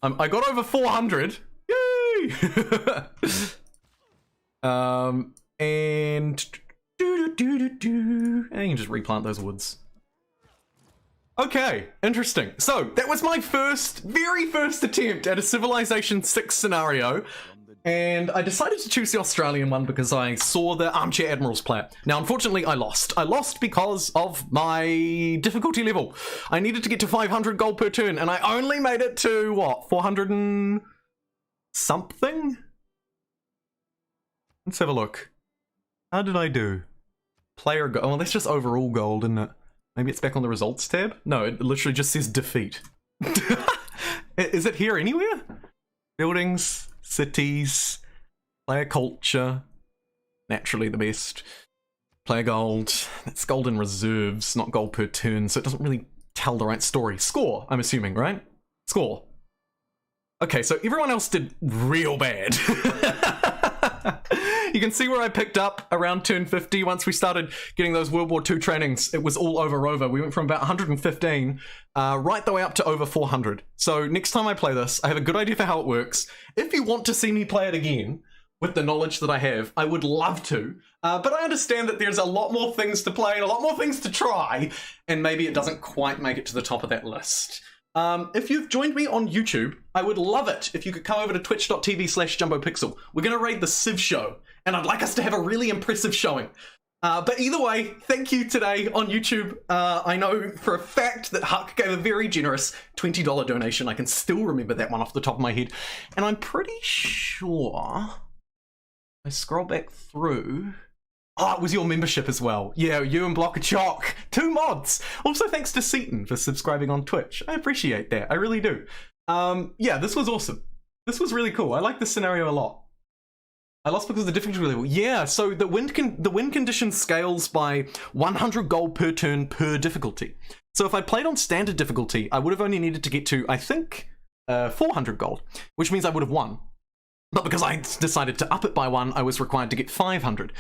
I got over 400, yay! And you can just replant those woods. Okay, interesting. So that was my very first attempt at a Civilization 6 scenario. And I decided to choose the Australian one because I saw the Armchair Admirals play it. Now, unfortunately, I lost. I lost because of my difficulty level. I needed to get to 500 gold per turn, and I only made it to, what, 400 and something? Let's have a look. How did I do? Player gold. Oh, well, that's just overall gold, isn't it? Maybe it's back on the results tab? No, it literally just says defeat. Is it here anywhere? Buildings, cities, player culture. Naturally the best. Player gold. That's gold in reserves, not gold per turn, so it doesn't really tell the right story. Score, I'm assuming, right? Score. Okay, so everyone else did real bad. You can see where I picked up around turn 50. Once we started getting those World War II trainings, it was all over. We went from about 115 right the way up to over 400. So next time I play this, I have a good idea for how it works. If you want to see me play it again, with the knowledge that I have, I would love to. But I understand that there's a lot more things to play and a lot more things to try, and maybe it doesn't quite make it to the top of that list. If you've joined me on YouTube, I would love it if you could come over to twitch.tv/JumboPixel. We're going to raid the Civ show, and I'd like us to have a really impressive showing. But either way, thank you today on YouTube. I know for a fact that Huck gave a very generous $20 donation. I can still remember that one off the top of my head. And I'm pretty sure I scroll back through. Oh, it was your membership as well. Yeah, you and Block of Chalk. 2 mods. Also, thanks to Seaton for subscribing on Twitch. I appreciate that. I really do. Yeah, this was awesome. This was really cool. I like this scenario a lot. I lost because of the difficulty level. Yeah, so the wind condition scales by 100 gold per turn per difficulty. So if I played on standard difficulty, I would have only needed to get to, I think, 400 gold, which means I would have won. But because I decided to up it by 1, I was required to get 500.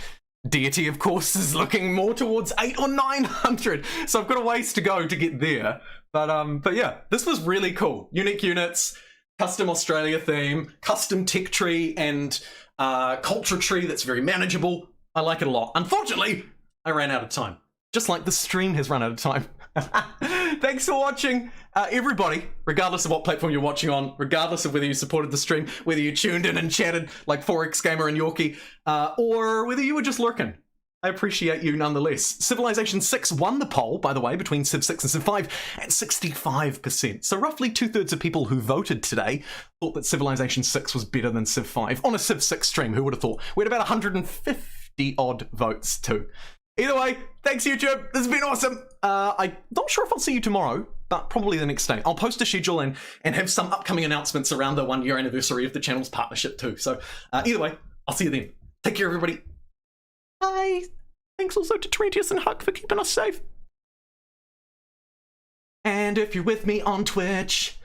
Deity, of course, is looking more towards 800 or 900, so I've got a ways to go to get there. But yeah, this was really cool. Unique units, custom Australia theme, custom tech tree, and culture tree that's very manageable. I like it a lot. Unfortunately, I ran out of time. Just like the stream has run out of time. Thanks for watching, everybody, regardless of what platform you're watching on, regardless of whether you supported the stream, whether you tuned in and chatted like 4X Gamer and Yorkie, or whether you were just lurking. I appreciate you nonetheless. Civilization 6 won the poll, by the way, between Civ 6 and Civ 5 at 65%. So roughly 2/3 of people who voted today thought that Civilization 6 was better than Civ 5 on a Civ 6 stream. Who would have thought? We had about 150 odd votes too. Either way, thanks YouTube. This has been awesome. I'm not sure if I'll see you tomorrow, but probably the next day. I'll post a schedule and have some upcoming announcements around the 1-year anniversary of the channel's partnership too. So either way, I'll see you then. Take care, everybody. Bye. Thanks also to Terentius and Huck for keeping us safe. And if you're with me on Twitch,